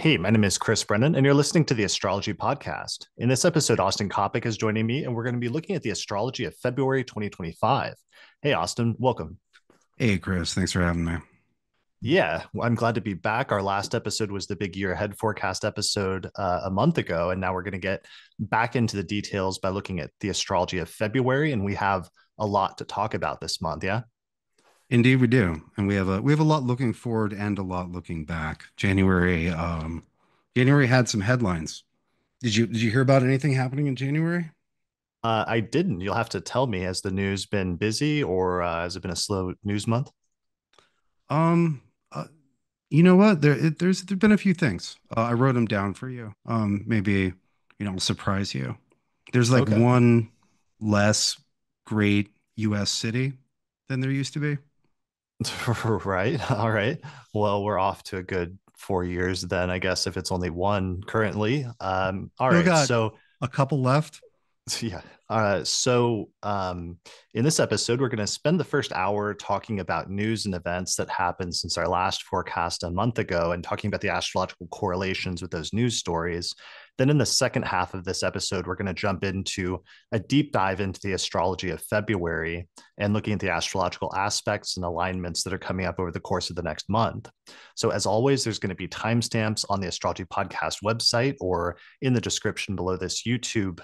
Hey, my name is Chris Brennan, and you're listening to the Astrology Podcast. In this episode, Austin Coppock is joining me, and we're going to be looking at the astrology of February 2025. Hey, Austin, welcome. Hey, Chris, thanks for having me. Yeah, I'm glad to be back. Our last episode was the big year ahead forecast episode a month ago, and now we're going to get back into the details by looking at the astrology of February, and we have a lot to talk about this month. Yeah. Indeed, we do, and we have a lot looking forward and a lot looking back. January had some headlines. Did you hear about anything happening in January? I didn't. You'll have to tell me. Has the news been busy, or has it been a slow news month? Um, uh, you know what? There's been a few things. I wrote them down for you. Maybe I'll surprise you. There's like Okay. one less great U.S. city than there used to be. Right. All right. Well, we're off to a good 4 years then, I guess, if it's only one currently. All Still right. got So a couple left. yeah. In this episode, we're going to spend the first hour talking about news and events that happened since our last forecast a month ago and talking about the astrological correlations with those news stories. Then, in the second half of this episode, we're going to jump into a deep dive into the astrology of February and looking at the astrological aspects and alignments that are coming up over the course of the next month. So, as always, there's going to be timestamps on the Astrology Podcast website or in the description below this YouTube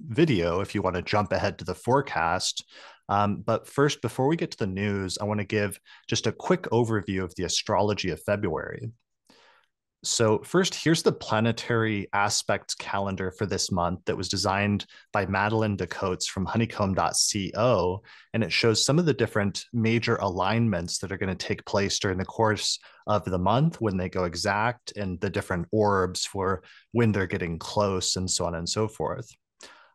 video if you want to jump ahead to the forecast. But first, before we get to the news, I want to give just a quick overview of the astrology of February. So, first, here's the planetary aspects calendar for this month that was designed by Madeline Decotes from honeycomb.co. And it shows some of the different major alignments that are going to take place during the course of the month when they go exact, and the different orbs for when they're getting close, and so on and so forth.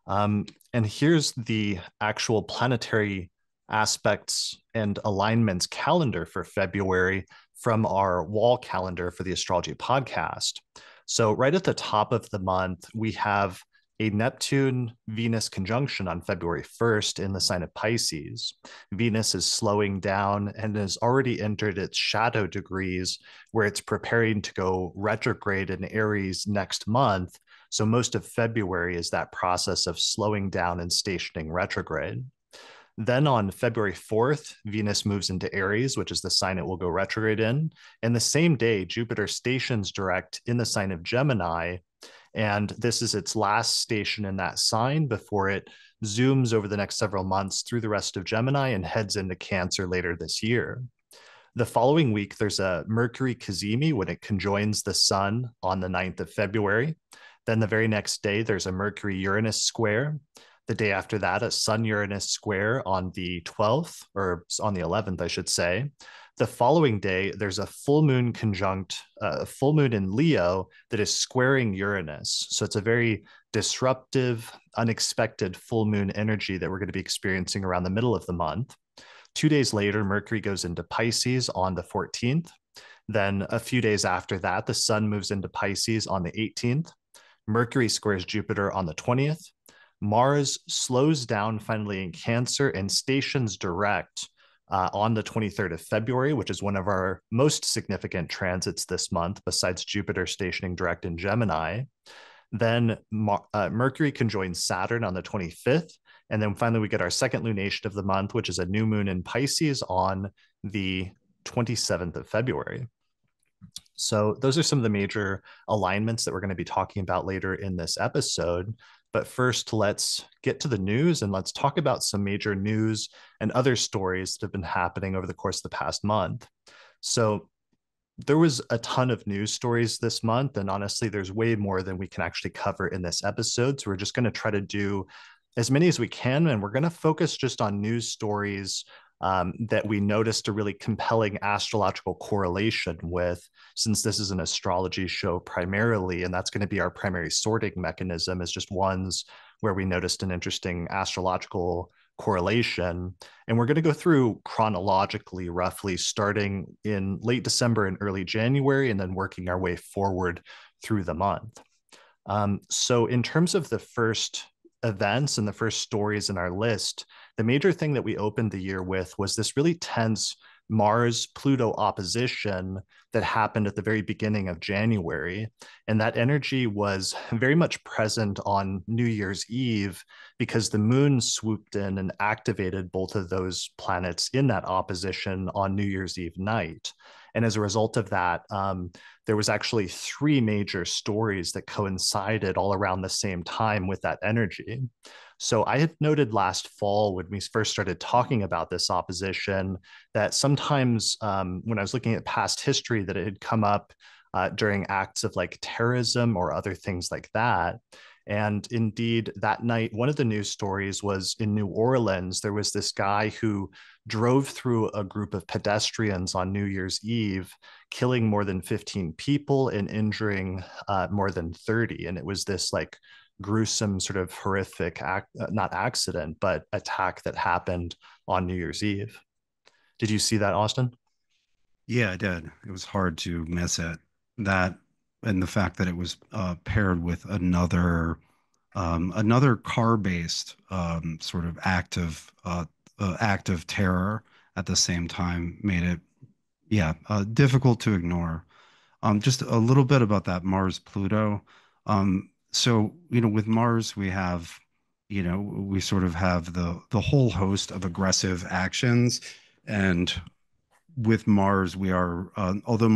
And here's the actual planetary aspects and alignments calendar for February from our wall calendar for the Astrology Podcast. So, right at the top of the month, we have a Neptune Venus conjunction on February 1st in the sign of Pisces. Venus is slowing down and has already entered its shadow degrees, where it's preparing to go retrograde in Aries next month. So, most of February is that process of slowing down and stationing retrograde. Then on February 4th, Venus moves into Aries, which is the sign it will go retrograde in. And the same day, Jupiter stations direct in the sign of Gemini. And this is its last station in that sign before it zooms over the next several months through the rest of Gemini and heads into Cancer later this year. The following week, there's a Mercury cazimi when it conjoins the sun on the 9th of February. Then the very next day, there's a Mercury Uranus square. The day after that, a Sun Uranus square on the 12th, or on the 11th, I should say. The following day, there's a full moon conjunct, a full moon in Leo that is squaring Uranus. So it's a very disruptive, unexpected full moon energy that we're going to be experiencing around the middle of the month. 2 days later, Mercury goes into Pisces on the 14th. Then a few days after that, the sun moves into Pisces on the 18th. Mercury squares Jupiter on the 20th. Mars slows down finally in Cancer and stations direct on the 23rd of February, which is one of our most significant transits this month, besides Jupiter stationing direct in Gemini. Then Mercury conjoins Saturn on the 25th. And then finally, we get our second lunation of the month, which is a new moon in Pisces on the 27th of February. So, those are some of the major alignments that we're going to be talking about later in this episode. But first, let's get to the news and let's talk about some major news and other stories that have been happening over the course of the past month. So, there was a ton of news stories this month, and honestly, there's way more than we can actually cover in this episode. So, we're just going to try to do as many as we can, and we're going to focus just on news stories that we noticed a really compelling astrological correlation with, since this is an astrology show primarily, and that's going to be our primary sorting mechanism, is just ones where we noticed an interesting astrological correlation. And we're going to go through chronologically, roughly starting in late December and early January, and then working our way forward through the month. So, in terms of the first events and the first stories in our list, the major thing that we opened the year with was this really tense Mars-Pluto opposition that happened at the very beginning of January. And that energy was very much present on New Year's Eve because the moon swooped in and activated both of those planets in that opposition on New Year's Eve night. And as a result of that, there was actually three major stories that coincided all around the same time with that energy. So I had noted last fall when we first started talking about this opposition that sometimes when I was looking at past history that it had come up during acts of like terrorism or other things like that. And indeed, that night, one of the news stories was in New Orleans. There was this guy who drove through a group of pedestrians on New Year's Eve, killing more than 15 people and injuring more than 30. And it was this like gruesome, sort of horrific not accident, but attack that happened on New Year's Eve. Did you see that, Austin? Yeah, I did. It was hard to miss it. That and the fact that it was paired with another car-based sort of act of terror at the same time made it, yeah, difficult to ignore. Just a little bit about that Mars-Pluto. So, with Mars, we have, we sort of have the whole host of aggressive actions, and with Mars, we are although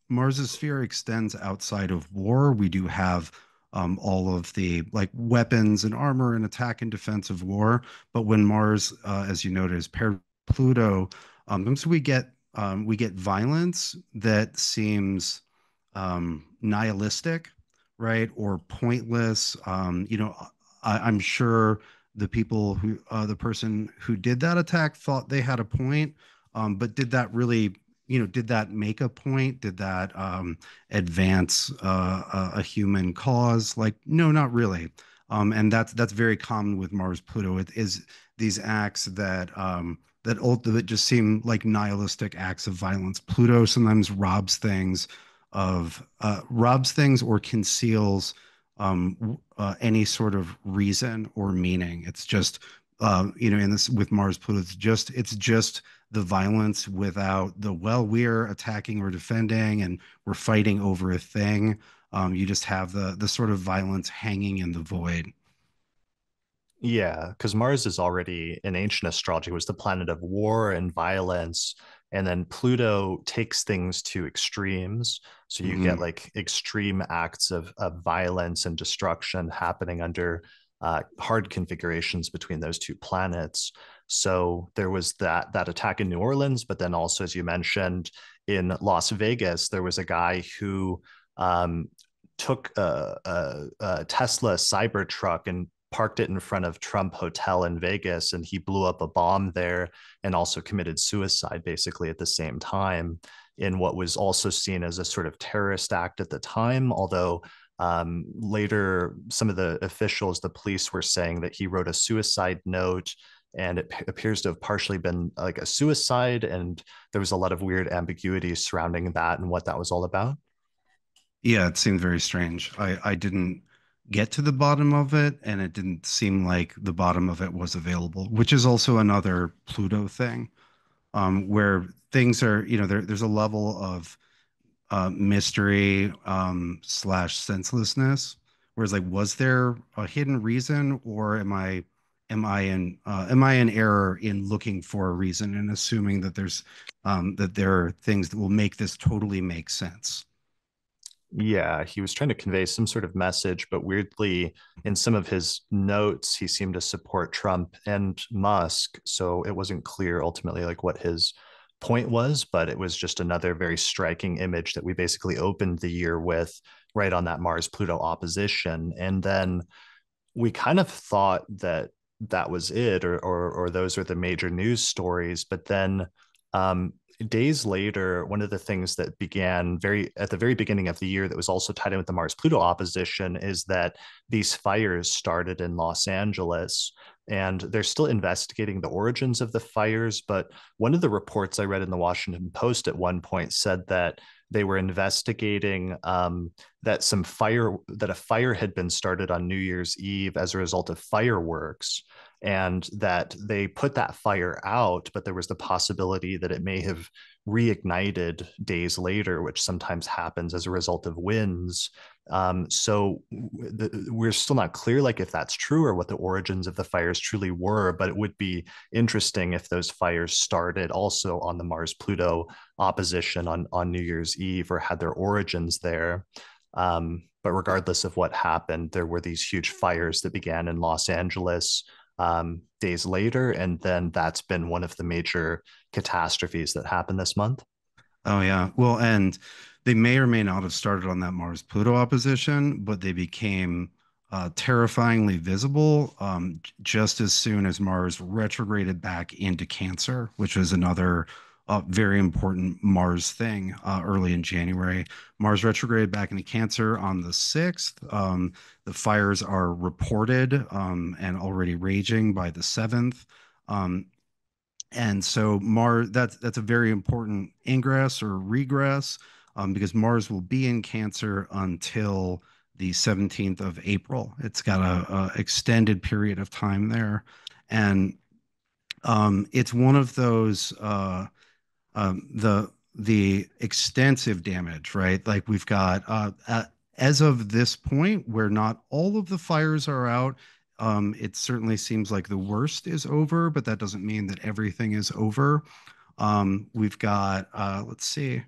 Mars's sphere extends outside of war, we do have all of the like weapons and armor and attack and defense of war. But when Mars, as you noted, is paired with Pluto, so we get violence that seems nihilistic, right, or pointless. I'm sure the person who did that attack thought they had a point, but did that really, did that make a point? Did that advance a human cause? Like, no, not really. And that's very common with Mars Pluto. It is these acts that just seem like nihilistic acts of violence. Pluto sometimes robs things or conceals any sort of reason or meaning. It's just in this with Mars Pluto, it's just the violence without the, well, we're attacking or defending and we're fighting over a thing. You just have the sort of violence hanging in the void. Yeah, because Mars is already in ancient astrology was the planet of war and violence, and then Pluto takes things to extremes. So you get Mhm. like extreme acts of violence and destruction happening under hard configurations between those two planets. So there was that attack in New Orleans, but then also, as you mentioned, in Las Vegas, there was a guy who um, took a Tesla Cybertruck and parked it in front of Trump Hotel in Vegas, and he blew up a bomb there and also committed suicide basically at the same time in what was also seen as a sort of terrorist act at the time. Although later, some of the officials, the police, were saying that he wrote a suicide note and it appears to have partially been like a suicide. And there was a lot of weird ambiguity surrounding that and what that was all about. Yeah, it seemed very strange. I didn't get to the bottom of it, and it didn't seem like the bottom of it was available, which is also another Pluto thing, where things are, there's a level of mystery slash senselessness, whereas like, was there a hidden reason, or am I in error in looking for a reason and assuming that there are things that will make this totally make sense? Yeah, he was trying to convey some sort of message, but weirdly, in some of his notes, he seemed to support Trump and Musk. So it wasn't clear ultimately like what his point was, but it was just another very striking image that we basically opened the year with right on that Mars Pluto opposition. And then we kind of thought that that was it, or those are the major news stories. But then days later, one of the things that began very at the very beginning of the year that was also tied in with the Mars Pluto opposition is that these fires started in Los Angeles. And they're still investigating the origins of the fires. But one of the reports I read in the Washington Post at one point said that they were investigating that a fire had been started on New Year's Eve as a result of fireworks. and that they put that fire out, but there was the possibility that it may have reignited days later, which sometimes happens as a result of winds. We're still not clear, like if that's true or what the origins of the fires truly were, but it would be interesting if those fires started also on the Mars-Pluto opposition on New Year's Eve or had their origins there. But regardless of what happened, there were these huge fires that began in Los Angeles days later, and then that's been one of the major catastrophes that happened this month. Oh yeah. Well, and they may or may not have started on that Mars-Pluto opposition, but they became terrifyingly visible just as soon as Mars retrograded back into Cancer, which is another very important Mars thing early in January. Mars retrograded back into Cancer on the 6th. The fires are reported and already raging by the 7th. And so Mars, that's a very important ingress or regress because Mars will be in Cancer until the 17th of April. It's got a extended period of time there. And it's one of those the extensive damage, right? Like we've got as of this point, where not all of the fires are out, it certainly seems like the worst is over, but that doesn't mean that everything is over. We've got let's see,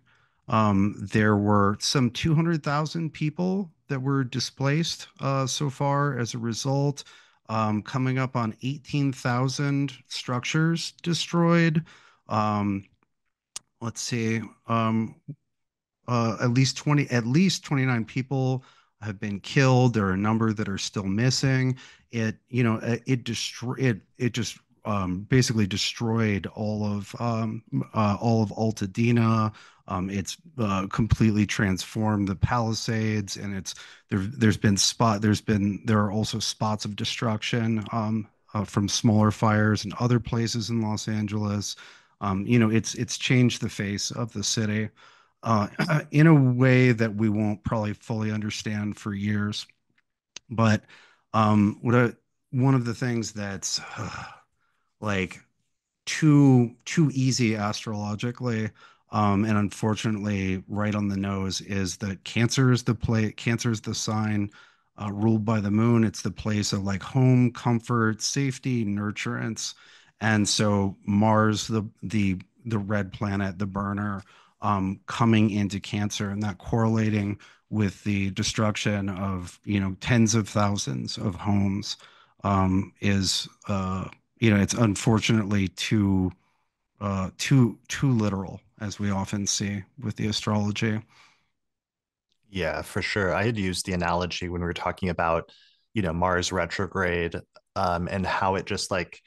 there were some 200,000 people that were displaced so far as a result. Coming up on 18,000 structures destroyed. Um, let's see, at least 29 people have been killed. There are a number that are still missing. It just basically destroyed all of Altadena. It's completely transformed the Palisades, and there are also spots of destruction from smaller fires and other places in Los Angeles. It's changed the face of the city uh, in a way that we won't probably fully understand for years. But one of the things that's like too easy astrologically, and unfortunately right on the nose, is that Cancer is the sign ruled by the moon. It's the place of like home, comfort, safety, nurturance. And so Mars, the red planet, the burner, coming into Cancer, and that correlating with the destruction of tens of thousands of homes is it's unfortunately too literal, as we often see with the astrology. Yeah, for sure. I had used the analogy when we were talking about, Mars retrograde, and how it just like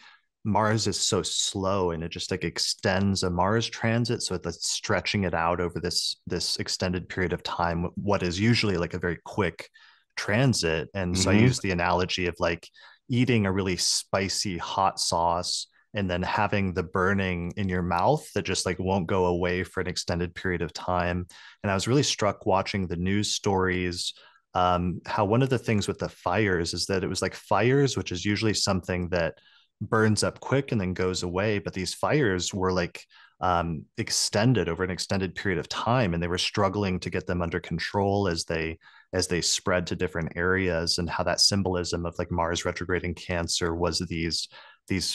Mars is so slow and it just like extends a Mars transit. So it's stretching it out over this extended period of time, what is usually like a very quick transit. And so I Hmm. use the analogy of like eating a really spicy hot sauce and then having the burning in your mouth that just like won't go away for an extended period of time. And I was really struck watching the news stories, how one of the things with the fires is that it was like fires, which is usually something that burns up quick and then goes away. But these fires were like extended over an extended period of time, and they were struggling to get them under control as they spread to different areas. And how that symbolism of like Mars retrograding Cancer was these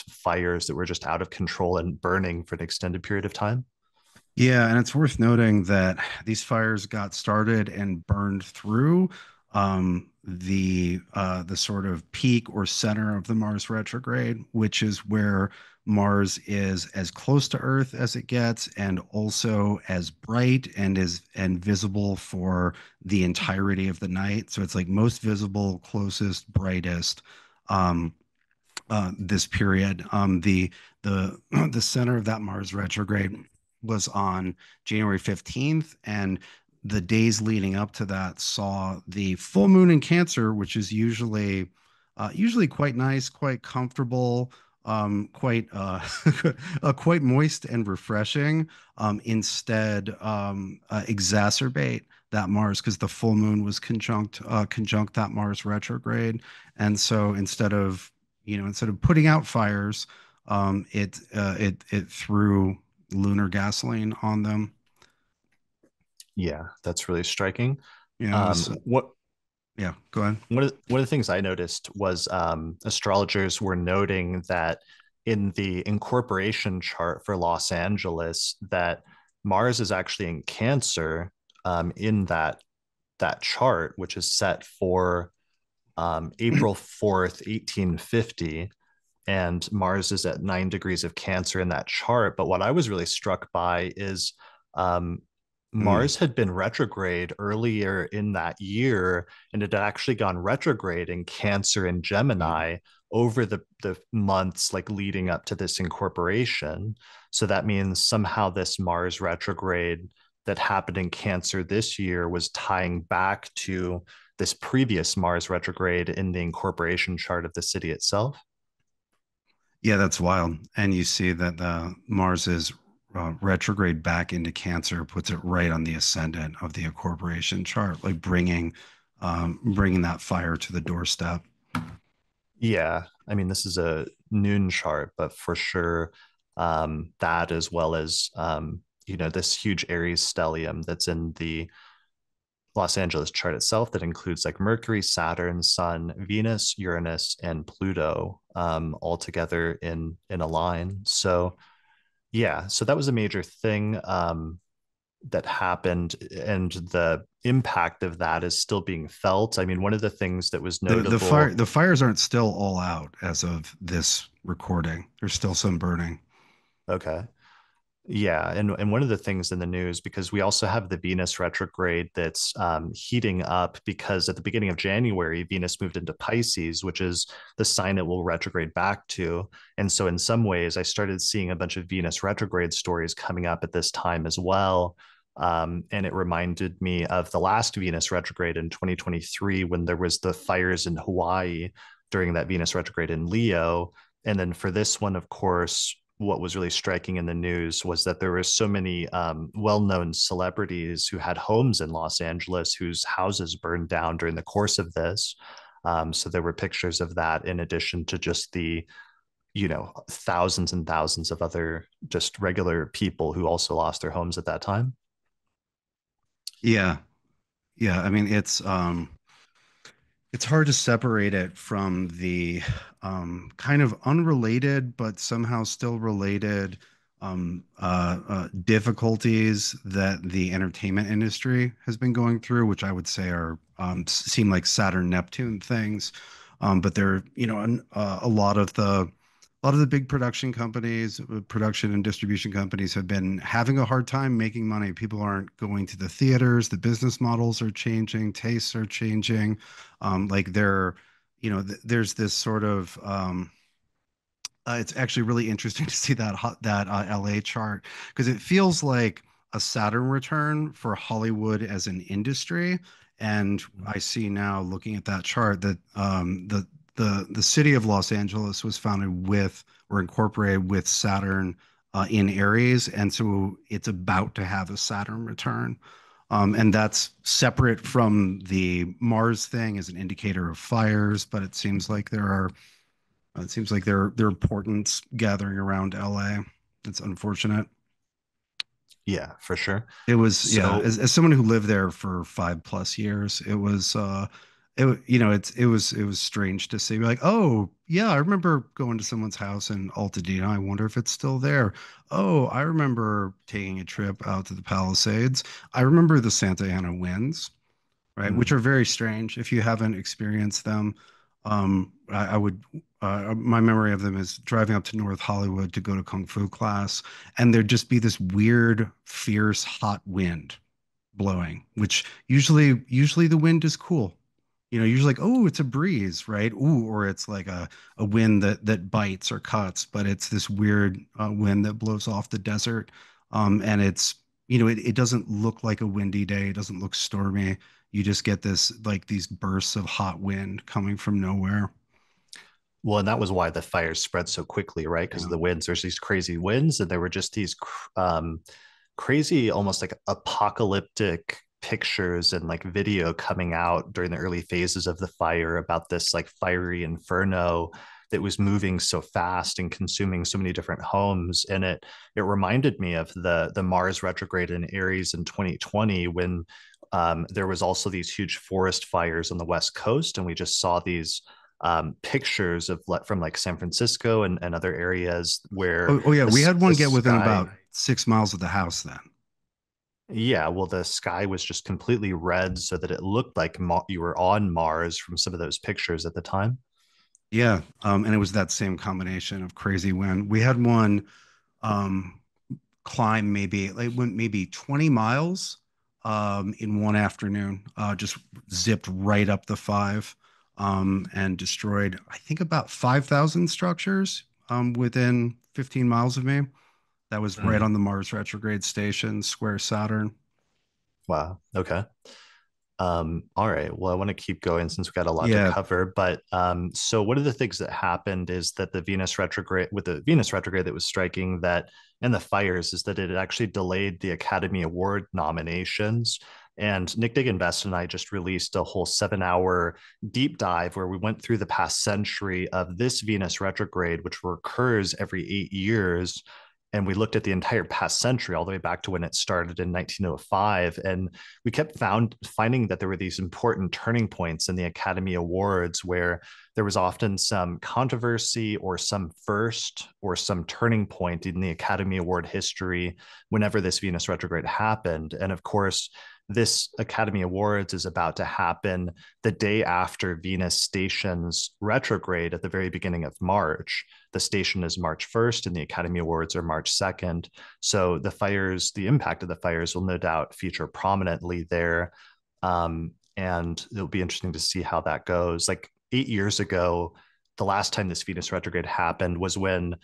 fires that were just out of control and burning for an extended period of time. Yeah, and it's worth noting that these fires got started and burned through the sort of peak or center of the Mars retrograde, which is where Mars is as close to Earth as it gets, and also as bright and visible for the entirety of the night. So it's like most visible, closest, brightest. This period. The the center of that Mars retrograde was on January 15th, and the days leading up to that saw the full moon in Cancer, which is usually quite nice, quite comfortable, quite quite moist and refreshing. Instead, exacerbate that Mars because the full moon was conjunct that Mars retrograde, and so instead of instead of putting out fires, it threw lunar gasoline on them. Yeah, that's really striking. It was, What yeah, go ahead. one of the things I noticed was astrologers were noting that in the incorporation chart for Los Angeles, that Mars is actually in Cancer in that chart, which is set for April 4th, 1850. And Mars is at 9 degrees of Cancer in that chart. But what I was really struck by is um, Mm, Mars had been retrograde earlier in that year, and it had actually gone retrograde in Cancer and mm. Gemini over the months like leading up to this incorporation. So that means somehow this Mars retrograde that happened in Cancer this year was tying back to this previous Mars retrograde in the incorporation chart of the city itself. Yeah, that's wild. And you see that Mars is retrograde back into Cancer, puts it right on the ascendant of the incorporation chart, like bringing that fire to the doorstep. Yeah, I mean, this is a noon chart, but for sure, that as well as this huge Aries stellium that's in the Los Angeles chart itself that includes like Mercury, Saturn, Sun, Venus, Uranus, and Pluto all together in a line. So yeah, so that was a major thing that happened, and the impact of that is still being felt. I mean, one of the things that was notable. The fires aren't still all out as of this recording. There's still some burning. Okay. Yeah, and one of the things in the news, because we also have the Venus retrograde that's heating up, because at the beginning of January, Venus moved into Pisces, which is the sign it will retrograde back to. And so, in some ways, I started seeing a bunch of Venus retrograde stories coming up at this time as well. And it reminded me of the last Venus retrograde in 2023 when there was the fires in Hawaii during that Venus retrograde in Leo. And then for this one, of course, what was really striking in the news was that there were so many well-known celebrities who had homes in Los Angeles whose houses burned down during the course of this. So there were pictures of that in addition to just the thousands and thousands of other just regular people who also lost their homes at that time. Yeah, yeah. I mean, it's hard to separate it from the kind of unrelated but somehow still related difficulties that the entertainment industry has been going through, which I would say are seem like Saturn Neptune things. But there, a lot of the big production companies, production and distribution companies have been having a hard time making money. People aren't going to the theaters. The business models are changing. Tastes are changing. Like there's this sort of it's actually really interesting to see that LA chart because it feels like a Saturn return for Hollywood as an industry. And I see now, looking at that chart, that the city of Los Angeles was founded with or incorporated with Saturn in Aries, and so it's about to have a Saturn return. And that's separate from the Mars thing as an indicator of fires, but it seems like there are importance gathering around LA. It's unfortunate. Yeah, for sure. It was, yeah, So as someone who lived there for 5+ years, it was it was strange to see like, oh yeah, I remember going to someone's house in Altadena. I wonder if it's still there. Oh, I remember taking a trip out to the Palisades. I remember the Santa Ana winds, right? Which mm, are very strange. If you haven't experienced them, I would. My memory of them is driving up to North Hollywood to go to kung fu class, and there'd just be this weird, fierce, hot wind blowing. Which usually the wind is cool. Usually like, oh, it's a breeze, right? Ooh, or it's like a wind that bites or cuts, but it's this weird wind that blows off the desert, and it doesn't look like a windy day. It doesn't look stormy. You just get this like these bursts of hot wind coming from nowhere. well, and that was why the fires spread so quickly, right? Because of Yeah. the winds. There's these crazy winds, and there were just these crazy, almost like apocalyptic pictures and like video coming out during the early phases of the fire about this like fiery inferno that was moving so fast and consuming so many different homes. And it reminded me of the Mars retrograde in Aries in 2020 when there was also these huge forest fires on the West Coast, and we just saw these pictures of from like San Francisco and other areas where Oh yeah, we had the one get within sky, about 6 miles of the house then. yeah, well, the sky was just completely red so that it looked like you were on Mars from some of those pictures at the time. Yeah, and it was that same combination of crazy wind. We had one um, climb maybe like went maybe 20 miles in one afternoon, just zipped right up the five and destroyed, I think, about 5,000 structures within 15 miles of me. That was right Mm, on the Mars retrograde station, square Saturn. wow. Okay. All right. Well, I want to keep going since we've got a lot to Yeah. cover. But so one of the things that happened is that the Venus retrograde that was striking that and the fires is that it actually delayed the Academy Award nominations. And Nick Best and I just released a whole 7 hour deep dive where we went through the past century of this Venus retrograde, which recurs every 8 years. And we looked at the entire past century, all the way back to when it started in 1905. And we kept finding that there were these important turning points in the Academy Awards where there was often some controversy or some first or some turning point in the Academy Award history whenever this Venus retrograde happened. And of course, this Academy Awards is about to happen the day after Venus stations retrograde at the very beginning of March. The station is March 1st and the Academy Awards are March 2nd. So the impact of the fires will no doubt feature prominently there. And it'll be interesting to see how that goes. Like 8 years ago, the last time this Venus retrograde happened was when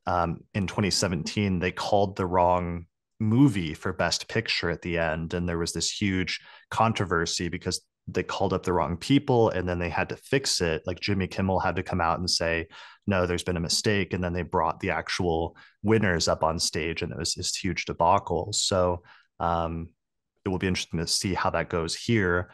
in 2017 they called the wrong movie for Best Picture at the end. And there was this huge controversy because they called up the wrong people and then they had to fix it. Like Jimmy Kimmel had to come out and say, no, there's been a mistake. And then they brought the actual winners up on stage and it was this huge debacle. So it will be interesting to see how that goes here.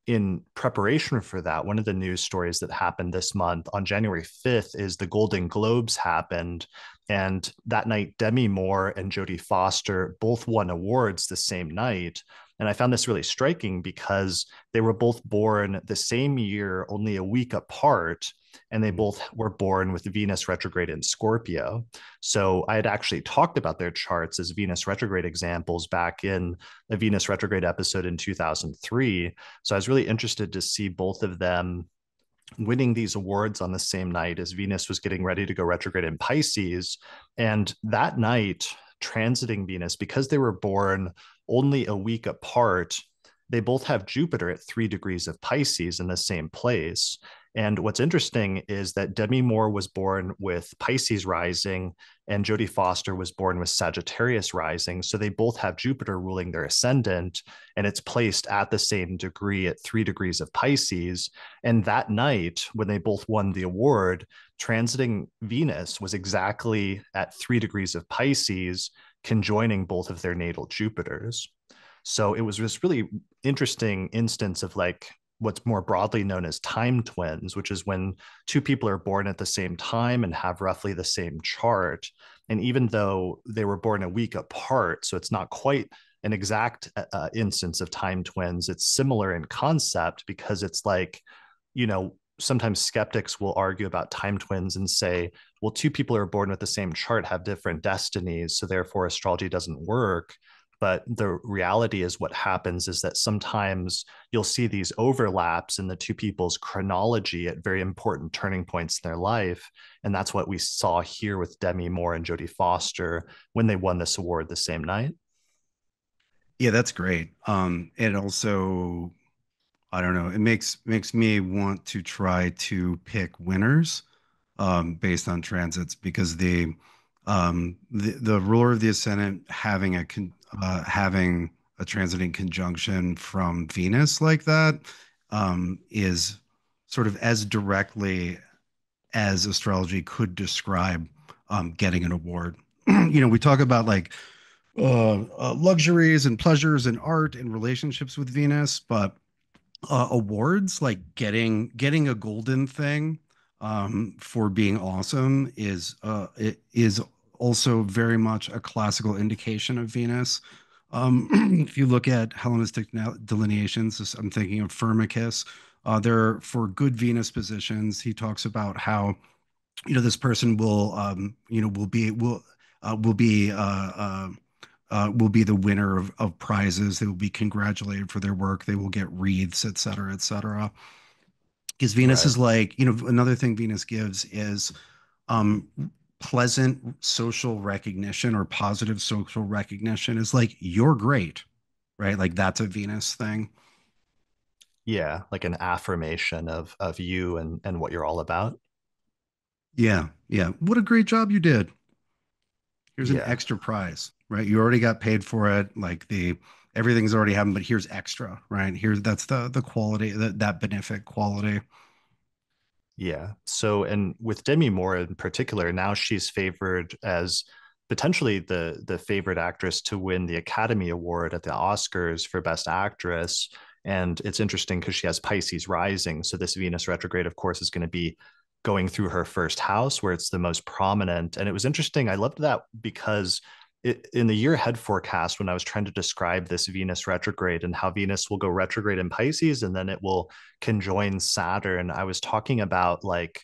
In preparation for that, one of the news stories that happened this month on January 5th is the Golden Globes happened. And that night, Demi Moore and Jodie Foster both won awards the same night. And I found this really striking because they were both born the same year, only a week apart, and they both were born with Venus retrograde in Scorpio. So I had actually talked about their charts as Venus retrograde examples back in a Venus retrograde episode in 2003. So I was really interested to see both of them winning these awards on the same night as Venus was getting ready to go retrograde in Pisces. And that night, transiting Venus, because they were born only a week apart, they both have Jupiter at 3 degrees of Pisces in the same place. And what's interesting is that Demi Moore was born with Pisces rising and Jodie Foster was born with Sagittarius rising. So they both have Jupiter ruling their ascendant, and it's placed at the same degree at 3 degrees of Pisces. And that night, when they both won the award, transiting Venus was exactly at 3 degrees of Pisces, conjoining both of their natal Jupiters. So it was this really interesting instance of like what's more broadly known as time twins, which is when two people are born at the same time and have roughly the same chart. And even though they were born a week apart, so it's not quite an exact instance of time twins, it's similar in concept because it's like, sometimes skeptics will argue about time twins and say, well, two people who are born with the same chart have different destinies, so therefore astrology doesn't work. But the reality is what happens is that sometimes you'll see these overlaps in the two people's chronology at very important turning points in their life. And that's what we saw here with Demi Moore and Jodie Foster when they won this award the same night. Yeah, that's great. It also, I don't know, it makes me want to try to pick winners based on transits because the ruler of the ascendant having a transiting conjunction from Venus like that is sort of as directly as astrology could describe getting an award. We talk about like luxuries and pleasures and art and relationships with Venus, but awards like getting a golden thing for being awesome it is also very much a classical indication of Venus. If you look at Hellenistic delineations, I'm thinking of Firmicus. There for good Venus positions, he talks about how this person will be the winner of prizes. They will be congratulated for their work. They will get wreaths, et cetera, et cetera. Because Venus Right. is like, another thing Venus gives is um, pleasant social recognition or positive social recognition is like, you're great, right? Like that's a Venus thing. Yeah, like an affirmation of you and what you're all about. Yeah. Yeah. What a great job you did. Here's an Yeah. extra prize, right? You already got paid for it. Like everything's already happened, but here's extra, right? Here's that's the quality that benefic quality. Yeah. So, and with Demi Moore in particular, now she's favored as potentially the favorite actress to win the Academy Award at the Oscars for Best Actress. And it's interesting because she has Pisces rising. So this Venus retrograde, of course, is going to be going through her first house where it's the most prominent. And it was interesting. I loved that because in the year ahead forecast, when I was trying to describe this Venus retrograde and how Venus will go retrograde in Pisces and then it will conjoin Saturn, I was talking about like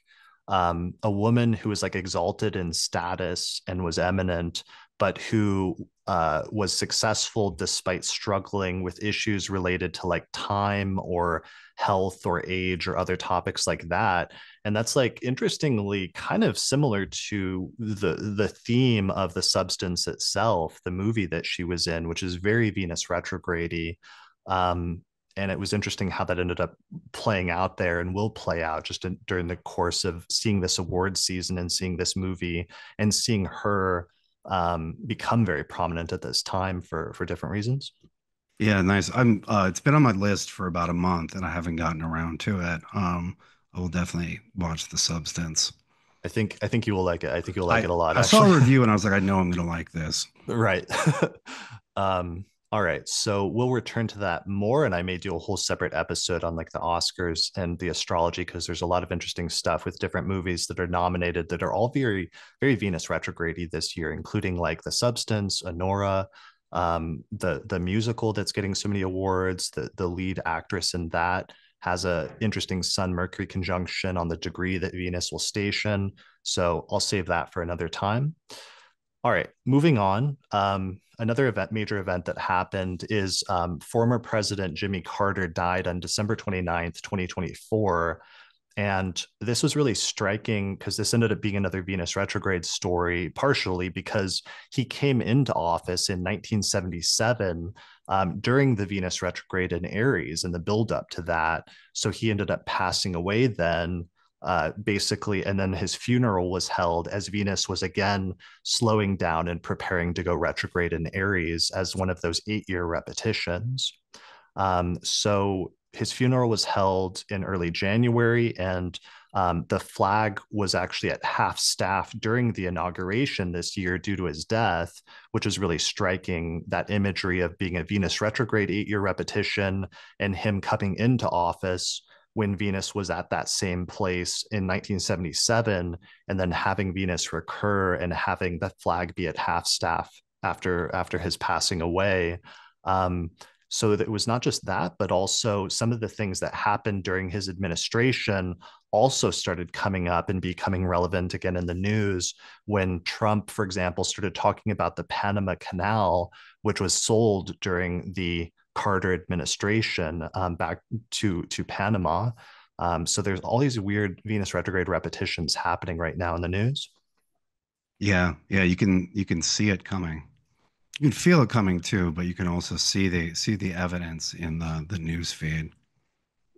a woman who was like exalted in status and was eminent, but who was successful despite struggling with issues related to like time or health or age or other topics like that. And that's like interestingly kind of similar to the theme of the substance itself, the movie that she was in, which is very Venus retrograde. Um, and it was interesting how that ended up playing out there and will play out just during the course of seeing this award season and seeing this movie and seeing her become very prominent at this time for different reasons. Yeah, nice. It's been on my list for about a month and I haven't gotten around to it. I will definitely watch The Substance. I think you will like it. I think you'll like I it a lot, I saw actually. a review and I was like, I know I'm gonna like this. Right. All right. So we'll return to that more, and I may do a whole separate episode on like the Oscars and the astrology because there's a lot of interesting stuff with different movies that are nominated that are all very, very Venus retrograde this year, including like The Substance, Honora, the musical that's getting so many awards. The lead actress in that has a interesting Sun Mercury conjunction on the degree that Venus will station. So I'll save that for another time. All right, moving on. Another major event that happened is former President Jimmy Carter died on December 29th, 2024. And this was really striking because this ended up being another Venus retrograde story, partially because he came into office in 1977 during the Venus retrograde in Aries and the buildup to that. So he ended up passing away then, basically. And then his funeral was held as Venus was again slowing down and preparing to go retrograde in Aries as one of those 8-year repetitions. So his funeral was held in early January, and the flag was actually at half staff during the inauguration this year due to his death, which is really striking. That imagery of being a Venus retrograde 8-year repetition and him coming into office when Venus was at that same place in 1977, and then having Venus recur and having the flag be at half staff after his passing away. Um, so it was not just that, but also some of the things that happened during his administration also started coming up and becoming relevant again in the news when Trump, for example, started talking about the Panama Canal, which was sold during the Carter administration back to Panama. So there's all these weird Venus retrograde repetitions happening right now in the news. Yeah, yeah, you can see it coming. You can feel it coming too, but you can also see the evidence in the news feed.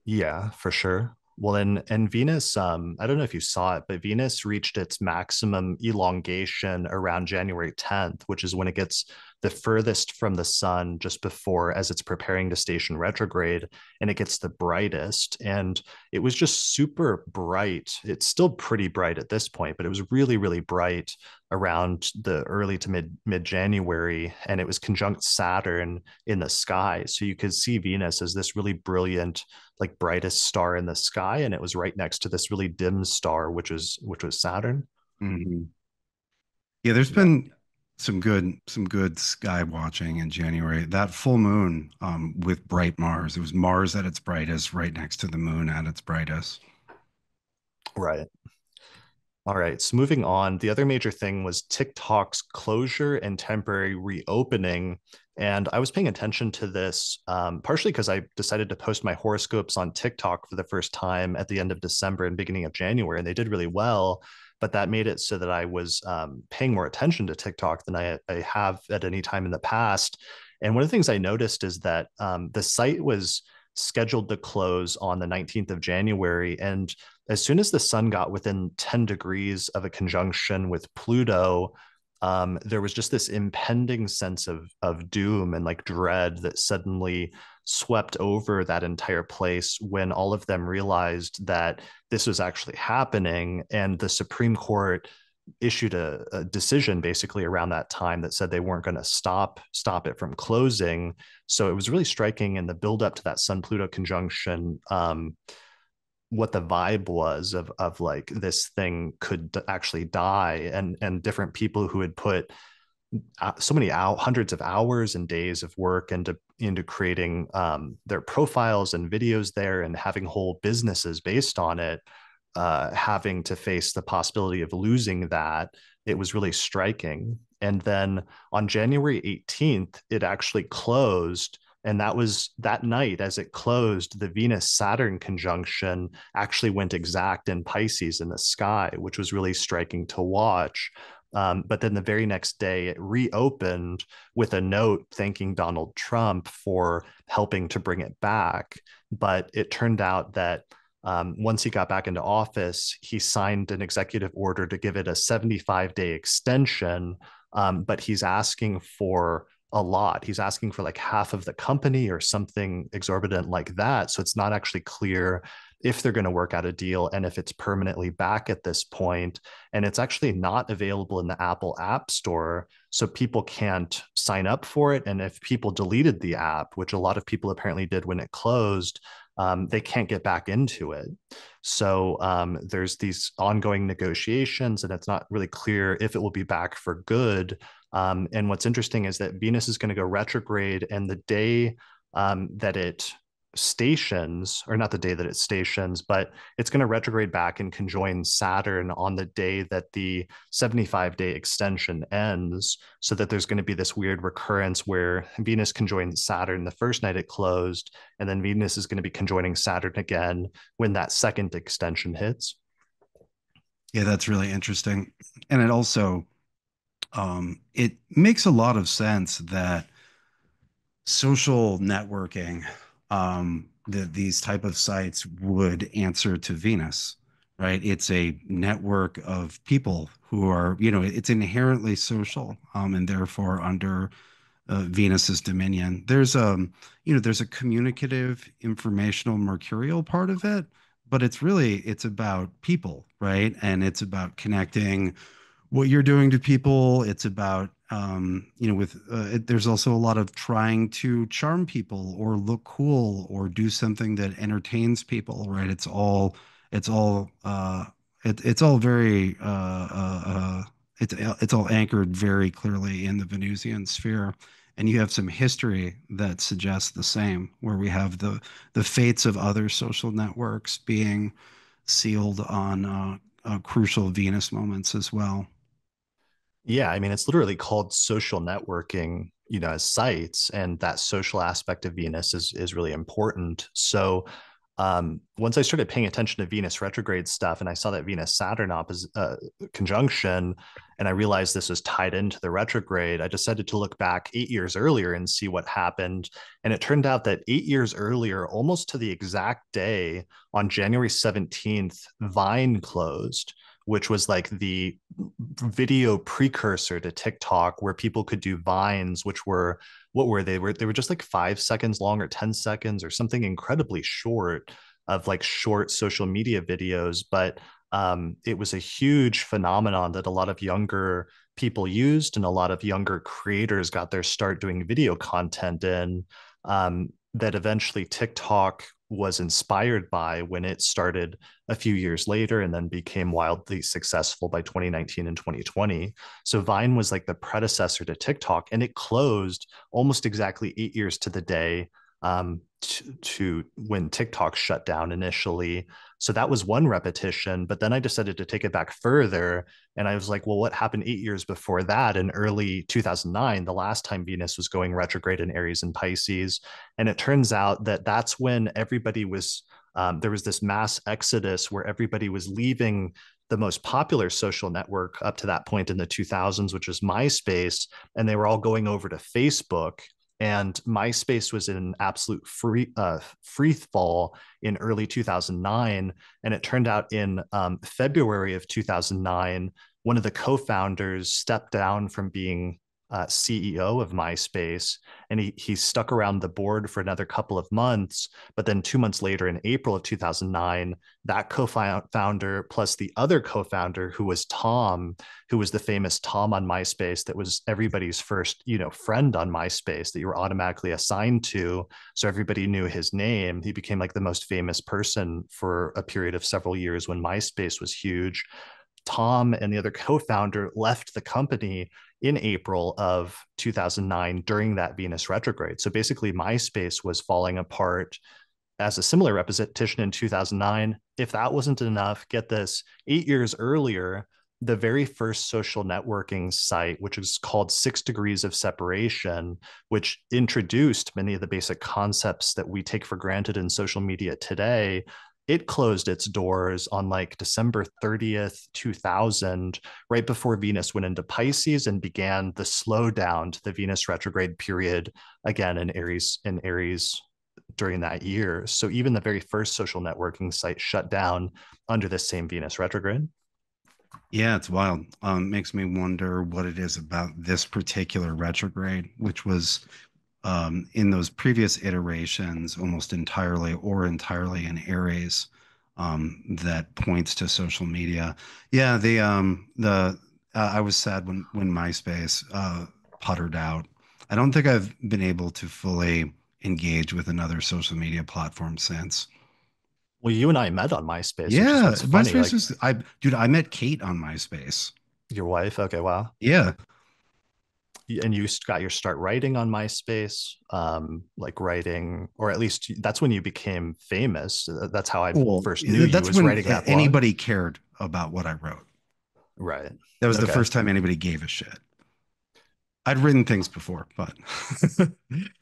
Yeah, for sure. Well, and Venus, I don't know if you saw it, but Venus reached its maximum elongation around January 10th, which is when it gets the furthest from the sun just before as it's preparing to station retrograde, and it gets the brightest. And it was just super bright. It's still pretty bright at this point, but it was really, really bright around the early to mid January, and it was conjunct Saturn in the sky. So you could see Venus as this really brilliant like brightest star in the sky, and it was right next to this really dim star, which was Saturn. Mhm. Yeah, there's Yeah. been some good sky watching in January. That full moon with bright Mars. It was Mars at its brightest, right next to the moon at its brightest. Right. All right. So moving on, the other major thing was TikTok's closure and temporary reopening. And I was paying attention to this partially because I decided to post my horoscopes on TikTok for the first time at the end of December and beginning of January, and they did really well. But that made it so that I was paying more attention to TikTok than I have at any time in the past. And one of the things I noticed is that the site was scheduled to close on the 19th of January. And as soon as the sun got within 10 degrees of a conjunction with Pluto, there was just this impending sense of doom and like dread that suddenly swept over that entire place when all of them realized that this was actually happening. And the Supreme Court issued a decision basically around that time that said they weren't going to stop it from closing. So it was really striking in the build up to that Sun Pluto conjunction, what the vibe was of like this thing could actually die, and different people who had put so many hundreds of hours and days of work into creating their profiles and videos there and having whole businesses based on it, having to face the possibility of losing that. It was really striking. And then on January 18th, it actually closed. And that was that night as it closed, the Venus Saturn conjunction actually went exact in Pisces in the sky, which was really striking to watch. But then the very next day, it reopened with a note thanking Donald Trump for helping to bring it back. But it turned out that once he got back into office, he signed an executive order to give it a 75-day extension. But he's asking for a lot. He's asking for like half of the company or something exorbitant like that. So it's not actually clear if they're going to work out a deal and if it's permanently back at this point. And it's actually not available in the Apple App Store. So people can't sign up for it. And if people deleted the app, which a lot of people apparently did when it closed, they can't get back into it. So there's these ongoing negotiations, and it's not really clear if it will be back for good. And what's interesting is that Venus is going to go retrograde, and the day that it stations, or not the day that it stations, but it's going to retrograde back and conjoin Saturn on the day that the 75-day extension ends, so that there's going to be this weird recurrence where Venus conjoins Saturn the first night it closed, and then Venus is going to be conjoining Saturn again when that second extension hits. Yeah, that's really interesting. And it also it makes a lot of sense that social networking, that these type of sites would answer to Venus, right? It's a network of people who are, it's inherently social, and therefore under Venus's dominion. There's a communicative, informational, mercurial part of it, but it's about people, right? And it's about connecting what you're doing to people. It's about, there's also a lot of trying to charm people or look cool or do something that entertains people, right? It's all very, it's all anchored very clearly in the Venusian sphere. And you have some history that suggests the same, where we have the fates of other social networks being sealed on crucial Venus moments as well. Yeah, I mean, it's literally called social networking, as sites, and that social aspect of Venus is really important. So, once I started paying attention to Venus retrograde stuff, and I saw that Venus Saturn conjunction, and I realized this was tied into the retrograde, I decided to look back 8 years earlier and see what happened. And it turned out that 8 years earlier, almost to the exact day, on January 17th, Vine closed, which was like the video precursor to TikTok, where people could do vines, which were, what were they? They were just like 5 seconds long or 10 seconds or something incredibly short, of like short social media videos. But it was a huge phenomenon that a lot of younger people used, and a lot of younger creators got their start doing video content in. That eventually TikTok was inspired by when it started a few years later and then became wildly successful by 2019 and 2020. So Vine was like the predecessor to TikTok, and it closed almost exactly 8 years to the day to when TikTok shut down initially. So that was one repetition. But then I decided to take it back further. And I was like, well, what happened 8 years before that in early 2009, the last time Venus was going retrograde in Aries and Pisces? And it turns out that that's when everybody was, there was this mass exodus where everybody was leaving the most popular social network up to that point in the 2000s, which was MySpace, and they were all going over to Facebook. And MySpace was in absolute free fall in early 2009. And it turned out in February of 2009, one of the co-founders stepped down from being CEO of MySpace, and he stuck around the board for another couple of months. But then 2 months later, in April of 2009, that co-founder plus the other co-founder, who was Tom, who was the famous Tom on MySpace, that was everybody's first, friend on MySpace that you were automatically assigned to, so everybody knew his name. He became like the most famous person for a period of several years when MySpace was huge. Tom and the other co-founder left the company in April of 2009 during that Venus retrograde. So basically, MySpace was falling apart as a similar repetition in 2009. If that wasn't enough, get this, 8 years earlier, the very first social networking site, which is called 6 Degrees of Separation, which introduced many of the basic concepts that we take for granted in social media today, it closed its doors on like December 30th, 2000, right before Venus went into Pisces and began the slowdown to the Venus retrograde period again in Aries during that year. So even the very first social networking site shut down under this same Venus retrograde. Yeah, it's wild. Makes me wonder what it is about this particular retrograde, which was in those previous iterations almost entirely in Aries, that points to social media. Yeah, the I was sad when MySpace puttered out. I don't think I've been able to fully engage with another social media platform since. Well, you and I met on MySpace, which is Yeah, what's funny. MySpace Like, is dude, I met Kate on MySpace. your wife. Okay, wow. Yeah. And you got your start writing on MySpace, like writing, or at least that's when you became famous. That's how I Well, first knew you, that's was when writing that blog. anybody cared about what I wrote. Right. That was the Okay. first time anybody gave a shit. I'd written things before, but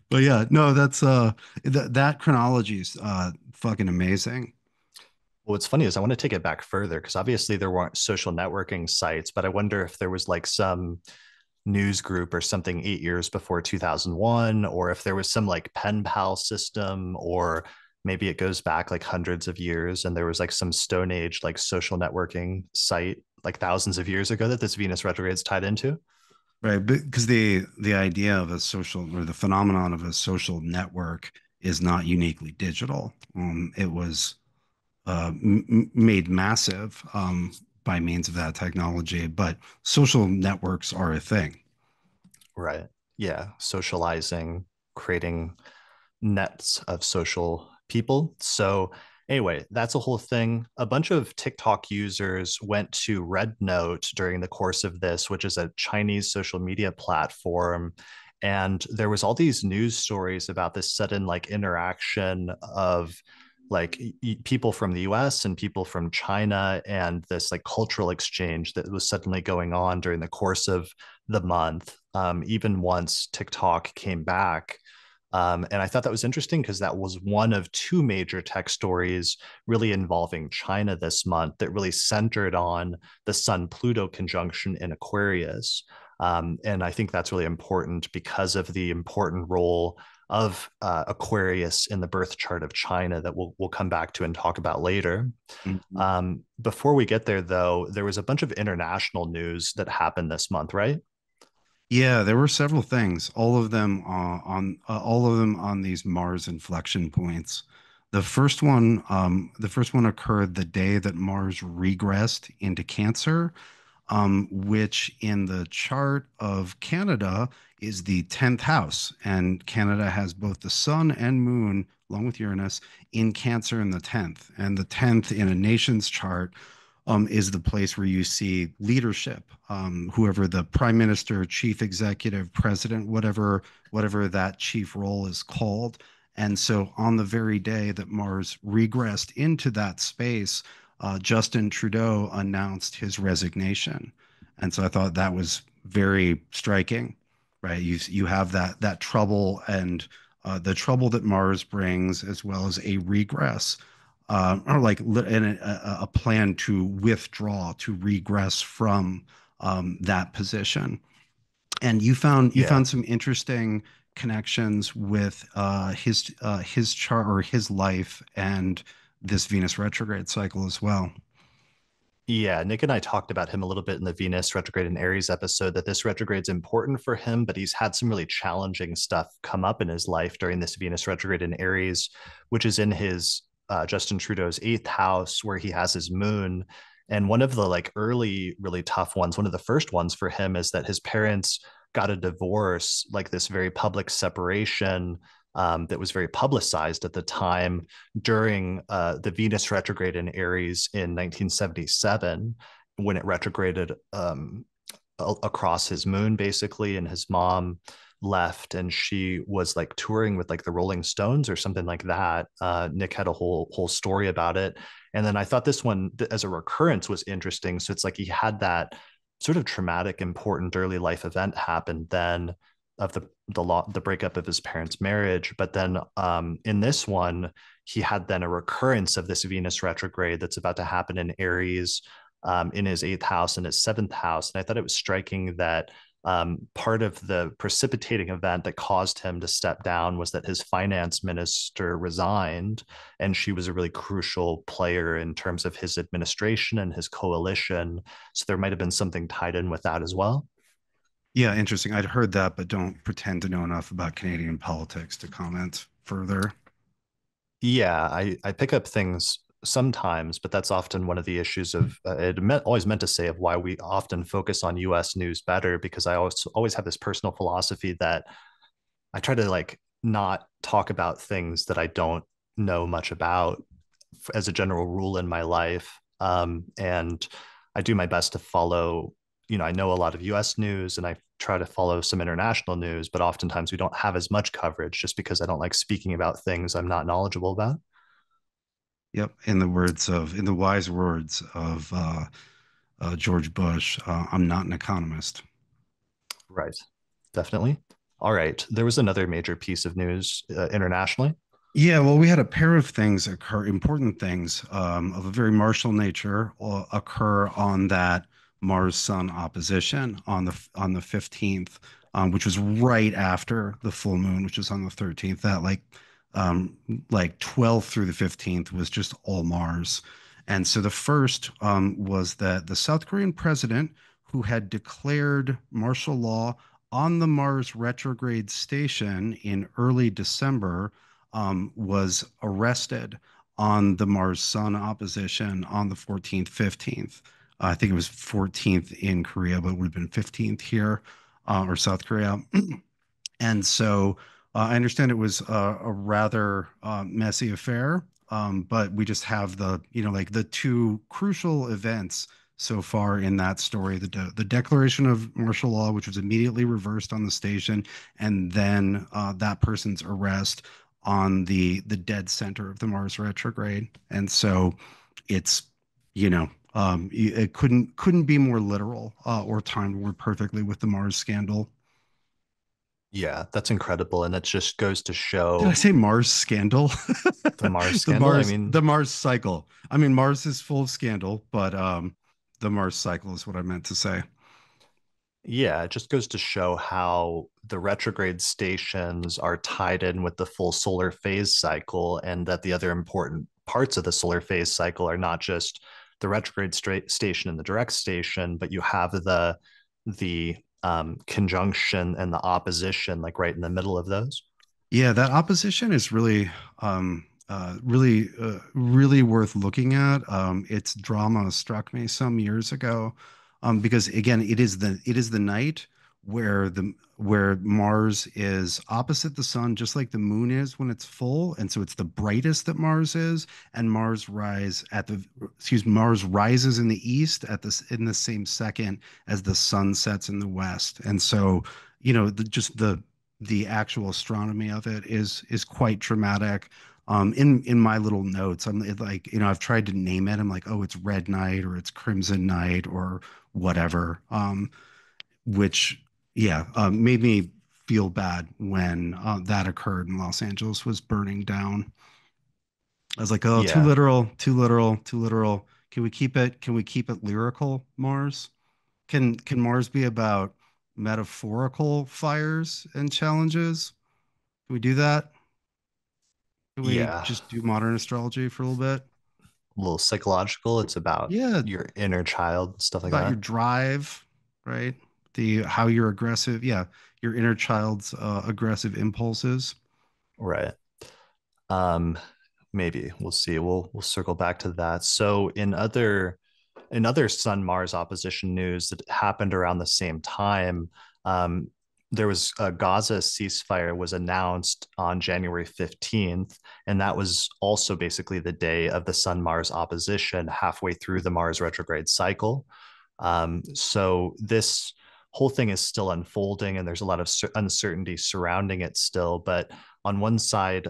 but yeah, no, that's that chronology is fucking amazing. Well, what's funny is I want to take it back further because obviously there weren't social networking sites, but I wonder if there was like some news group or something 8 years before 2001, or if there was some like pen pal system, or maybe it goes back like hundreds of years and there was like some Stone Age like social networking site like thousands of years ago that this Venus retrograde is tied into. Right, because the idea of a social or the phenomenon of a social network is not uniquely digital. It was made massive by means of that technology, but social networks are a thing. Right. Yeah. Socializing, creating nets of social people. So, anyway, that's a whole thing. A bunch of TikTok users went to Red Note during the course of this, which is a Chinese social media platform. And there was all these news stories about this sudden like interaction of like people from the US and people from China, and this like cultural exchange that was suddenly going on during the course of the month, even once TikTok came back. And I thought that was interesting because that was one of two major tech stories really involving China this month that really centered on the Sun Pluto conjunction in Aquarius. And I think that's really important because of the important role of Aquarius in the birth chart of China that we'll come back to and talk about later. Mhm. Before we get there, though, there was a bunch of international news that happened this month, right? Yeah, there were several things, all of them on these Mars inflection points. The first one occurred the day that Mars regressed into Cancer, which in the chart of Canada is the 10th house, and Canada has both the sun and moon along with Uranus, in Cancer in the 10th. And the 10th in a nation's chart is the place where you see leadership, whoever the prime minister, chief executive, president, whatever that chief role is called. And so on the very day that Mars regressed into that space, Justin Trudeau announced his resignation. And so I thought that was very striking, right? You have that trouble and the trouble that Mars brings, as well as a regress, or like a plan to withdraw, to regress from that position. And you Yeah. found some interesting connections with his chart or his life and this Venus retrograde cycle as well. Yeah, Nick and I talked about him a little bit in the Venus retrograde in Aries episode that this retrograde's important for him, but he's had some really challenging stuff come up in his life during this Venus retrograde in Aries, which is in his Justin Trudeau's eighth house where he has his moon. And one of the like early, really tough ones, one of the first ones for him is that his parents got a divorce, like this very public separation that was very publicized at the time during the Venus retrograde in Aries in 1977, when it retrograded across his moon, basically, and his mom left and she was like touring with like the Rolling Stones or something like that. Nick had a whole story about it. And then I thought this one as a recurrence was interesting. So it's like he had that sort of traumatic, important early life event happen then of the breakup of his parents' marriage. But then in this one, he had then a recurrence of this Venus retrograde that's about to happen in Aries, in his eighth house and his seventh house. And I thought it was striking that part of the precipitating event that caused him to step down was that his finance minister resigned, and she was a really crucial player in terms of his administration and his coalition. So there might have been something tied in with that as well. Yeah, interesting. I'd heard that, but don't pretend to know enough about Canadian politics to comment further. Yeah, I pick up things sometimes, but that's often one of the issues of always meant to say of why we often focus on US news better, because I always have this personal philosophy that I try to like not talk about things that I don't know much about as a general rule in my life. And I do my best to follow, I know a lot of US news and I try to follow some international news, but oftentimes we don't have as much coverage just because I don't like speaking about things I'm not knowledgeable about. Yep. In the wise words of George Bush, I'm not an economist. Right. Definitely. All right. There was another major piece of news internationally. Yeah, well, we had a pair of things occur, important things of a very martial nature occur on that Mars-Sun opposition on the 15th, which was right after the full moon, which was on the 13th. That like 12th through the 15th was just all Mars. And so the first was that the South Korean president, who had declared martial law on the Mars retrograde station in early December, was arrested on the Mars Sun opposition on the 14th, 15th. I think it was 14th in Korea, but it would have been 15th here, or South Korea. And so I understand it was a rather messy affair, but we just have like the two crucial events so far in that story: the declaration of martial law, which was immediately reversed on the station, and then that person's arrest on the dead center of the Mars retrograde. And so it's it couldn't be more literal or timed more perfectly with the Mars scandal. Yeah, that's incredible. And it just goes to Did I show say Mars scandal? the Mars scandal. I The mean, Mars cycle. I mean, Mars is full of scandal, but the Mars cycle is what I meant to say. yeah, it just goes to show how the retrograde stations are tied in with the full solar phase cycle, and that the other important parts of the solar phase cycle are not just the retrograde station and the direct station, but you have the conjunction and the opposition like right in the middle of those. Yeah, that opposition is really worth looking at. Its drama struck me some years ago, because again, it is the night where where Mars is opposite the sun, just like the moon is when it's full, and so it's the brightest that Mars is, and Mars rises in the east at this in the same second as the sun sets in the west, and so just the actual astronomy of it is quite dramatic. In my little notes, I'm like, I've tried to name it. I'm like, oh, it's red night or it's crimson night or whatever. Which yeah, made me feel bad when that occurred and Los Angeles was burning down. I was like, oh, too Yeah. literal, too literal, too literal. Can we keep it? Can we keep it lyrical, Mars? Can Mars be about metaphorical fires and challenges? Can we do that? Can we Yeah. just do modern astrology for a little bit? A little psychological. It's about Yeah, your inner child, stuff like about your that. drive, right? The how you're aggressive. Yeah, your inner child's aggressive impulses. Right. Um, maybe we'll see. We'll circle back to that. So in other Sun Mars opposition news that happened around the same time, um, there was a Gaza ceasefire was announced on January 15th, and that was also basically the day of the Sun Mars opposition, halfway through the Mars retrograde cycle. So this whole thing is still unfolding, and there's a lot of uncertainty surrounding it still. But on one side,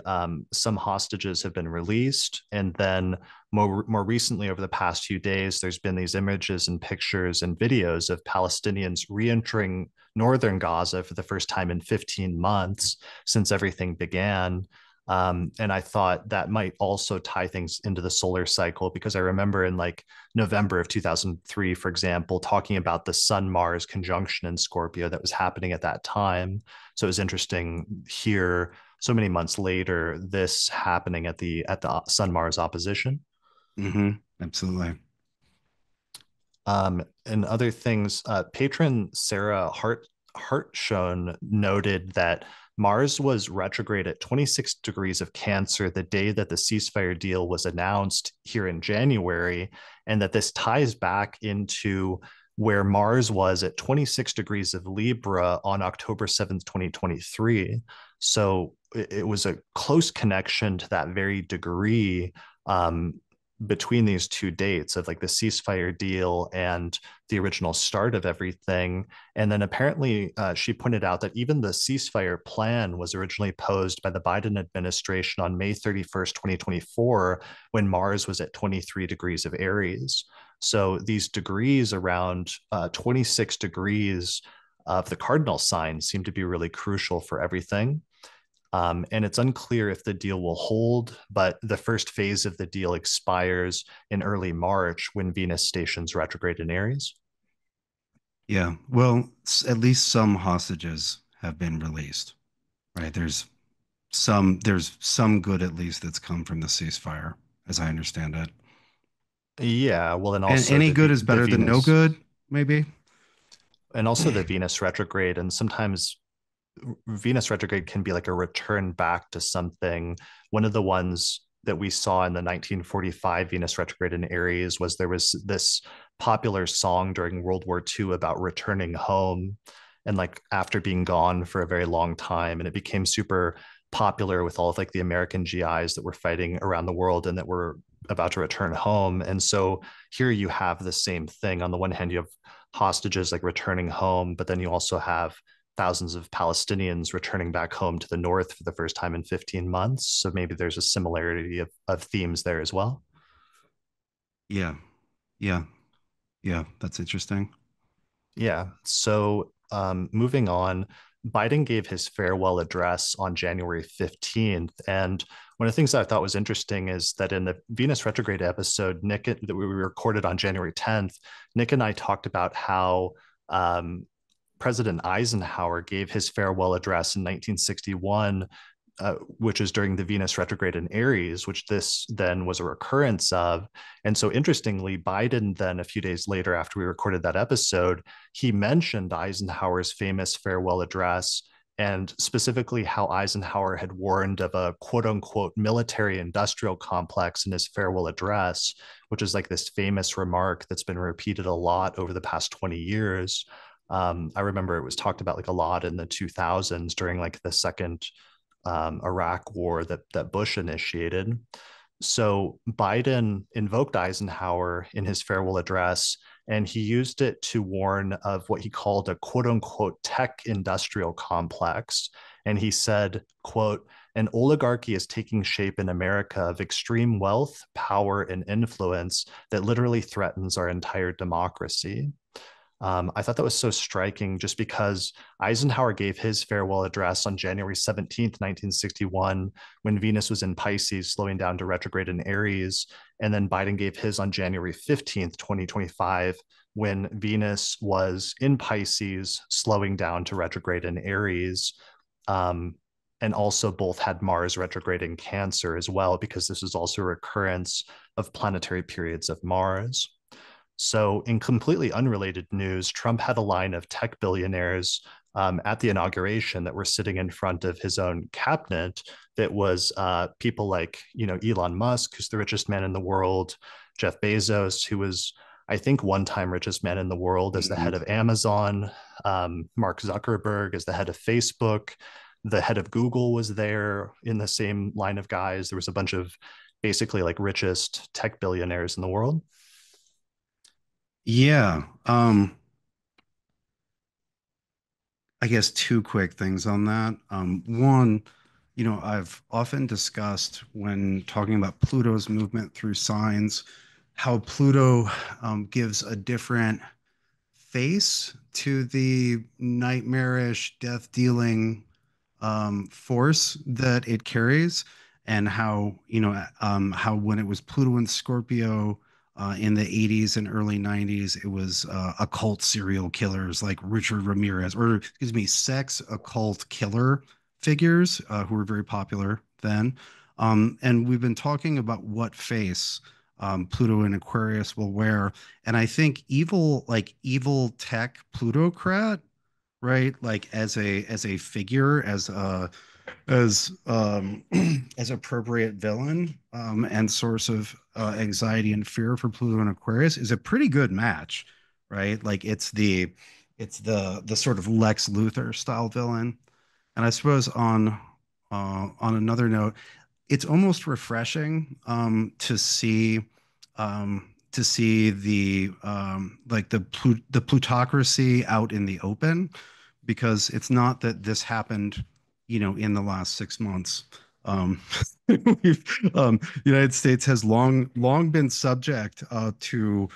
some hostages have been released, and then more recently, over the past few days, there's been these images and pictures and videos of Palestinians re-entering northern Gaza for the first time in 15 months since everything began. And I thought that might also tie things into the solar cycle, because I remember in like November of 2003, for example, talking about the Sun Mars conjunction in Scorpio that was happening at that time. So it was interesting here, so many months later, this happening at the Sun Mars opposition. Absolutely. And other things, patron Sarah Hartshone noted that Mars was retrograde at 26 degrees of Cancer the day that the ceasefire deal was announced here in January, and that this ties back into where Mars was at 26 degrees of Libra on October 7th, 2023. So it was a close connection to that very degree, between these two dates of like the ceasefire deal and the original start of everything. And then apparently she pointed out that even the ceasefire plan was originally posed by the Biden administration on May 31st, 2024, when Mars was at 23 degrees of Aries. So these degrees around 26 degrees of the cardinal sign seem to be really crucial for everything. And it's unclear if the deal will hold, but the first phase of the deal expires in early March when Venus stations retrograde in Aries. Yeah. Well, at least some hostages have been released, right? There's some good at least that's come from the ceasefire, as I understand it. Yeah, well, and And also any good is the better than no Venus, good, maybe. and also the Venus retrograde, and sometimes Venus retrograde can be like a return back to something. One of the ones that we saw in the 1945 Venus retrograde in Aries was there was this popular song during World War II about returning home, and like after being gone for a very long time, and it became super popular with all of like the American GIs that were fighting around the world and that were about to return home. And so here you have the same thing. On the one hand, you have hostages like returning home, but then you also have thousands of Palestinians returning back home to the north for the first time in 15 months. So maybe there's a similarity of themes there as well. Yeah. Yeah. Yeah. That's interesting. Yeah. So moving on, Biden gave his farewell address on January 15th. And one of the things that I thought was interesting is that in the Venus retrograde episode, Nick, that we recorded on January 10th, Nick and I talked about how um, President Eisenhower gave his farewell address in 1961, which is during the Venus retrograde in Aries, which this then was a recurrence of. And so, interestingly, Biden then, a few days later after we recorded that episode, he mentioned Eisenhower's famous farewell address, and specifically how Eisenhower had warned of a quote unquote military industrial complex in his farewell address, which is like this famous remark that's been repeated a lot over the past 20 years. I remember it was talked about like a lot in the 2000s during like the second Iraq war that Bush initiated. So Biden invoked Eisenhower in his farewell address, and he used it to warn of what he called a quote unquote tech industrial complex. And he said, quote, an oligarchy is taking shape in America of extreme wealth, power, and influence that literally threatens our entire democracy. I thought that was so striking just because Eisenhower gave his farewell address on January 17th, 1961, when Venus was in Pisces, slowing down to retrograde in Aries. And then Biden gave his on January 15th, 2025, when Venus was in Pisces, slowing down to retrograde in Aries. Um, and also both had Mars retrograde in Cancer as well, because this is also a recurrence of planetary periods of Mars. So, in completely unrelated news, Trump had a line of tech billionaires at the inauguration that were sitting in front of his own cabinet. That was people like, Elon Musk, who's the richest man in the world, Jeff Bezos, who was, I think, one-time richest man in the world as the head Mhm. of Amazon, Mark Zuckerberg as the head of Facebook, the head of Google was there in the same line of guys. There was a bunch of basically like richest tech billionaires in the world. Yeah. I guess two quick things on that. One, I've often discussed when talking about Pluto's movement through signs, how Pluto gives a different face to the nightmarish, death dealing force that it carries, and how when it was Pluto and Scorpio in the 80s and early 90s, it was occult serial killers like Richard Ramirez, or excuse me, sex occult killer figures who were very popular then. And we've been talking about what face Pluto and Aquarius will wear. And I think evil tech plutocrat, right? Like as a figure, as as appropriate villain, and source of anxiety and fear for Pluto and Aquarius is a pretty good match, right? Like it's the sort of Lex Luthor style villain. And I suppose on another note, it's almost refreshing to see the like the plutocracy out in the open, because it's not that this happened, in the last 6 months. Um, we've, the United States has long been subject to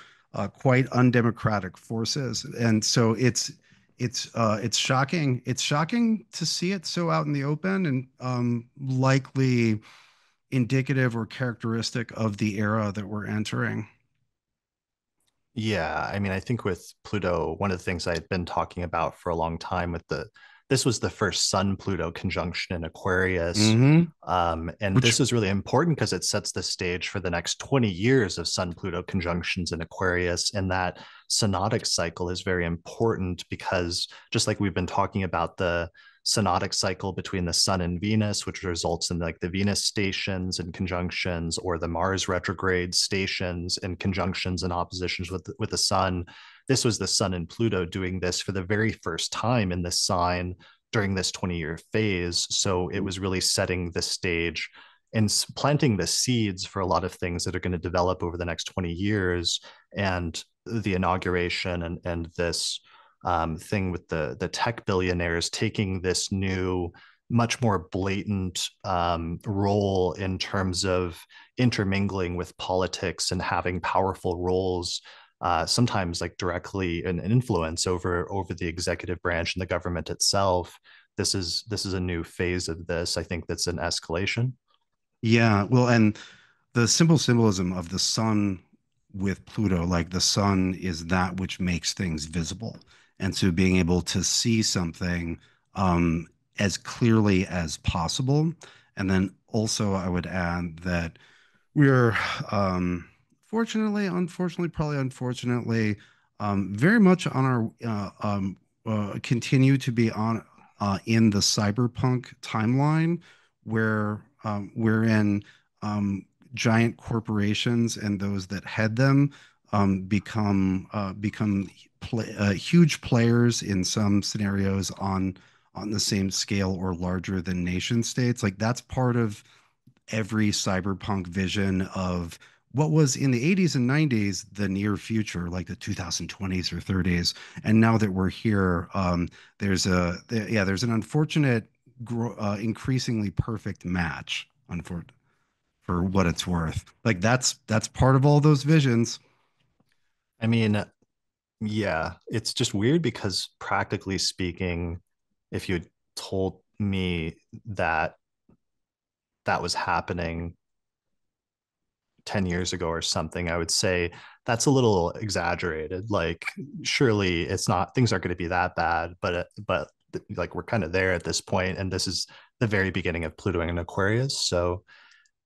quite undemocratic forces, and so it's shocking. It's shocking to see it so out in the open, and likely indicative or characteristic of the era that we're entering. Yeah, I mean, I think with Pluto, one of the things I had been talking about for a long time this was the first Sun Pluto conjunction in Aquarius. Hmm. And Which this is really important because it sets the stage for the next 20 years of Sun Pluto conjunctions in Aquarius. And that synodic cycle is very important because just like we've been talking about the synodic cycle between the Sun and Venus, which results in like the Venus stations and conjunctions, or the Mars retrograde stations and conjunctions and oppositions with the Sun. This was the Sun and Pluto doing this for the very first time in this sign during this 20-year phase. So it was really setting the stage and planting the seeds for a lot of things that are going to develop over the next 20 years. And the inauguration and this thing with the tech billionaires taking this new, much more blatant role in terms of intermingling with politics and having powerful roles, sometimes like directly an influence over the executive branch and the government itself. This is a new phase of this. I think that's an escalation. Yeah, well, and the simple symbolism of the sun with Pluto, like the sun is that which makes things visible. And so being able to see something as clearly as possible. And then also, I would add that we're fortunately, unfortunately, probably unfortunately, very much on our continue to be on in the cyberpunk timeline, where we're in giant corporations and those that head them huge players in some scenarios on the same scale or larger than nation states. Like that's part of every cyberpunk vision of what was in the 80s and 90s the near future, like the 2020s or 30s. And now that we're here, there's an unfortunate increasingly perfect match for what it's worth. Like that's part of all those visions. I mean, yeah, it's just weird because practically speaking, if you had told me that that was happening 10 years ago or something, I would say that's a little exaggerated. Like, surely it's not, things aren't going to be that bad, but like we're kind of there at this point, and this is the very beginning of Pluto in Aquarius. So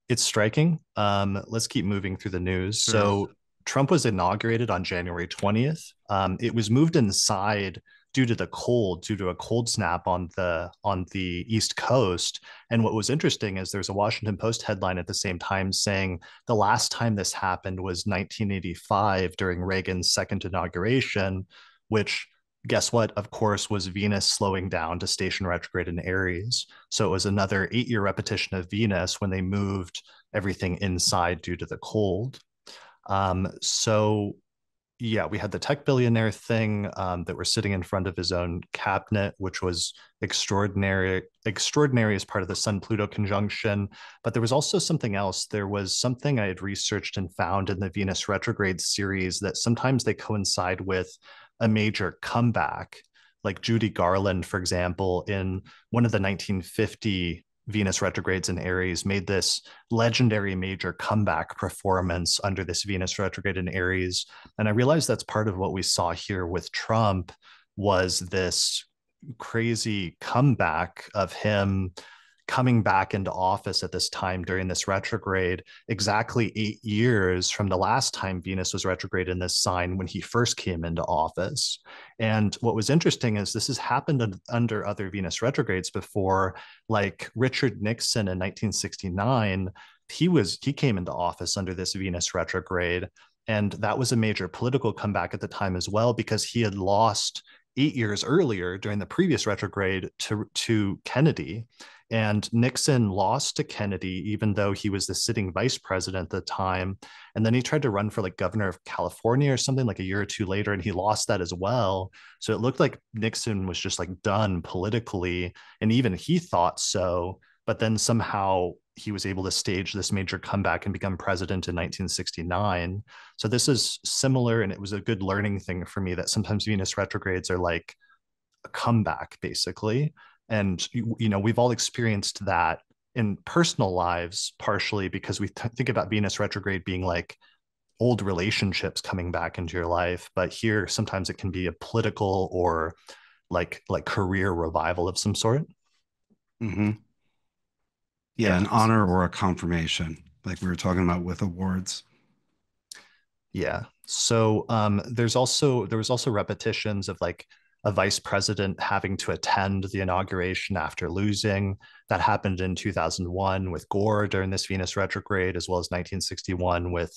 it's striking. Let's keep moving through the news. Sure. So Trump was inaugurated on January 20th. It was moved inside due to the cold, due to a cold snap on the East Coast. And what was interesting is there's a Washington Post headline at the same time saying the last time this happened was 1985 during Reagan's second inauguration, which guess what? Of course, was Venus slowing down to station retrograde in Aries. So it was another 8-year repetition of Venus when they moved everything inside due to the cold. So yeah, we had the tech billionaire thing that were sitting in front of his own cabinet, which was extraordinary as part of the Sun Pluto conjunction. But there was also something else. There was something I had researched and found in the Venus retrograde series that sometimes they coincide with a major comeback. Like Judy Garland, for example, in one of the 1950 Venus retrogrades in Aries, made this legendary major comeback performance under this Venus retrograde in Aries. And I realized that's part of what we saw here with Trump was this crazy comeback of him coming back into office at this time during this retrograde, exactly 8 years from the last time Venus was retrograde in this sign when he first came into office. And what was interesting is this has happened under other Venus retrogrades before, like Richard Nixon in 1969. He came into office under this Venus retrograde, and that was a major political comeback at the time as well because he had lost 8 years earlier during the previous retrograde to Kennedy. And Nixon lost to Kennedy, even though he was the sitting vice president at the time. And then he tried to run for like governor of California or something like a year or two later, and he lost that as well. So it looked like Nixon was just like done politically. And even he thought so. But then somehow he was able to stage this major comeback and become president in 1969. So this is similar, and it was a good learning thing for me that sometimes Venus retrogrades are like a comeback, basically. And we've all experienced that in personal lives, partially because we think about Venus retrograde being like old relationships coming back into your life, but here sometimes it can be a political or like career revival of some sort. Hmm. Yeah, Yeah. an honor or a confirmation, like we were talking about with awards. Yeah. So there was also repetitions of like a vice president having to attend the inauguration after losing. That happened in 2001 with Gore during this Venus retrograde, as well as 1961 with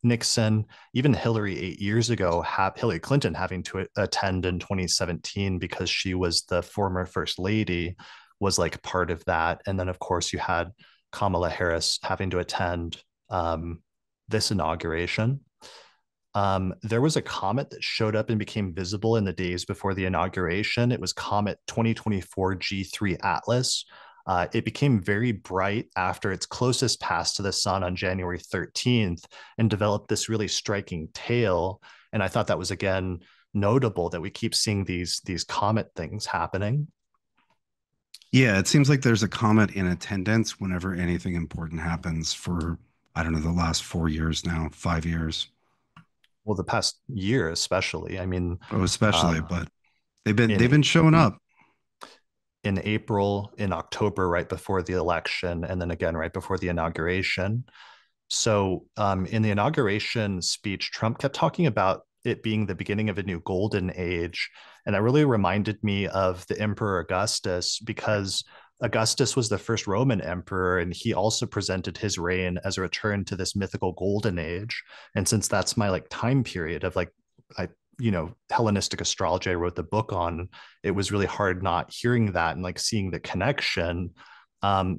Nixon. Even Hillary 8 years ago, Hillary Clinton having to attend in 2017 because she was the former first lady was like part of that. And then of course you had Kamala Harris having to attend this inauguration. There was a comet that showed up and became visible in the days before the inauguration. It was Comet 2024 G3 Atlas. It became very bright after its closest pass to the sun on January 13th and developed this really striking tail. And I thought that was, again, notable that we keep seeing these comet things happening. Yeah, it seems like there's a comet in attendance whenever anything important happens for, I don't know, the last 4 years now, 5 years. Well, the past year, especially. I mean, Oh, especially, um, but they've been in showing up. in April, in October, right before the election, and then again right before the inauguration. So, in the inauguration speech, Trump kept talking about it being the beginning of a new golden age. And that really reminded me of the Emperor Augustus because Augustus was the first Roman emperor, and he also presented his reign as a return to this mythical golden age. And since that's my like time period of like I Hellenistic astrology I wrote the book on, it was really hard not hearing that and like seeing the connection,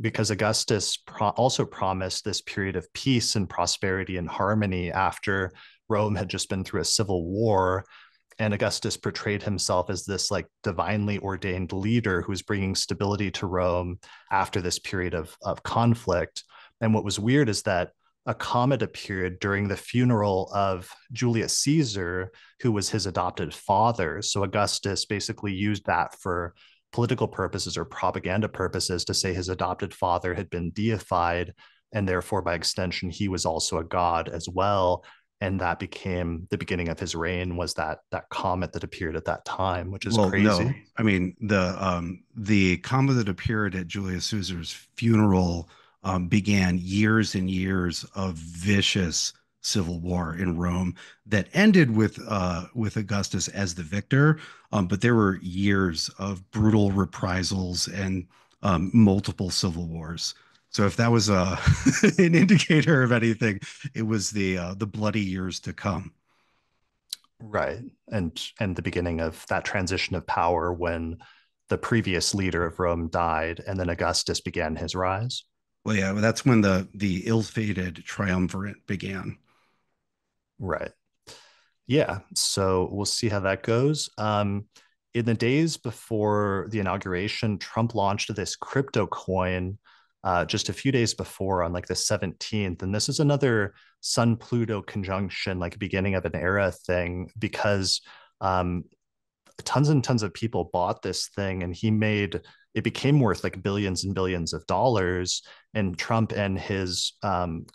because Augustus also promised this period of peace and prosperity and harmony after Rome had just been through a civil war. And Augustus portrayed himself as this like divinely ordained leader who's bringing stability to Rome after this period of conflict. And what was weird is that a comet appeared during the funeral of Julius Caesar, who was his adopted father. So Augustus basically used that for political purposes or propaganda purposes to say his adopted father had been deified, and therefore, by extension, he was also a god as well. And that became the beginning of his reign, was that comet that appeared at that time, which is Well, no, crazy. I mean the comet that appeared at Julius Caesar's funeral began years and years of vicious civil war in Rome that ended with Augustus as the victor. But there were years of brutal reprisals and multiple civil wars. So if that was an indicator of anything, it was the bloody years to come. Right. And the beginning of that transition of power when the previous leader of Rome died and then Augustus began his rise. Well, yeah, that's when the ill-fated triumvirate began. Right. Yeah. So we'll see how that goes. In the days before the inauguration, Trump launched this crypto coin just a few days before on like the 17th. And this is another Sun Pluto conjunction, like beginning of an era thing, because um, tons and tons of people bought this thing, and it became worth like billions and billions of dollars. And Trump and his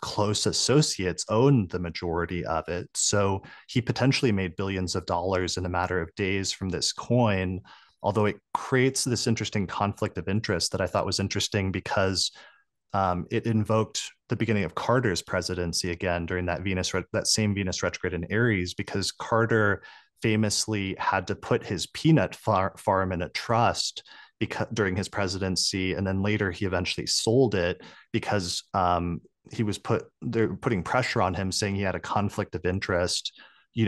close associates owned the majority of it. So he potentially made billions of dollars in a matter of days from this coin. Although it creates this interesting conflict of interest that I thought was interesting because it invoked the beginning of Carter's presidency again during that same Venus retrograde in Aries, because Carter famously had to put his peanut farm in a trust because during his presidency, and then later he eventually sold it because they're putting pressure on him, saying he had a conflict of interest,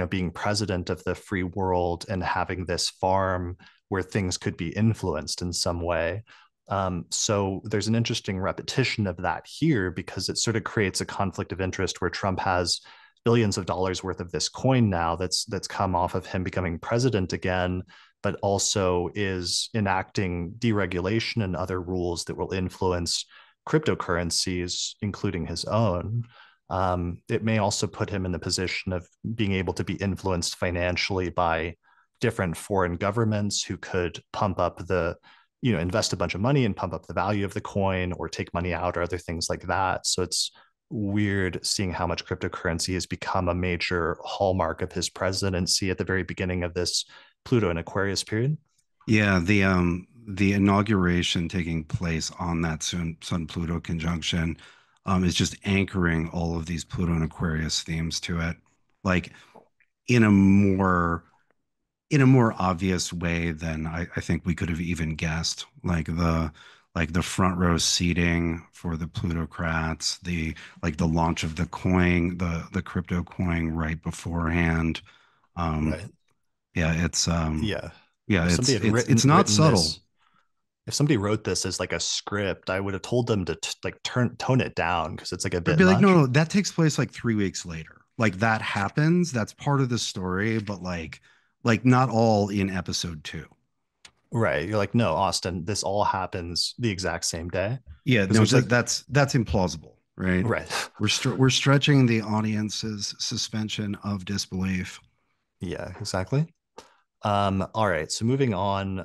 being president of the free world and having this farm where things could be influenced in some way. So there's an interesting repetition of that here because it sort of creates a conflict of interest where Trump has billions of dollars worth of this coin now that's come off of him becoming president again, but also is enacting deregulation and other rules that will influence cryptocurrencies, including his own. It may also put him in the position of being able to be influenced financially by different foreign governments who could pump up invest a bunch of money and pump up the value of the coin or take money out or other things like that. So it's weird seeing how much cryptocurrency has become a major hallmark of his presidency at the very beginning of this Pluto and Aquarius period. Yeah, the inauguration taking place on that Sun Pluto conjunction is just anchoring all of these Pluto and Aquarius themes to it, like in a more obvious way than I think we could have even guessed. Like the front row seating for the plutocrats, the launch of the coin, the crypto coin right beforehand. Um, Right. yeah, Yeah. yeah, If somebody had it's not written subtle. this, if somebody wrote this as like a script, I would have told them to like tone it down because it's like a I'd bit be like, no, much. no, that takes place like 3 weeks later. Like that happens. That's part of the story, but like not all in episode 2. Right. You're like, no, Austin, this all happens the exact same day. Yeah, Because no, there's like, that's implausible, right? right. We're stretching the audience's suspension of disbelief. Yeah, exactly. All right. So moving on,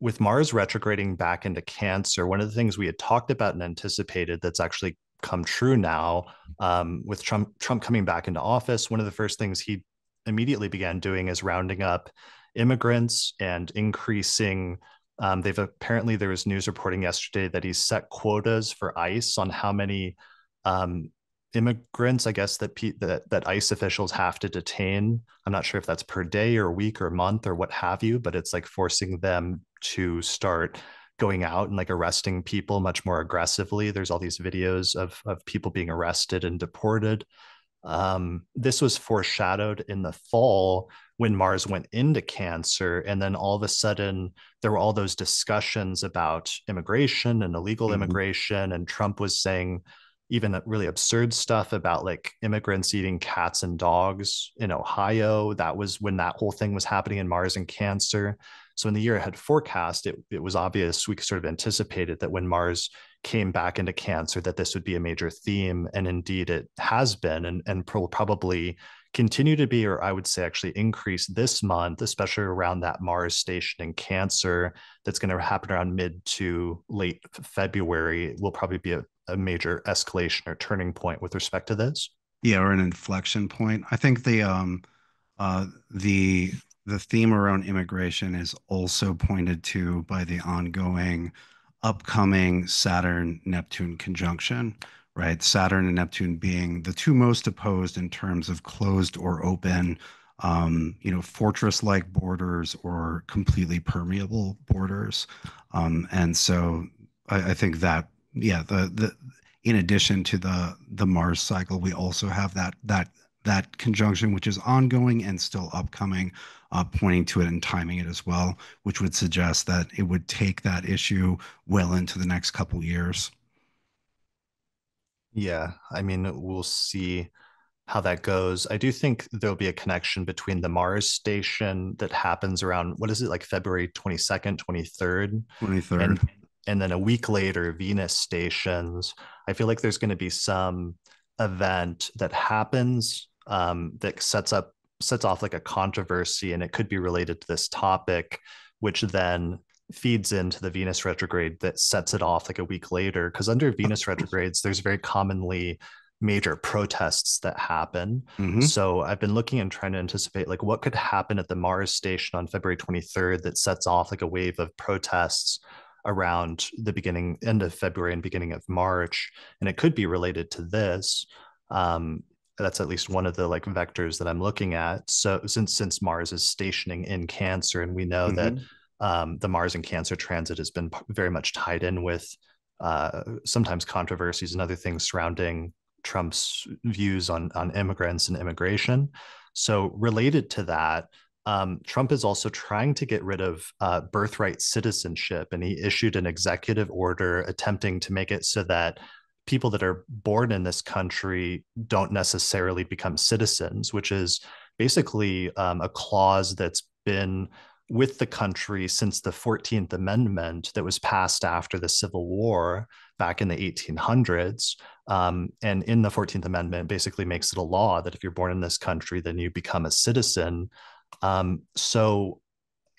with Mars retrograding back into Cancer, one of the things we had talked about and anticipated that's actually come true now, with Trump coming back into office, one of the first things he immediately began doing is rounding up immigrants and increasing. There was news reporting yesterday that he's set quotas for ICE on how many um, immigrants, I guess, that ICE officials have to detain. I'm not sure if that's per day or week or month or what have you, but it's like forcing them to start going out and like arresting people much more aggressively. There's all these videos of people being arrested and deported. This was foreshadowed in the fall when Mars went into Cancer. And then all of a sudden, there were all those discussions about immigration and illegal Mhm. immigration. And Trump was saying even really absurd stuff about like immigrants eating cats and dogs in Ohio. That was when that whole thing was happening in Mars and Cancer. So in the year ahead forecast, it was obvious, we sort of anticipated that when Mars came back into Cancer, that this would be a major theme. And indeed it has been, and will probably continue to be, or I would say actually increase this month, especially around that Mars station in Cancer that's going to happen around mid to late February. Will probably be a major escalation or turning point with respect to this. Yeah, or an inflection point. I think uh the the theme around immigration is also pointed to by the ongoing upcoming Saturn Neptune conjunction, right? Saturn and Neptune being the two most opposed in terms of closed or open, fortress-like borders or completely permeable borders. And so I think that, yeah, the in addition to the Mars cycle, we also have that conjunction, which is ongoing and still upcoming, pointing to it and timing it as well, which would suggest that it would take that issue well into the next couple years. Yeah, I mean, we'll see how that goes. I do think there'll be a connection between the Mars station that happens around, what is it, like February 22nd, 23rd, 23rd. and and then a week later Venus stations. I feel like there's going to be some event that happens that sets off like a controversy, and it could be related to this topic, which then feeds into the Venus retrograde that sets it off like a week later. Because under Venus retrogrades, there's very commonly major protests that happen. Hmm. So I've been looking and trying to anticipate like what could happen at the Mars station on February 23rd that sets off like a wave of protests around the end of February and beginning of March. And it could be related to this. Um, that's at least one of the like vectors that I'm looking at. So since Mars is stationing in Cancer, and we know that Hmm. the Mars and Cancer transit has been very much tied in with sometimes controversies and other things surrounding Trump's views on immigrants and immigration. So related to that, Trump is also trying to get rid of birthright citizenship, and he issued an executive order attempting to make it so that people that are born in this country don't necessarily become citizens, which is basically a clause that's been with the country since the 14th Amendment that was passed after the Civil War back in the 1800s. And in the 14th Amendment, basically makes it a law that if you're born in this country, then you become a citizen. So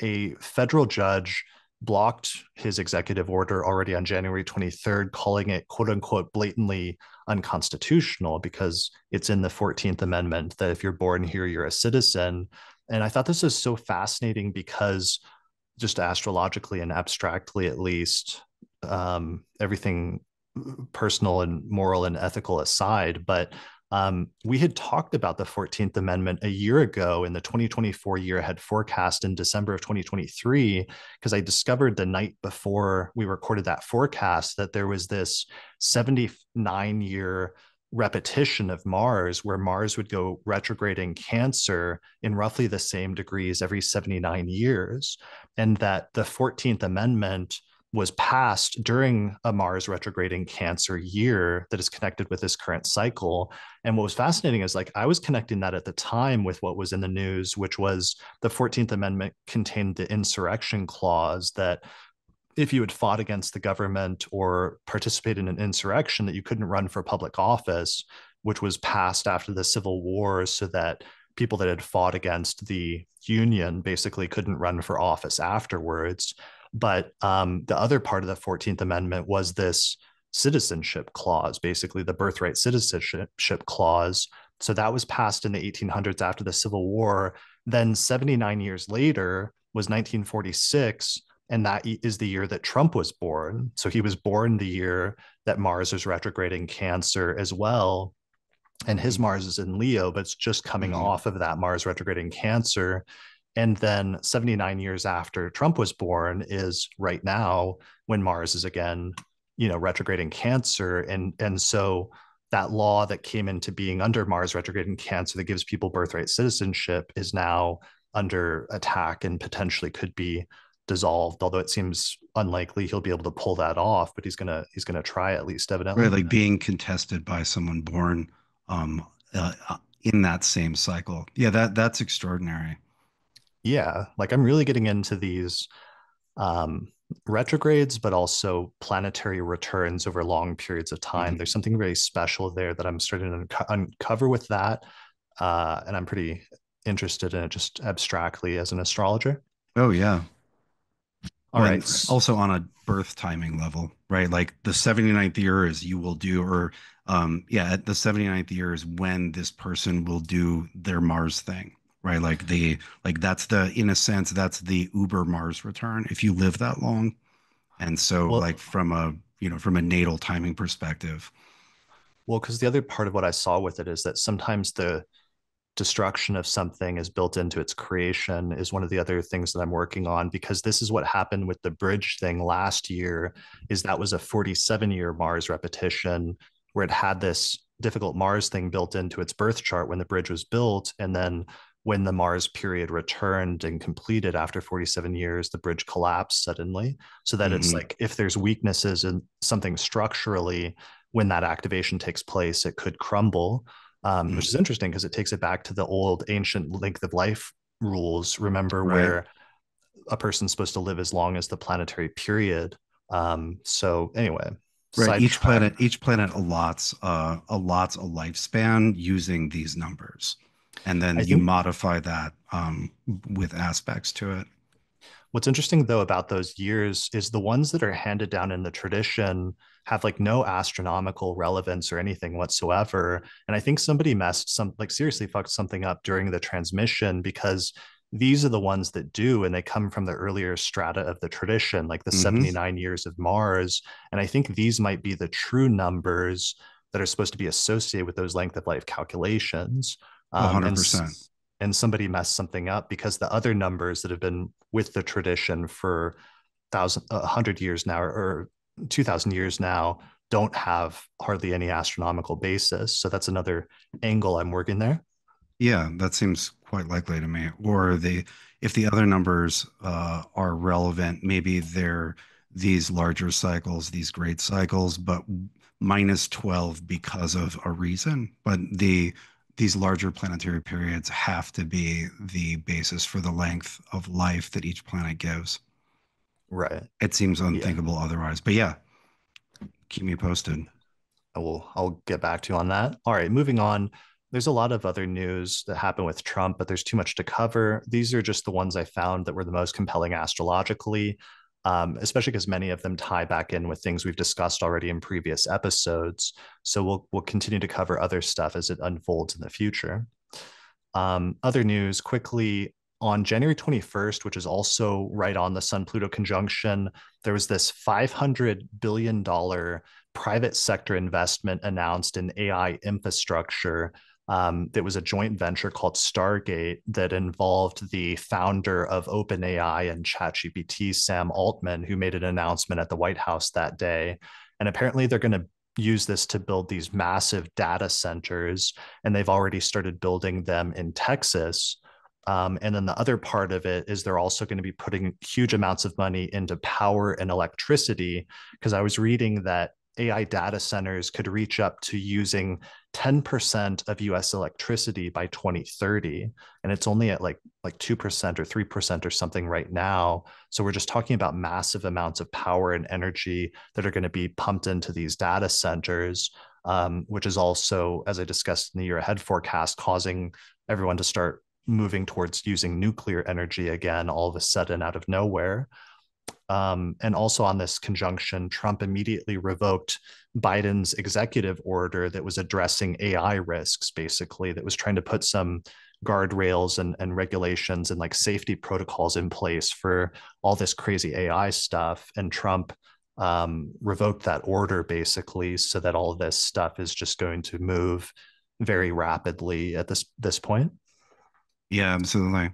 a federal judge blocked his executive order already on January 23rd, calling it quote unquote blatantly unconstitutional because it's in the 14th Amendment that if you're born here, you're a citizen. And I thought this was so fascinating because just astrologically and abstractly, at least, everything personal and moral and ethical aside, but we had talked about the 14th Amendment a year ago in the 2024 year ahead forecast in December of 2023, because I discovered the night before we recorded that forecast that there was this 79-year repetition of Mars where Mars would go retrograde in Cancer in roughly the same degrees every 79 years. And that the 14th Amendment was passed during a Mars retrograding Cancer year that is connected with this current cycle. And what was fascinating is like I was connecting that at the time with what was in the news, which was the 14th Amendment contained the insurrection clause that if you had fought against the government or participated in an insurrection, that you couldn't run for public office, which was passed after the Civil War so that people that had fought against the Union basically couldn't run for office afterwards. But the other part of the 14th Amendment was this citizenship clause, basically the birthright citizenship clause. So that was passed in the 1800s after the Civil War. Then 79 years later was 1946. And that is the year that Trump was born. So he was born the year that Mars is retrograding Cancer as well. And his Mars is in Leo, but it's just coming Hmm. off of that Mars retrograding Cancer. And then 79 years after Trump was born is right now when Mars is again, retrograding Cancer. And so that law that came into being under Mars retrograde in Cancer that gives people birthright citizenship is now under attack and potentially could be dissolved, although it seems unlikely he'll be able to pull that off, but he's gonna try at least, Right, evidently. like being contested by someone born um, in that same cycle. Yeah, that's extraordinary. Yeah, like I'm really getting into these um, retrogrades, but also planetary returns over long periods of time. Mhm. There's something very special there that I'm starting to uncover with that. And I'm pretty interested in it just abstractly as an astrologer. Oh yeah. All Well, right. and also on a birth timing level, right? Like the 79th year is you will do, or yeah, at the 79th year is when this person will do their Mars thing, right? Like that's the, in a sense, that's the Uber Mars return if you live that long. And so like Well, from a, from a natal timing perspective. because the other part of what I saw with it is that sometimes the destruction of something is built into its creation is one of the other things that I'm working on, because this is what happened with the bridge thing last year. Is that was a 47-year Mars repetition where it had this difficult Mars thing built into its birth chart when the bridge was built, and then when the Mars period returned and completed after 47 years, the bridge collapsed suddenly. So that it's Hmm. like if there's weaknesses in something structurally, when that activation takes place, it could crumble, which is interesting because it takes it back to the old ancient length of life rules. Remember, Right. where a person's supposed to live as long as the planetary period. So anyway, Right. sidetrack. Each planet allots a lifespan using these numbers. And I then you think modify that with aspects to it. what's interesting though about those years is the ones that are handed down in the tradition have like no astronomical relevance or anything whatsoever. And I think somebody messed some, like seriously fucked something up during the transmission, because these are the ones that do, and they come from the earlier strata of the tradition, like the Hmm. 79 years of Mars. And I think these might be the true numbers that are supposed to be associated with those length of life calculations. Oh, Um, and 100%. and somebody messed something up because the other numbers that have been with the tradition for 100 years now, or 2000 years now, don't have hardly any astronomical basis. So that's another angle I'm working there. Yeah, that seems quite likely to me. Or if the other numbers are relevant, maybe they're these larger cycles, these great cycles, but minus 12 because of a reason. But these larger planetary periods have to be the basis for the length of life that each planet gives. Right. It seems Yeah. unthinkable otherwise. But yeah, keep me posted. I'll get back to you on that. All right, moving on. There's a lot of other news that happened with Trump, but there's too much to cover. These are just the ones I found that were the most compelling astrologically, especially because many of them tie back in with things we've discussed already in previous episodes. So we'll continue to cover other stuff as it unfolds in the future. Other news quickly, on January 21st, which is also right on the Sun Pluto conjunction, there was this $500 billion private sector investment announced in AI infrastructure. That was a joint venture called Stargate that involved the founder of OpenAI and ChatGPT, Sam Altman, who made an announcement at the White House that day. And apparently, they're going to use this to build these massive data centers, and they've already started building them in Texas. And then the other part of it is they're also going to be putting huge amounts of money into power and electricity, because I was reading that AI data centers could reach up to using 10% of US electricity by 2030. And it's only at like 2% or 3% or something right now. So we're just talking about massive amounts of power and energy that are going to be pumped into these data centers, which is also, as I discussed in the year ahead forecast, causing everyone to start moving towards using nuclear energy again, all of a sudden out of nowhere. And also on this conjunction, Trump immediately revoked Biden's executive order that was addressing AI risks, basically, that was trying to put some guardrails and regulations and like safety protocols in place for all this crazy AI stuff. And Trump revoked that order basically, so that all of this stuff is just going to move very rapidly at this point. Yeah, absolutely.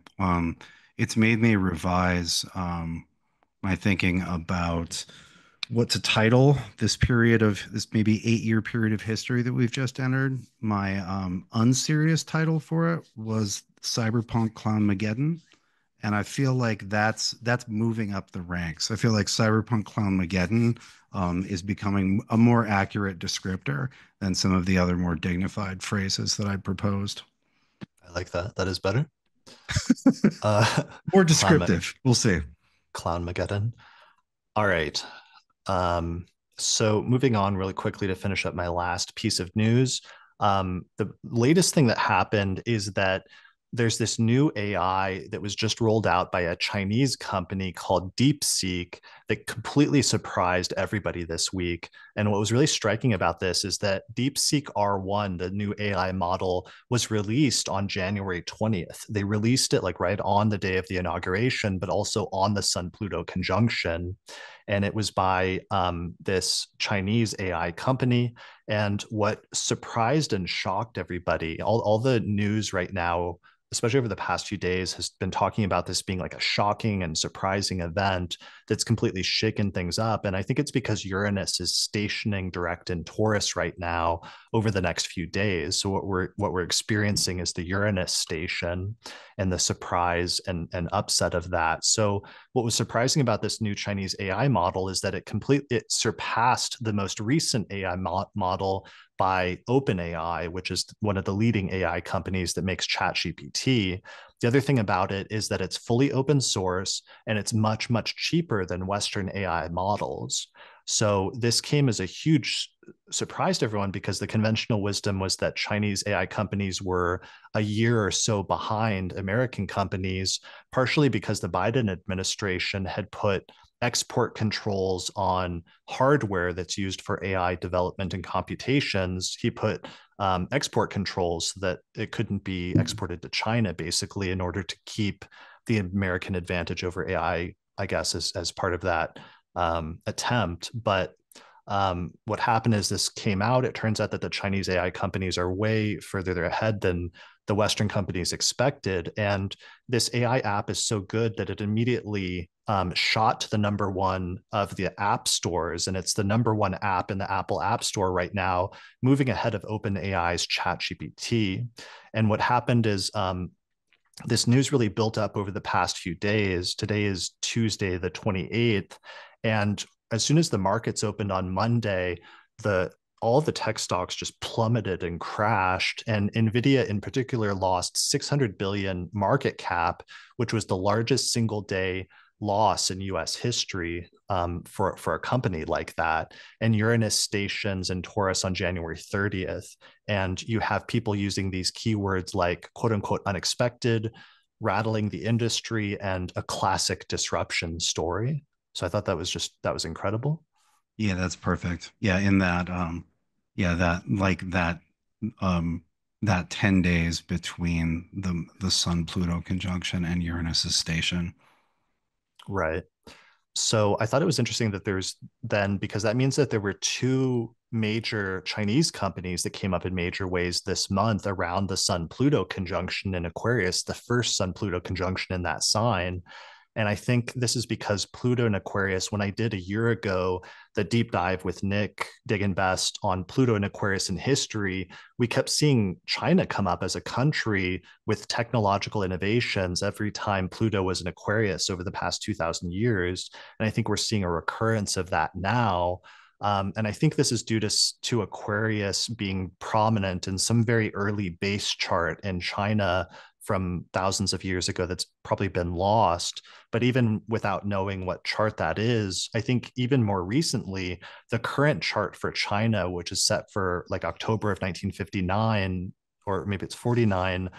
it's made me revise my thinking about what to title this period of this maybe 8 year period of history that we've just entered. My unserious title for it was Cyberpunk Clownmageddon. And I feel like that's moving up the ranks. I feel like Cyberpunk Clownmageddon is becoming a more accurate descriptor than some of the other more dignified phrases that I proposed. I like that. That is better. More Clown descriptive. We'll see. Clownmageddon. All right. Um, so moving on really quickly to finish up my last piece of news. The latest thing that happened is that there's this new AI that was just rolled out by a Chinese company called Deepseek that completely surprised everybody this week. And what was really striking about this is that Deepseek R1, the new AI model, was released on January 20th. They released it like right on the day of the inauguration, but also on the Sun-Pluto conjunction. And it was by this Chinese AI company. And what surprised and shocked everybody, all the news right now, especially over the past few days, has been talking about this being like a shocking and surprising event that's completely shaken things up. And I think it's because Uranus is stationing direct in Taurus right now over the next few days. So what we're experiencing is the Uranus station and the surprise and upset of that. So what was surprising about this new Chinese AI model is that it surpassed the most recent AI model by OpenAI, which is one of the leading AI companies that makes ChatGPT. The other thing about it is that it's fully open source and it's much, much cheaper than Western AI models. So this came as a huge surprise to everyone because the conventional wisdom was that Chinese AI companies were a year or so behind American companies, partially because the Biden administration had put export controls on hardware that's used for AI development and computations. He put export controls so that it couldn't be exported to China, basically, in order to keep the American advantage over AI, I guess, as part of that attempt. But what happened is this came out. It turns out that the Chinese AI companies are way further ahead than the Western companies expected. And this AI app is so good that it immediately shot to the number one of the app stores. And it's the number one app in the Apple App Store right now, moving ahead of OpenAI's ChatGPT. And what happened is this news really built up over the past few days. Today is Tuesday, the 28th. And as soon as the markets opened on Monday, all the tech stocks just plummeted and crashed. And Nvidia in particular lost 600 billion market cap, which was the largest single day loss in US history for a company like that. And Uranus stations in Taurus on January 30th. And you have people using these keywords like quote unquote unexpected, rattling the industry, and a classic disruption story. So I thought that was incredible. Yeah, that's perfect. Yeah, in that yeah, um that 10 days between the Sun Pluto conjunction and Uranus's station. Right. So I thought it was interesting that there's then, because that means that there were two major Chinese companies that came up in major ways this month around the Sun Pluto conjunction in Aquarius, the first Sun Pluto conjunction in that sign. And I think this is because Pluto and Aquarius, when I did a year ago, the deep dive with Nick Diggin Best on Pluto and Aquarius in history, we kept seeing China come up as a country with technological innovations every time Pluto was in Aquarius over the past 2,000 years. And I think we're seeing a recurrence of that now. And I think this is due to Aquarius being prominent in some very early base chart in China from thousands of years ago that's probably been lost. But even without knowing what chart that is, I think even more recently, the current chart for China, which is set for like October of 1959, or maybe it's 49,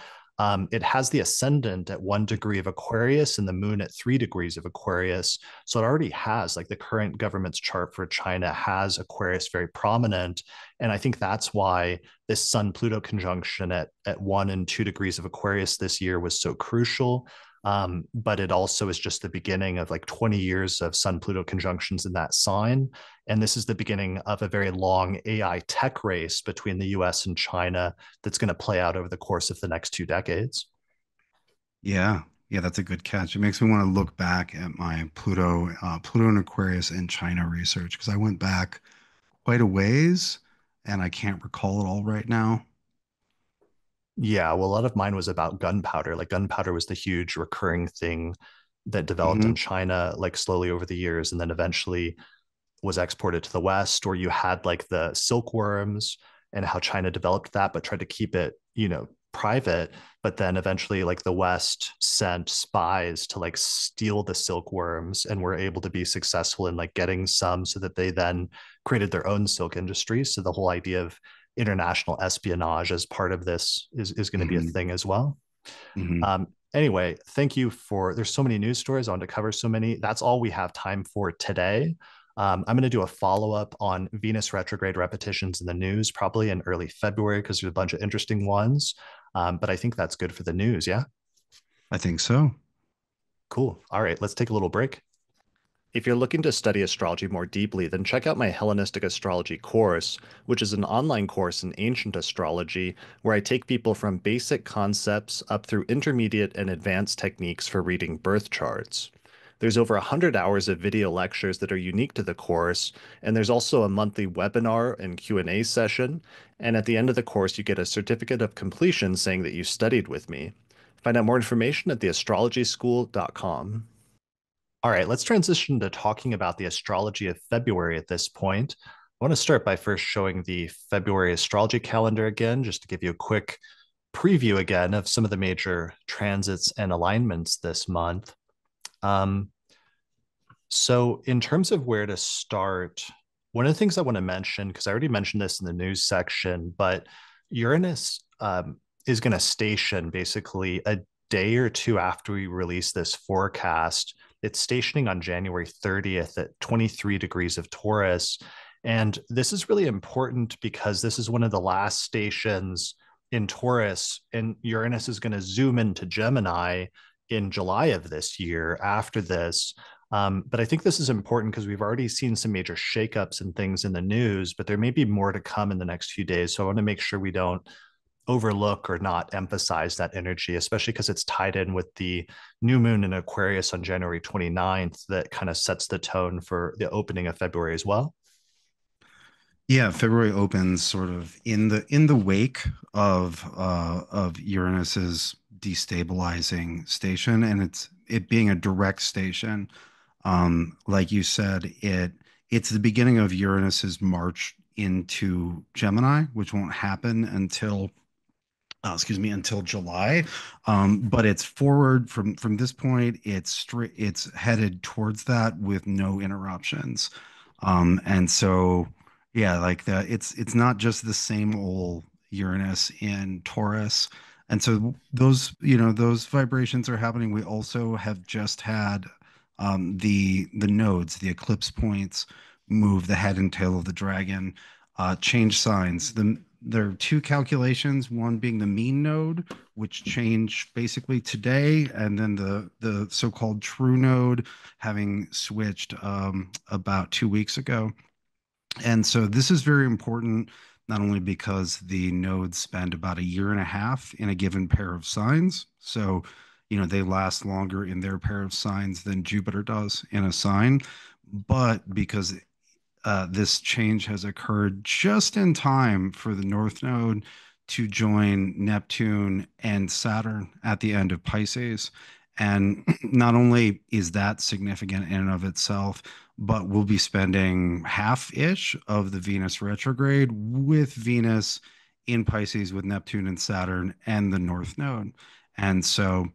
it has the ascendant at 1 degree of Aquarius and the moon at 3 degrees of Aquarius. So it already has, like, the current government's chart for China has Aquarius very prominent. And I think that's why this Sun Pluto conjunction at 1 and 2 degrees of Aquarius this year was so crucial. But it also is just the beginning of like 20 years of Sun Pluto conjunctions in that sign. And this is the beginning of a very long AI tech race between the US and China that's going to play out over the course of the next 2 decades. Yeah. Yeah, that's a good catch. It makes me want to look back at my Pluto and Aquarius in China research because I went back quite a ways and I can't recall it all right now. Yeah, well, a lot of mine was about gunpowder. Like gunpowder was the huge recurring thing that developed Hmm. in China, like slowly over the years, and then eventually was exported to the West, or you had like the silkworms and how China developed that, but tried to keep it, private. But then eventually, like the West sent spies to like steal the silkworms and were able to be successful in like getting some so that they then created their own silk industry. So the whole idea of international espionage as part of this is going to be a Hmm. thing as well. Hmm. Anyway, thank you for. There's so many news stories. I want to cover so many. That's all we have time for today. I'm going to do a follow up on Venus retrograde repetitions in the news, probably in early February, because there's a bunch of interesting ones. But I think that's good for the news. Yeah. I think so. Cool. All right. Let's take a little break. If you're looking to study astrology more deeply, then check out my Hellenistic Astrology course, which is an online course in ancient astrology where I take people from basic concepts up through intermediate and advanced techniques for reading birth charts. There's over 100 hours of video lectures that are unique to the course, and there's also a monthly webinar and Q&A session, and at the end of the course you get a certificate of completion saying that you studied with me. Find out more information at theastrologyschool.com. All right, let's transition to talking about the astrology of February at this point. I want to start by first showing the February astrology calendar again, just to give you a quick preview again of some of the major transits and alignments this month. Um, so, in terms of where to start, one of the things I want to mention, because I already mentioned this in the news section, but Uranus is going to station basically a day or two after we release this forecast. It's stationing on January 30th at 23 degrees of Taurus. And this is really important because this is one of the last stations in Taurus, and Uranus is going to zoom into Gemini in July of this year after this. But I think this is important because we've already seen some major shakeups and things in the news, but there may be more to come in the next few days. So I want to make sure we don't overlook or not emphasize that energy, especially because it's tied in with the new moon in Aquarius on January 29th that kind of sets the tone for the opening of February as well. Yeah, February opens sort of in the wake of Uranus's destabilizing station, and it being a direct station. Like you said, it's the beginning of Uranus's march into Gemini, which won't happen until until July. But it's forward from this point. It's headed towards that with no interruptions. And so, yeah, like that. It's not just the same old Uranus in Taurus. And so those vibrations are happening. We also have just had the nodes, the eclipse points, move the head and tail of the dragon, change signs. There are two calculations, one being the mean node, which changed basically today, and then the so-called true node having switched about 2 weeks ago. And so this is very important, not only because the nodes spend about a year and a half in a given pair of signs. So, they last longer in their pair of signs than Jupiter does in a sign, but because this change has occurred just in time for the North Node to join Neptune and Saturn at the end of Pisces. And not only is that significant in and of itself, but we'll be spending half-ish of the Venus retrograde with Venus in Pisces with Neptune and Saturn and the North Node. And so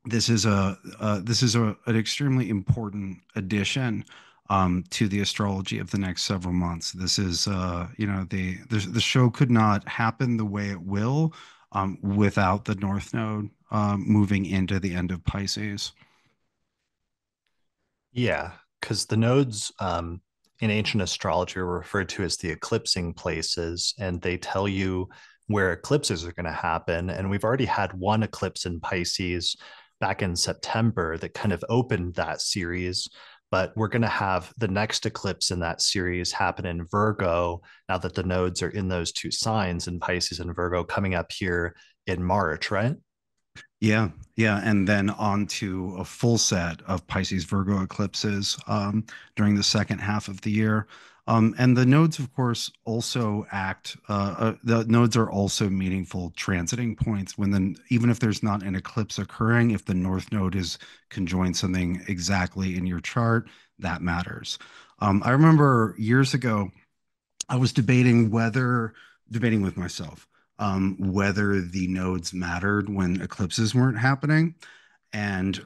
an extremely important addition to the astrology of the next several months. This is the show could not happen the way it will without the North Node moving into the end of Pisces. Yeah, because the nodes in ancient astrology are referred to as the eclipsing places, and they tell you where eclipses are going to happen. And we've already had one eclipse in Pisces back in September that kind of opened that series. But we're going to have the next eclipse in that series happen in Virgo now that the nodes are in those two signs in Pisces and Virgo coming up here in March, right? Yeah, yeah, and then on to a full set of Pisces Virgo eclipses during the second half of the year. And the nodes, of course, also act. The nodes are also meaningful transiting points when even if there's not an eclipse occurring, if the North Node is conjoined something exactly in your chart, that matters. I remember years ago I was debating with myself, whether the nodes mattered when eclipses weren't happening. And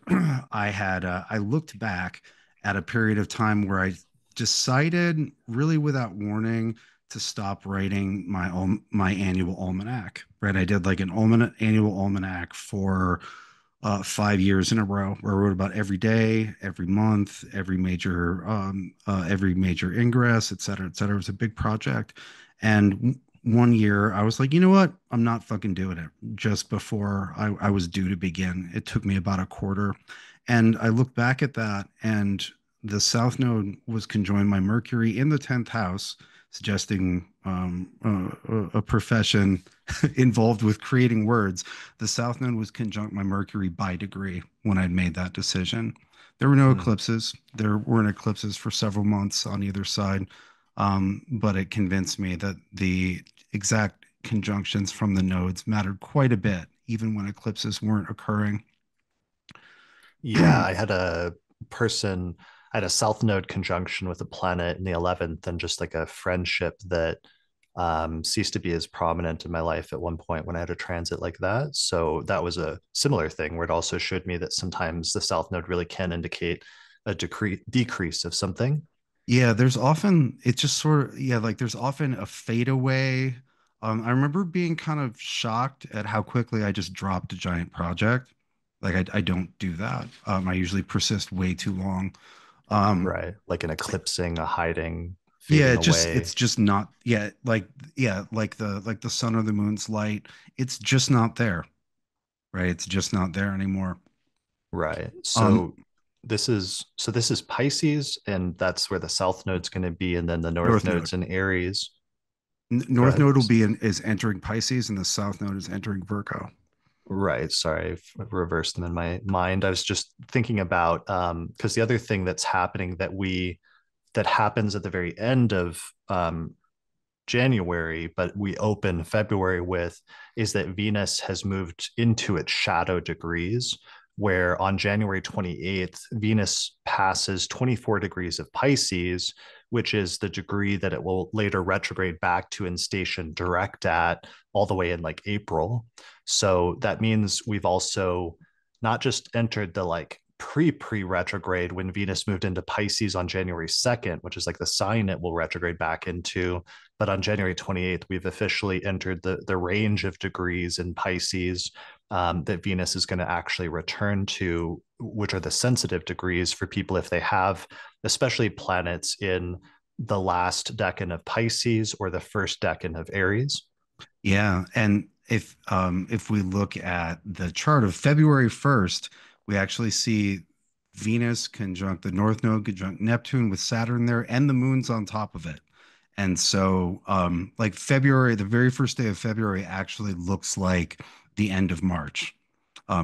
I looked back at a period of time where I decided, really without warning, to stop writing my annual almanac. Right, I did like an annual almanac for 5 years in a row, where I wrote about every day, every month, every major ingress, et cetera, et cetera. It was a big project. And one year I was like, you know what? I'm not fucking doing it. Just before I was due to begin, it took me about a quarter. And I looked back at that, and the South Node was conjoined by Mercury in the 10th house, suggesting a profession involved with creating words. The South Node was conjunct my Mercury by degree when I'd made that decision. There were no Mm. eclipses. There weren't eclipses for several months on either side. But it convinced me that the exact conjunctions from the nodes mattered quite a bit, even when eclipses weren't occurring. Yeah, I had a South Node conjunction with a planet in the 11th, and just like a friendship that ceased to be as prominent in my life at one point when I had a transit like that. So that was a similar thing where it also showed me that sometimes the South Node really can indicate a decrease of something. Yeah, there's often it's just sort of yeah, like there's often a fade away. I remember being kind of shocked at how quickly I just dropped a giant project. Like I don't do that. I usually persist way too long. Um, Right. Like an eclipsing, a hiding, yeah, fading it's away. just not like the sun or the moon's light. It's just not there, right? It's just not there anymore. Right. Um, So this is Pisces, and that's where the South Node's going to be, and then the North North Node. Node's in Aries. Go North ahead. Node is entering Pisces, and the South Node is entering Virgo. Right. Sorry, I've reversed them in my mind. I was just thinking about because the other thing that's happening that happens at the very end of January, but we open February with, is that Venus has moved into its shadow degrees, where on January 28th, Venus passes 24 degrees of Pisces, which is the degree that it will later retrograde back to and station direct at all the way in like April. So that means we've also not just entered the like pre retrograde when Venus moved into Pisces on January 2nd, which is like the sign it will retrograde back into, but on January 28th, we've officially entered the range of degrees in Pisces that Venus is going to actually return to, which are the sensitive degrees for people if they have, especially planets in the last decan of Pisces or the first decan of Aries. Yeah, and if we look at the chart of February 1st, we actually see Venus conjunct the North Node conjunct Neptune with Saturn there, and the moon's on top of it. And so, like February, the very first day of February actually looks like the end of March.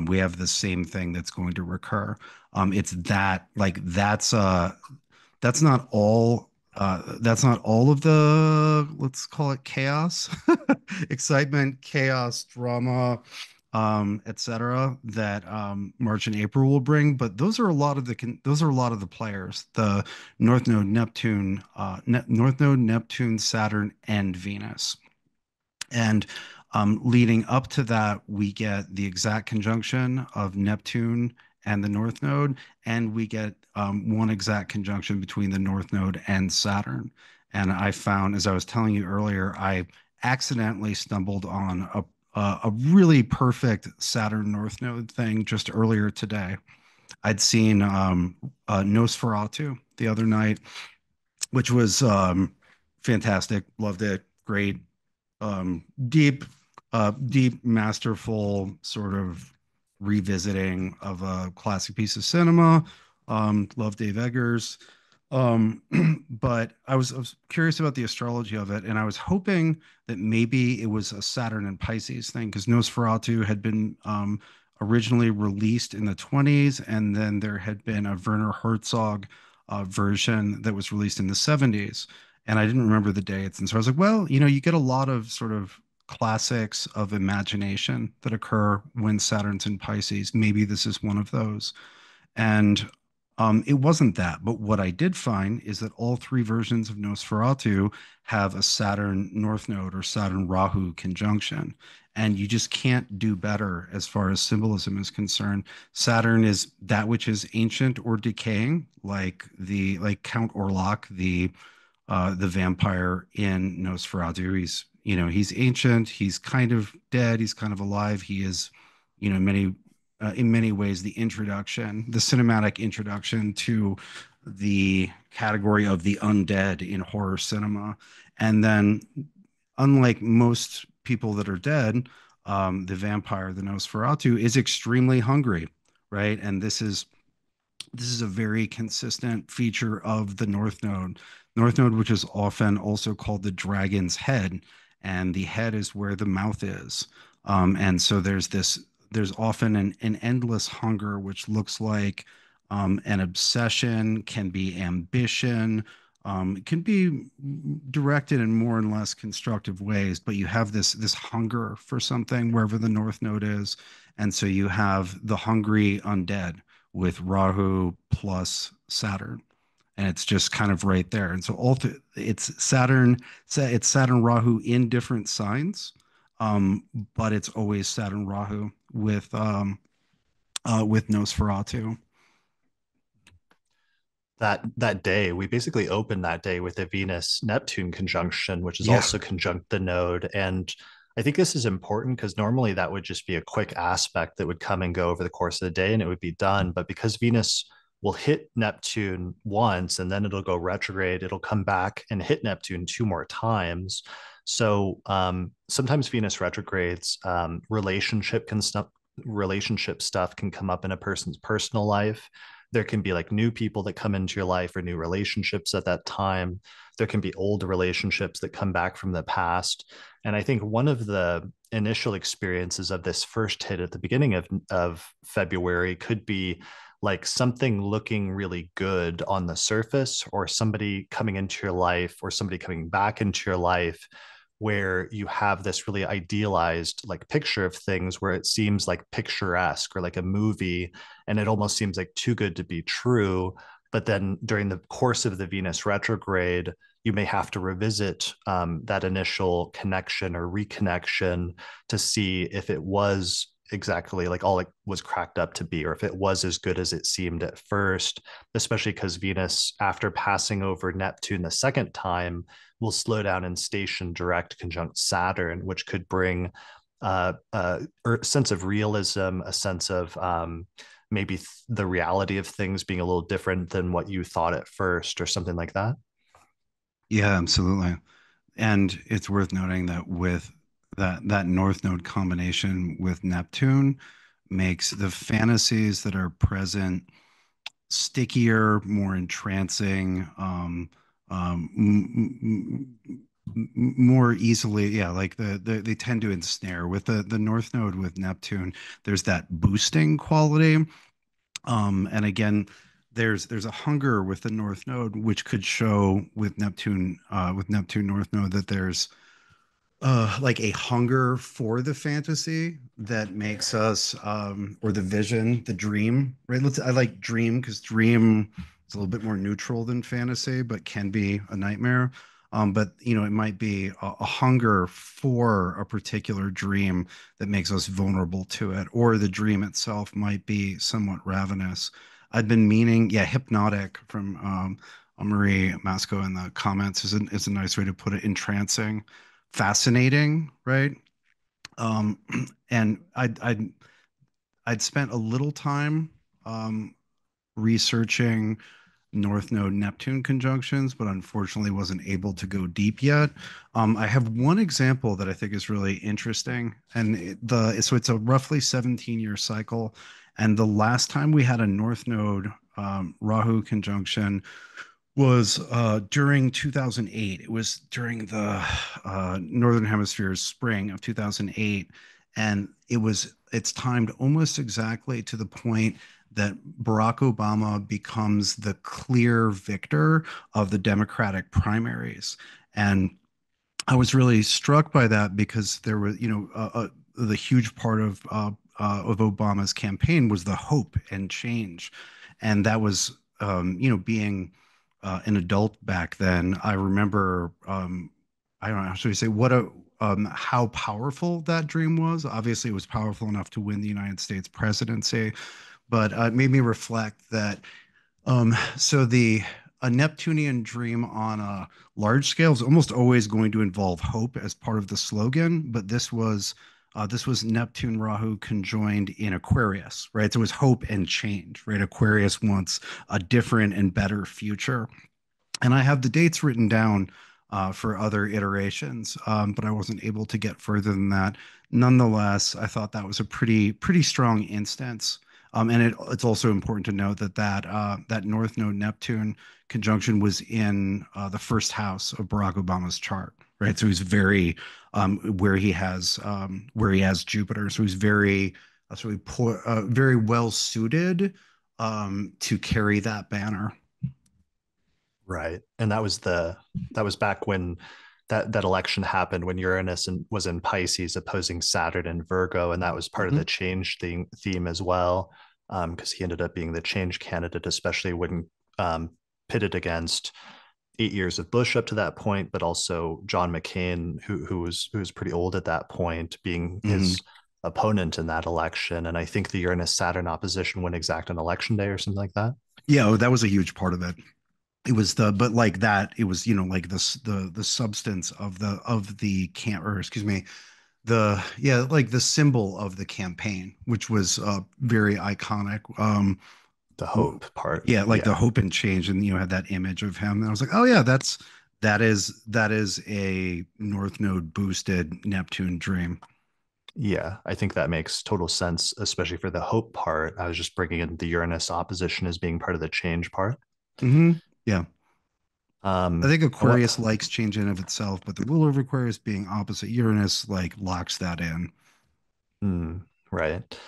We have the same thing that's going to recur. It's that like that's not all that's not all of the, let's call it, chaos, excitement, chaos, drama, etc., that March and April will bring. But those are a lot of the players. The North Node, Neptune, Saturn, and Venus. And leading up to that, we get the exact conjunction of Neptune and the North Node, and we get one exact conjunction between the North Node and Saturn. And I found, as I was telling you earlier, I accidentally stumbled on a really perfect Saturn North Node thing just earlier today. I'd seen Nosferatu the other night, which was fantastic. Loved it. Great, deep, deep, masterful sort of revisiting of a classic piece of cinema. Love Dave Eggers. But I was curious about the astrology of it, and I was hoping that maybe it was a Saturn and Pisces thing because Nosferatu had been originally released in the 20s, and then there had been a Werner Herzog version that was released in the 70s. And I didn't remember the dates. And so I was like, well, you get a lot of sort of classics of imagination that occur when Saturn's in Pisces. Maybe this is one of those. And it wasn't that. But what I did find is that all three versions of Nosferatu have a Saturn North Node or Saturn Rahu conjunction. And you just can't do better as far as symbolism is concerned. Saturn is that which is ancient or decaying, like Count Orlok, the vampire in Nosferatu. He's ancient. He's kind of dead. He's kind of alive. He is, many in many ways the cinematic introduction to the category of the undead in horror cinema. And then, unlike most people that are dead, the vampire, the Nosferatu, is extremely hungry, right? And this is a very consistent feature of the North Node. North Node, which is often also called the dragon's head, and the head is where the mouth is. And so there's often an endless hunger, which looks like an obsession, can be ambition, it can be directed in more and less constructive ways, but you have this hunger for something wherever the North Node is. And so you have the hungry undead with Rahu plus Saturn, and it's just kind of right there. And so it's Saturn Rahu in different signs, but it's always Saturn Rahu with Nosferatu. That day, we basically opened that day with a Venus Neptune conjunction, which is Yeah, also conjunct the node. And I think this is important because normally that would just be a quick aspect that would come and go over the course of the day and it would be done. But because Venus will hit Neptune once and then it'll go retrograde, it'll come back and hit Neptune two more times. So sometimes Venus retrogrades, relationship stuff can come up in a person's personal life. There can be like new people that come into your life or new relationships at that time. There can be old relationships that come back from the past. And I think one of the initial experiences of this first hit at the beginning of February could be like something looking really good on the surface, or somebody coming into your life, or somebody coming back into your life where you have this really idealized like picture of things where it seems like picturesque or like a movie, and it almost seems like too good to be true. But then during the course of the Venus retrograde, you may have to revisit that initial connection or reconnection to see if it was exactly like all it was cracked up to be, or if it was as good as it seemed at first, especially because Venus, after passing over Neptune the second time, will slow down and station direct conjunct Saturn, which could bring a sense of realism, a sense of maybe the reality of things being a little different than what you thought at first, or something like that. yeah, absolutely. And it's worth noting that with that North Node combination with Neptune makes the fantasies that are present stickier, more entrancing, more easily. Yeah, like they tend to ensnare with the North Node with Neptune. There's that boosting quality, and again, there's a hunger with the North Node, which could show with Neptune North Node that there's like a hunger for the fantasy that makes us or the vision, the dream, right? I like dream because dream is a little bit more neutral than fantasy, but can be a nightmare. But it might be a hunger for a particular dream that makes us vulnerable to it, or the dream itself might be somewhat ravenous. I'd been meaning, yeah, hypnotic from Marie Masco in the comments is a nice way to put it. Entrancing, fascinating, right? Um, and I'd spent a little time researching North Node Neptune conjunctions, but unfortunately wasn't able to go deep yet. I have one example that I think is really interesting, and so it's a roughly 17-year cycle, and the last time we had a North Node Rahu conjunction was during 2008. It was during the Northern Hemisphere's spring of 2008. And it's timed almost exactly to the point that Barack Obama becomes the clear victor of the Democratic primaries. And I was really struck by that because there was, the huge part of Obama's campaign was the hope and change, and that was, being an adult back then. I remember, I don't know, how should I say, how powerful that dream was. Obviously, it was powerful enough to win the United States presidency, but it made me reflect that so the a Neptunian dream on a large scale is almost always going to involve hope as part of the slogan, but this was Neptune Rahu conjoined in Aquarius, right? So it was hope and change, right? Aquarius wants a different and better future, and I have the dates written down for other iterations, but I wasn't able to get further than that. Nonetheless, I thought that was a pretty strong instance. And it's also important to note that North Node Neptune conjunction was in the first house of Barack Obama's chart, right? So he's very where he has Jupiter, so he's very well suited to carry that banner. Right. And that was back when that election happened, when was in Pisces opposing Saturn and Virgo, and that was part of Mhm. the change theme as well, because he ended up being the change candidate, especially when pitted against 8 years of Bush up to that point, but also John McCain, who was pretty old at that point, being Mhm. his opponent in that election. And I think the Uranus Saturn opposition went exact on election day or something like that. Yeah, oh, that was a huge part of it. It was the but like that it was, like this the substance of the camp, or excuse me, the yeah, like the symbol of the campaign, which was very iconic. The hope part. Yeah, like the Yeah. hope and change, and had that image of him, and I was like, oh yeah, that is a North Node boosted Neptune dream. Yeah, I think that makes total sense, especially for the hope part. I was just bringing in the Uranus opposition as being part of the change part. Yeah, I Um, think and what Aquarius likes change in of itself, but the ruler of Aquarius being opposite Uranus like locks that in. right.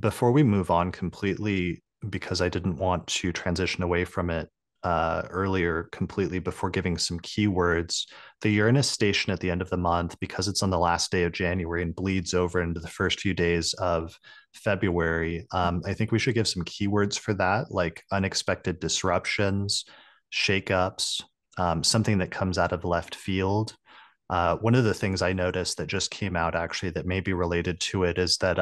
Before we move on completely, because I didn't want to transition away from it earlier completely before giving some keywords, the Uranus station at the end of the month, because it's on the last day of January and bleeds over into the first few days of February, I think we should give some keywords for that, like unexpected disruptions, shakeups, something that comes out of left field. One of the things I noticed that just came out actually that may be related to it is that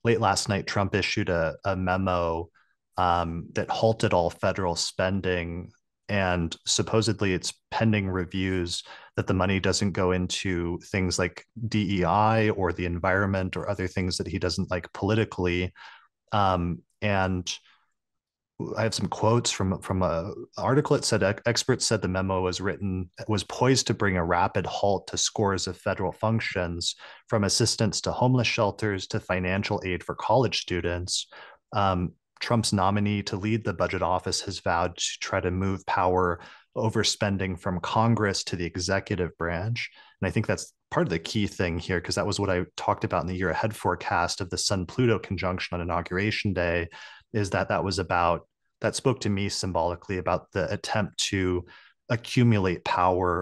late last night, Trump issued a memo that halted all federal spending. And supposedly it's pending reviews that the money doesn't go into things like DEI or the environment or other things that he doesn't like politically. And I have some quotes from a article. It said experts said the memo was poised to bring a rapid halt to scores of federal functions, from assistance to homeless shelters to financial aid for college students. Trump's nominee to lead the budget office has vowed to try to move power over spending from Congress to the executive branch. And I think that's part of the key thing here, because that was what I talked about in the year ahead forecast of the Sun Pluto conjunction on Inauguration Day, is that spoke to me symbolically about the attempt to accumulate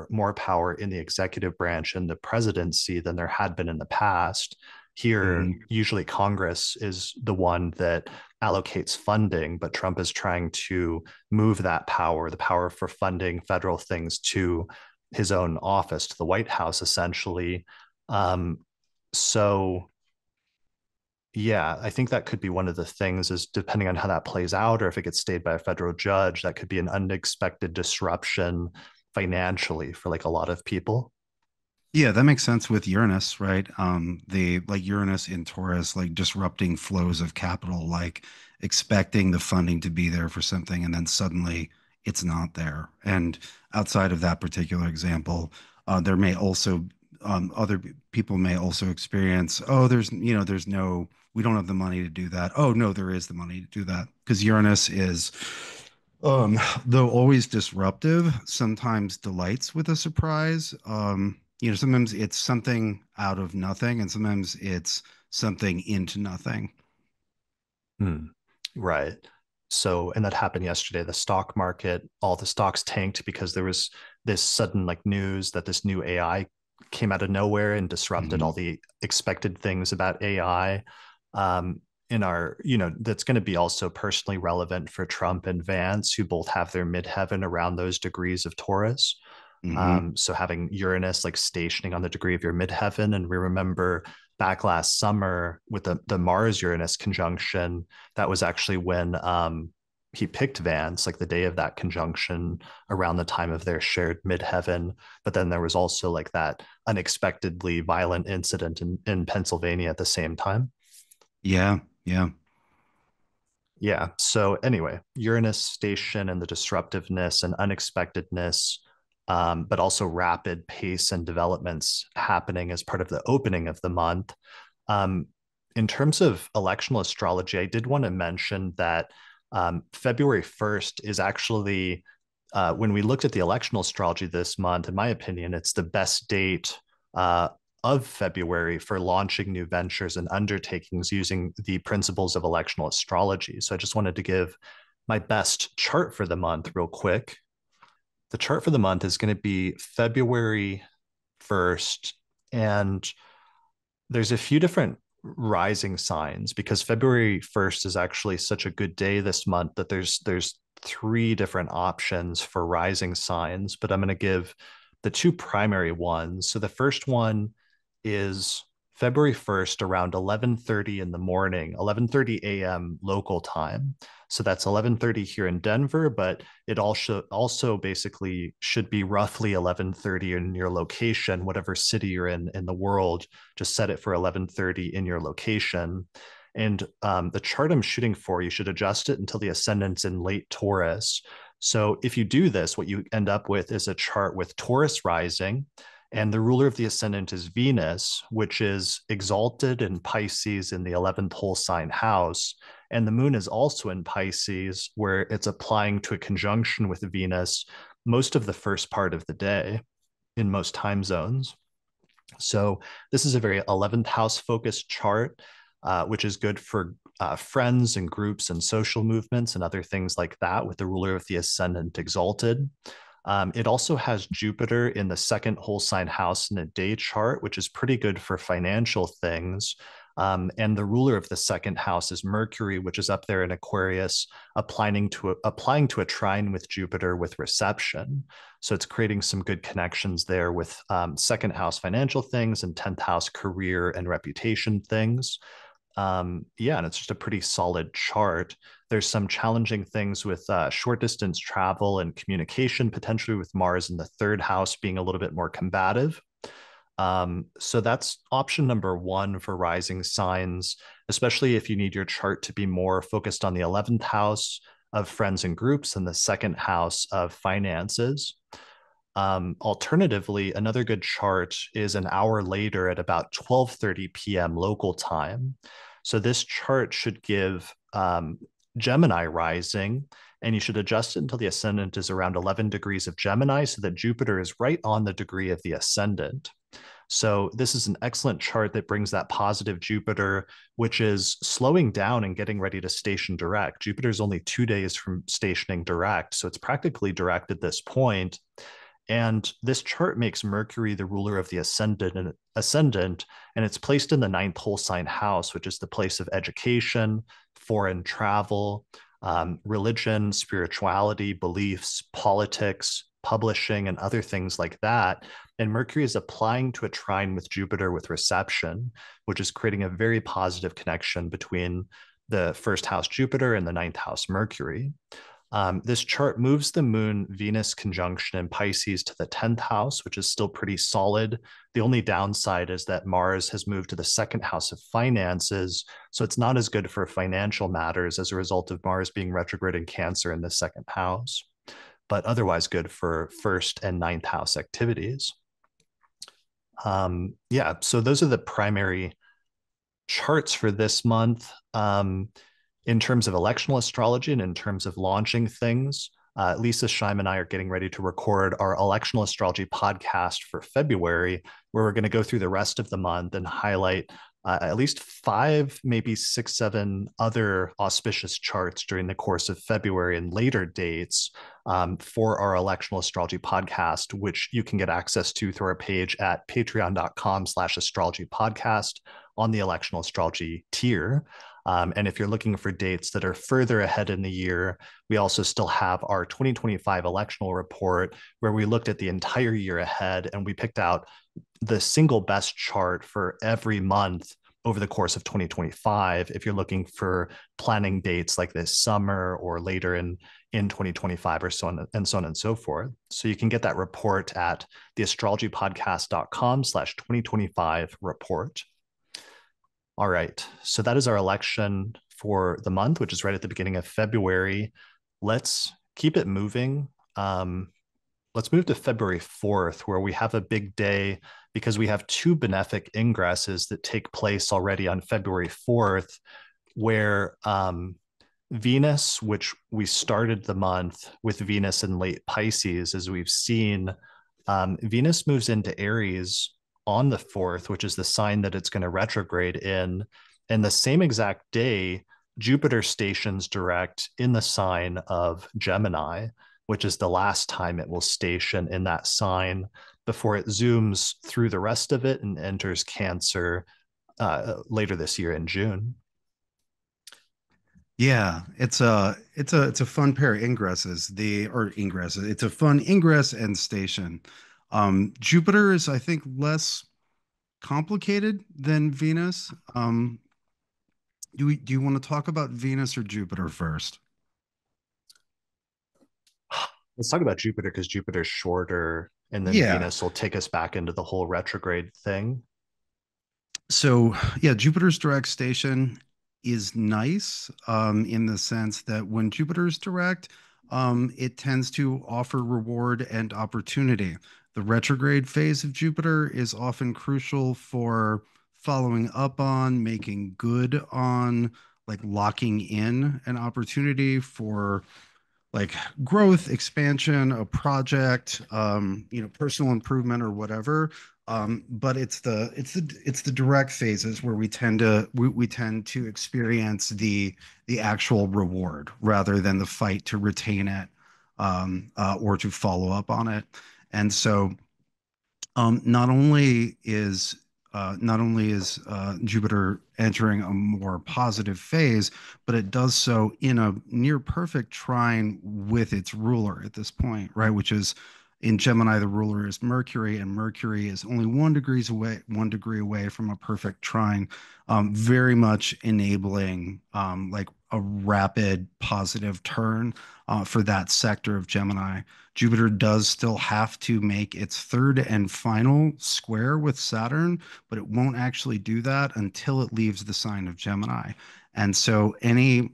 more power in the executive branch and the presidency than there had been in the past. Here, Mhm. usually Congress is the one that allocates funding, but Trump is trying to move that power, the power for funding federal things, to his own office, to the White House, essentially. Um, so yeah, I think that could be one of the things, is depending on how that plays out, or if it gets stayed by a federal judge, that could be an unexpected disruption financially for like a lot of people. Yeah, that makes sense with Uranus, right? The like Uranus in Taurus, like disrupting flows of capital, like expecting the funding to be there for something, and then suddenly it's not there. And outside of that particular example, there may also people may also experience, oh, there's no, we don't have the money to do that. Oh, no, there is the money to do that, because Uranus is, though always disruptive, sometimes delights with a surprise. Sometimes it's something out of nothing, and sometimes it's something into nothing. Hmm. Right. So, and that happened yesterday. The stock market, all the stocks tanked because there was this sudden like news that this new AI came out of nowhere and disrupted all Hmm. the expected things about AI. In our, that's going to be also personally relevant for Trump and Vance, who both have their midheaven around those degrees of Taurus. Hmm. So having Uranus like stationing on the degree of your midheaven, and we remember back last summer with the Mars Uranus conjunction, that was actually when he picked Vance, like the day of that conjunction, around the time of their shared midheaven. But then there was also like that unexpectedly violent incident in Pennsylvania at the same time. Yeah, yeah. Yeah. So anyway, Uranus station and the disruptiveness and unexpectedness, but also rapid pace and developments happening as part of the opening of the month. Um, in terms of electional astrology, I did want to mention that February 1st is actually, when we looked at the electional astrology this month, in my opinion, it's the best date uh, of February for launching new ventures and undertakings using the principles of electional astrology. So I just wanted to give my best chart for the month real quick. The chart for the month is going to be February 1st. And there's a few different rising signs because February 1st is actually such a good day this month that there's three different options for rising signs, but I'm going to give the two primary ones. So the first one is February 1st around 11:30 in the morning, 11:30 a.m. local time. So that's 11:30 here in Denver, but it also basically should be roughly 11:30 in your location, whatever city you're in the world. Just set it for 11:30 in your location. And the chart I'm shooting for, you should adjust it until the ascendant's in late Taurus. So if you do this, what you end up with is a chart with Taurus rising, and the ruler of the ascendant is Venus, which is exalted in Pisces in the 11th whole sign house. And the moon is also in Pisces, where it's applying to a conjunction with Venus most of the first part of the day in most time zones. So this is a very 11th house focused chart, which is good for friends and groups and social movements and other things like that with the ruler of the ascendant exalted. It also has Jupiter in the second whole sign house in a day chart, which is pretty good for financial things. And the ruler of the second house is Mercury, which is up there in Aquarius, applying to a trine with Jupiter with reception. So it's creating some good connections there with second house financial things and 10th house career and reputation things. Yeah, and it's just a pretty solid chart. There's some challenging things with short distance travel and communication, potentially with Mars in the third house being a little bit more combative. So that's option number one for rising signs, especially if you need your chart to be more focused on the 11th house of friends and groups and the second house of finances. Alternatively, another good chart is an hour later at about 12:30 p.m. local time. So this chart should give Gemini rising, and you should adjust it until the ascendant is around 11 degrees of Gemini so that Jupiter is right on the degree of the ascendant. So this is an excellent chart that brings that positive Jupiter, which is slowing down and getting ready to station direct. Jupiter is only 2 days from stationing direct, so it's practically direct at this point. And this chart makes Mercury the ruler of the ascendant, and it's placed in the ninth whole sign house, which is the place of education, foreign travel, religion, spirituality, beliefs, politics, publishing, and other things like that. And Mercury is applying to a trine with Jupiter with reception, which is creating a very positive connection between the first house Jupiter and the ninth house Mercury. This chart moves the moon Venus conjunction in Pisces to the 10th house, which is still pretty solid. The only downside is that Mars has moved to the second house of finances. So it's not as good for financial matters as a result of Mars being retrograde in Cancer in the second house, but otherwise good for first and ninth house activities. Yeah, so those are the primary charts for this month. In terms of electional astrology and in terms of launching things, Lisa Scheim and I are getting ready to record our Electional Astrology Podcast for February, where we're going to go through the rest of the month and highlight at least five, maybe six, seven other auspicious charts during the course of February and later dates for our Electional Astrology Podcast, which you can get access to through our page at patreon.com/astrology podcast on the Electional Astrology tier. And if you're looking for dates that are further ahead in the year, we also still have our 2025 electional report, where we looked at the entire year ahead and we picked out the single best chart for every month over the course of 2025 if you're looking for planning dates like this summer or later in 2025 or so on and so on and so forth. So you can get that report at theastrologypodcast.com/2025 report. All right. So that is our election for the month, which is right at the beginning of February. Let's keep it moving. Let's move to February 4th, where we have a big day because we have two benefic ingresses that take place already on February 4th, where Venus, which we started the month with Venus in late Pisces, as we've seen, Venus moves into Aries on the 4th, which is the sign that it's going to retrograde in. And the same exact day, Jupiter stations direct in the sign of Gemini, which is the last time it will station in that sign before it zooms through the rest of it and enters Cancer later this year in June. Yeah, it's a fun pair of ingresses. It's a fun ingress and station. Jupiter is, I think, less complicated than Venus. Do you want to talk about Venus or Jupiter first? Let's talk about Jupiter because Jupiter's shorter, and then Yeah. Venus will take us back into the whole retrograde thing. So yeah, Jupiter's direct station is nice in the sense that when Jupiter's direct, it tends to offer reward and opportunity. The retrograde phase of Jupiter is often crucial for following up on, making good on, like locking in an opportunity for like growth, expansion, a project, personal improvement or whatever. But it's the direct phases where we tend to experience the actual reward rather than the fight to retain it or to follow up on it. And so not only is Jupiter entering a more positive phase, but it does so in a near perfect trine with its ruler at this point, right? Which is in Gemini, the ruler is Mercury, and Mercury is only 1 degree away from a perfect trine, very much enabling like a rapid positive turn for that sector of Gemini. Jupiter does still have to make its third and final square with Saturn, but it won't actually do that until it leaves the sign of Gemini. And so any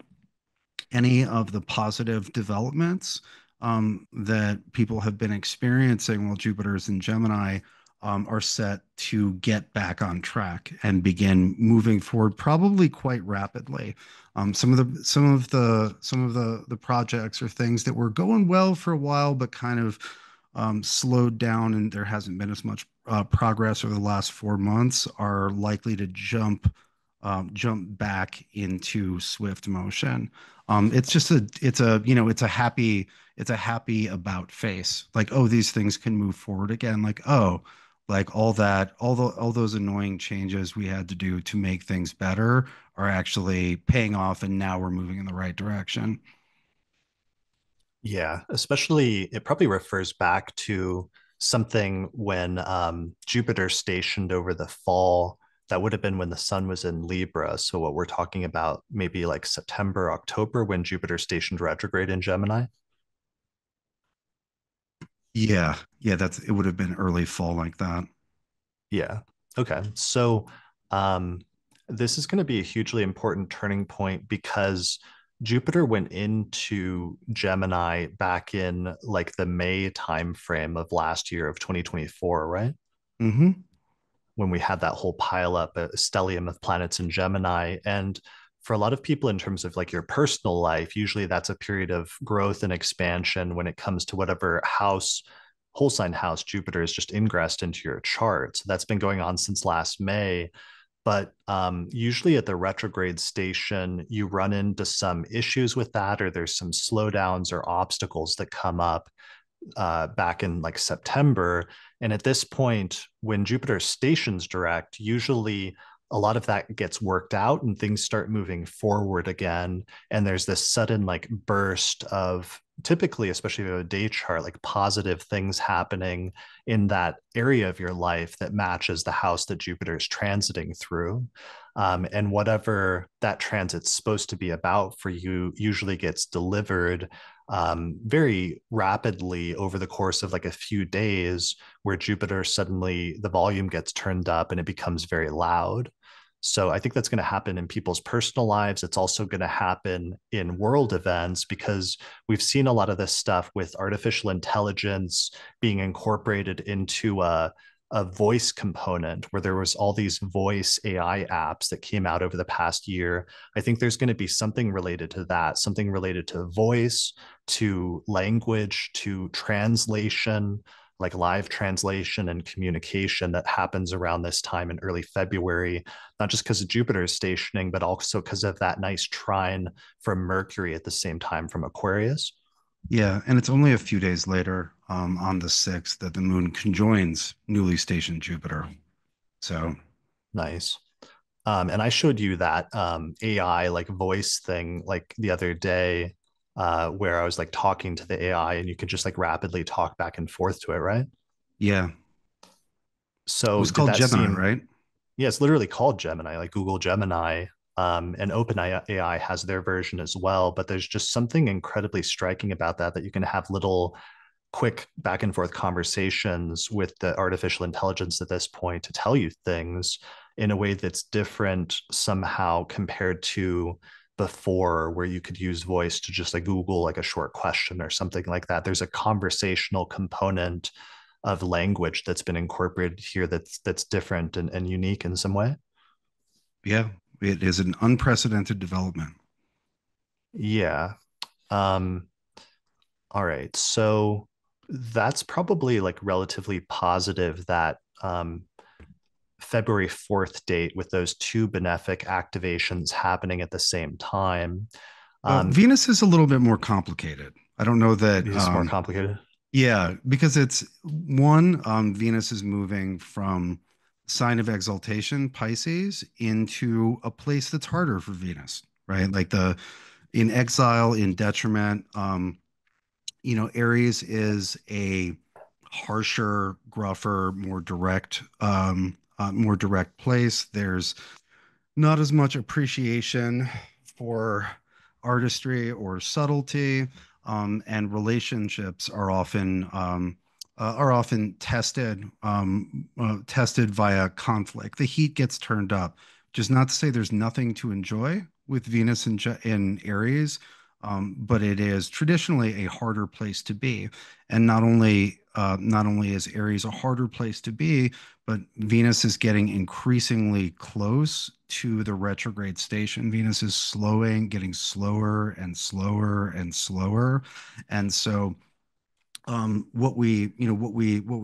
of the positive developments that people have been experiencing while Jupiter is in Gemini are set to get back on track and begin moving forward, probably quite rapidly. Some of the projects or things that were going well for a while, but kind of slowed down, and there hasn't been as much progress over the last 4 months, are likely to jump back into swift motion. It's a happy about face. Like, oh, these things can move forward again. Like, oh, like all those annoying changes we had to do to make things better are actually paying off, and now we're moving in the right direction. Yeah, especially it probably refers back to something when Jupiter stationed over the fall. That would have been when the sun was in Libra. So what we're talking about, maybe like September, October, when Jupiter stationed retrograde in Gemini. Yeah, yeah, it would have been early fall like that. Yeah. Okay. So this is going to be a hugely important turning point because Jupiter went into Gemini back in like the May timeframe of last year of 2024, right? Hmm. When we had that whole pile up, a stellium of planets in Gemini. And for a lot of people in terms of like your personal life, usually that's a period of growth and expansion when it comes to whatever house, whole sign house Jupiter is just ingressed into your chart. So that's been going on since last May. But usually at the retrograde station, you run into some issues with that, or there's some slowdowns or obstacles that come up back in like September. And at this point, when Jupiter stations direct, usually a lot of that gets worked out and things start moving forward again. And there's this sudden like burst of typically, especially if you have a day chart, like positive things happening in that area of your life that matches the house that Jupiter is transiting through. And whatever that transit's supposed to be about for you usually gets delivered very rapidly over the course of like a few days, where Jupiter suddenly the volume gets turned up and it becomes very loud. So I think that's going to happen in people's personal lives. It's also going to happen in world events because we've seen a lot of this stuff with artificial intelligence being incorporated into a voice component where there was all these voice AI apps that came out over the past year. I think there's going to be something related to that, something related to voice, to language, to translation, like live translation and communication that happens around this time in early February, not just because of Jupiter's stationing, but also because of that nice trine from Mercury at the same time from Aquarius. Yeah, and it's only a few days later, on the 6th, that the moon conjoins newly stationed Jupiter. So, Nice. And I showed you that AI like voice thing like the other day, where I was like talking to the AI and you could just like rapidly talk back and forth to it, right? yeah, it So was did called that Gemini, seem, right? yeah, it's literally called Gemini, like Google Gemini. And OpenAI has their version as well, but there's just something incredibly striking about that, that you can have little quick back and forth conversations with the artificial intelligence at this point to tell you things in a way that's different somehow compared to before, where you could use voice to just like Google like a short question or something like that. There's a conversational component of language that's been incorporated here that's different and unique in some way. Yeah, it is an unprecedented development. Yeah. Um, all right. So that's probably like relatively positive that February 4th date with those two benefic activations happening at the same time. Um, Venus is a little bit more complicated. I don't know that. is more complicated. Yeah, because it's one, Venus is moving from sign of exaltation, Pisces, into a place that's harder for Venus, right? Like the in exile, in detriment. Aries is a harsher, gruffer, more direct place. There's not as much appreciation for artistry or subtlety, and relationships are often tested via conflict. The heat gets turned up, which is not to say there's nothing to enjoy with Venus in Aries, but it is traditionally a harder place to be. And not only is Aries a harder place to be, but Venus is getting increasingly close to the retrograde station. Venus is getting slower and slower and slower. And so, what we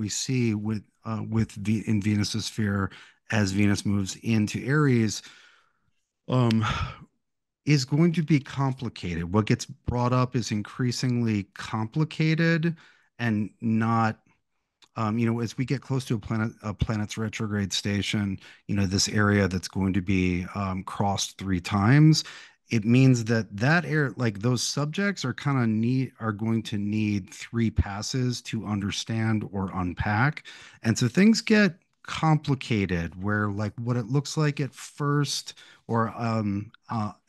see in Venus's sphere as Venus moves into Aries, um, is going to be complicated. What gets brought up is increasingly complicated and not, as we get close to a planet's retrograde station, this area that's going to be crossed 3 times, it means that air, like those subjects are going to need 3 passes to understand or unpack. And so things get complicated where like what it looks like at first, or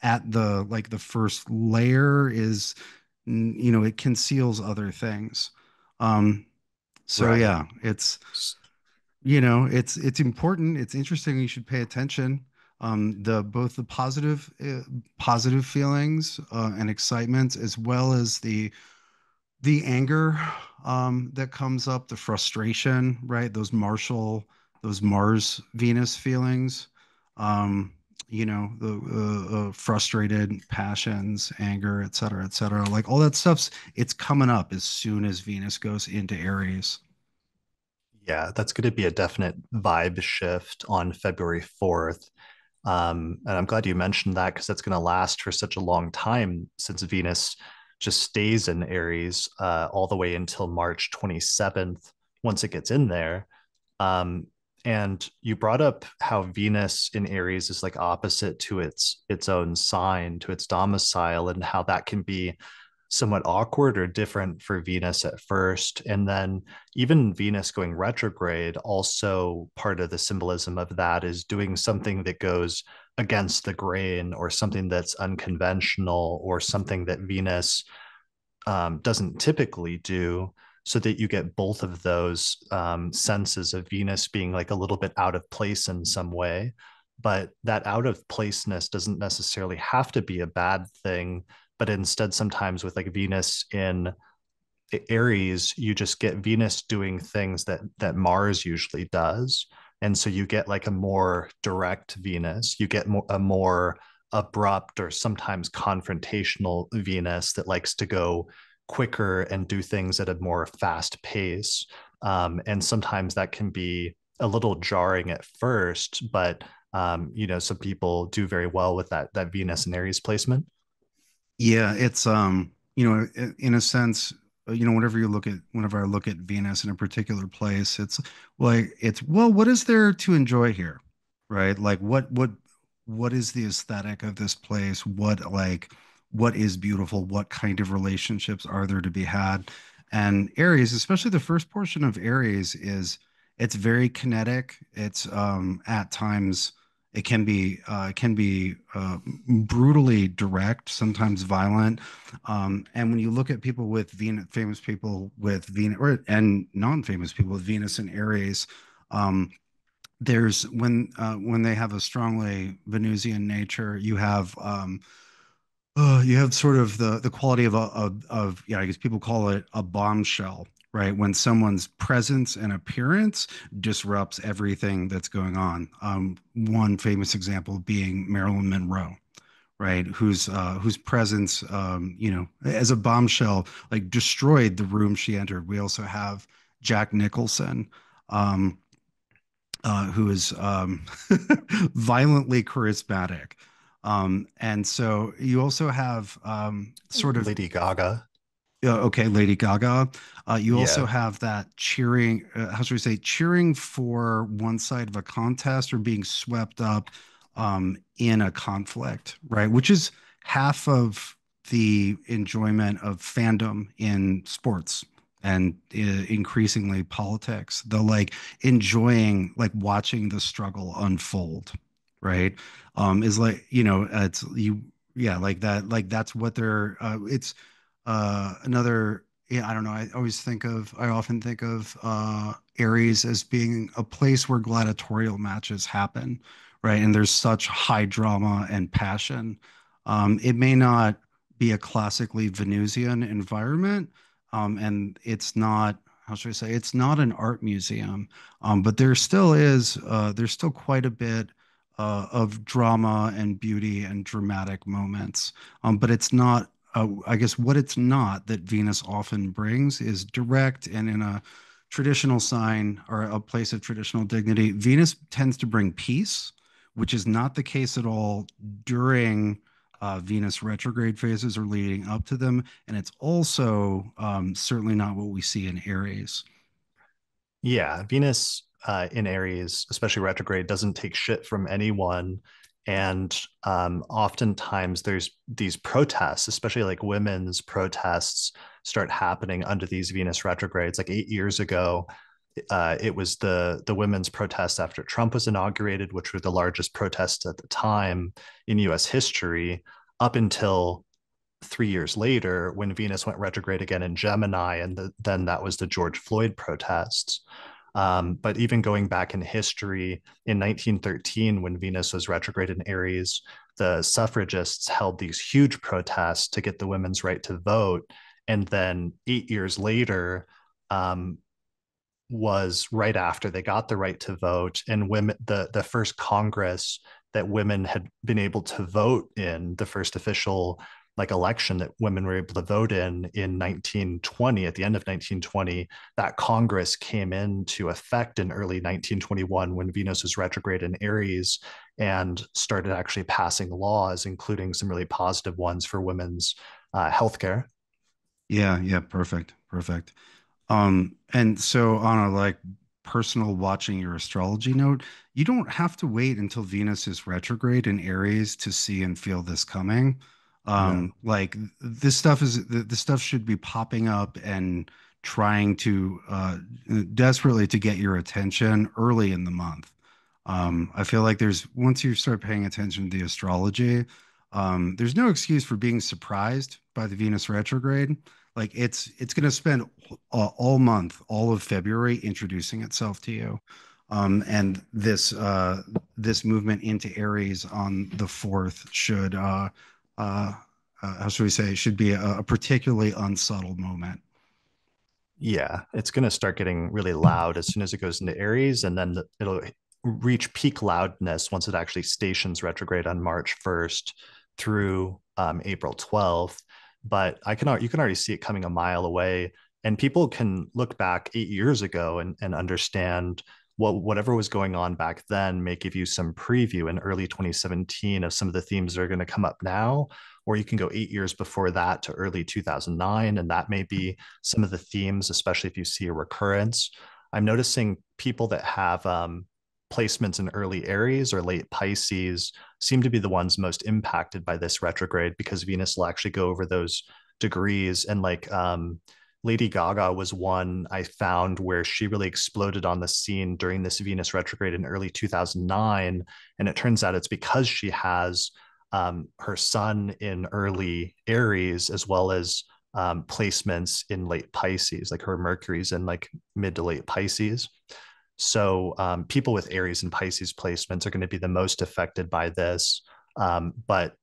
at the first layer is, it conceals other things. Um, so Right. yeah, it's important. It's interesting. You should pay attention. The both the positive feelings and excitement, as well as the anger that comes up, the frustration, right? Those Mars Venus feelings. the frustrated passions, anger, et cetera, et cetera. Like all that stuff's it's coming up as soon as Venus goes into Aries. Yeah, that's going to be a definite vibe shift on February 4th. And I'm glad you mentioned that because that's going to last for such a long time since Venus just stays in Aries all the way until March 27th once it gets in there. Um, and you brought up how Venus in Aries is like opposite to its own sign, to its domicile, and how that can be somewhat awkward or different for Venus at first. And then even Venus going retrograde, also part of the symbolism of that is doing something that goes against the grain or something that's unconventional or something that Venus doesn't typically do, so that you get both of those senses of Venus being like a little bit out of place in some way. But that out of placeness doesn't necessarily have to be a bad thing, but instead, sometimes with like Venus in Aries, you just get Venus doing things that Mars usually does. And so you get like a more direct Venus. You get a more abrupt or sometimes confrontational Venus that likes to go quicker and do things at a more fast pace. And sometimes that can be a little jarring at first, but some people do very well with that Venus and Aries placement. Yeah, it's in a sense, whenever I look at Venus in a particular place, it's like it's well, what is there to enjoy here? Right? Like what is the aesthetic of this place? What is beautiful? What kind of relationships are there to be had? And Aries, especially the first portion of Aries, it's very kinetic. It's at times it can be brutally direct, sometimes violent. And when you look at people with Venus, famous people with Venus, and non-famous people with Venus and Aries, um, there's when they have a strongly Venusian nature, you have sort of the quality of yeah, I guess people call it a bombshell, right? When someone's presence and appearance disrupts everything that's going on. One famous example being Marilyn Monroe, right? Whose presence, as a bombshell, like destroyed the room she entered. We also have Jack Nicholson, um, who is violently charismatic. And so you also have sort of Lady Gaga. okay, Lady Gaga. You also Yeah. have that cheering, how should we say, cheering for one side of a contest or being swept up in a conflict, right? Which is half of the enjoyment of fandom in sports and increasingly politics. The like enjoying, like watching the struggle unfold, right? Is like, it's you, yeah, like that, like that's what they're, it's another, yeah, I don't know. I often think of Aries as being a place where gladiatorial matches happen, right? And there's such high drama and passion. It may not be a classically Venusian environment, and it's not, how should I say, it's not an art museum, but there's still quite a bit of drama and beauty and dramatic moments. But it's not I guess what it's not that Venus often brings is direct and in a traditional sign or a place of traditional dignity. Venus tends to bring peace, which is not the case at all during Venus retrograde phases or leading up to them. And it's also certainly not what we see in Aries. Yeah, Venus in Aries, especially retrograde, doesn't take shit from anyone. And oftentimes there's these protests, especially like women's protests, start happening under these Venus retrogrades. Like 8 years ago, it was the women's protests after Trump was inaugurated, which were the largest protests at the time in U.S. history, up until 3 years later when Venus went retrograde again in Gemini, and then that was the George Floyd protests. But even going back in history, in 1913, when Venus was retrograde in Aries, the suffragists held these huge protests to get the women's right to vote. And then 8 years later, um, was right after they got the right to vote, and women, the first Congress that women had been able to vote in the first official like election that women were able to vote in 1920. At the end of 1920, that Congress came into effect in early 1921 when Venus was retrograde in Aries, and started actually passing laws, including some really positive ones for women's healthcare. Yeah, yeah, perfect, perfect. And so on a like personal watching your astrology note, you don't have to wait until Venus is retrograde in Aries to see and feel this coming. Yeah. Like this stuff should be popping up and trying to desperately to get your attention early in the month. I feel like there's once you start paying attention to the astrology, there's no excuse for being surprised by the Venus retrograde. Like it's going to spend all month, all of February, introducing itself to you. And this movement into Aries on the 4th should uh, how should we say should be a particularly unsubtle moment. Yeah, it's going to start getting really loud as soon as it goes into Aries, and then it'll reach peak loudness once it actually stations retrograde on March 1st through April 12th. But you can already see it coming a mile away, and people can look back 8 years ago and understand whatever was going on back then may give you some preview in early 2017 of some of the themes that are going to come up now. Or you can go 8 years before that to early 2009, and that may be some of the themes, especially if you see a recurrence. I'm noticing people that have placements in early Aries or late Pisces seem to be the ones most impacted by this retrograde, because Venus will actually go over those degrees. And like Lady Gaga was one I found where she really exploded on the scene during this Venus retrograde in early 2009. And it turns out it's because she has her sun in early Aries, as well as placements in late Pisces, like her Mercury's in like mid to late Pisces. So people with Aries and Pisces placements are going to be the most affected by this. But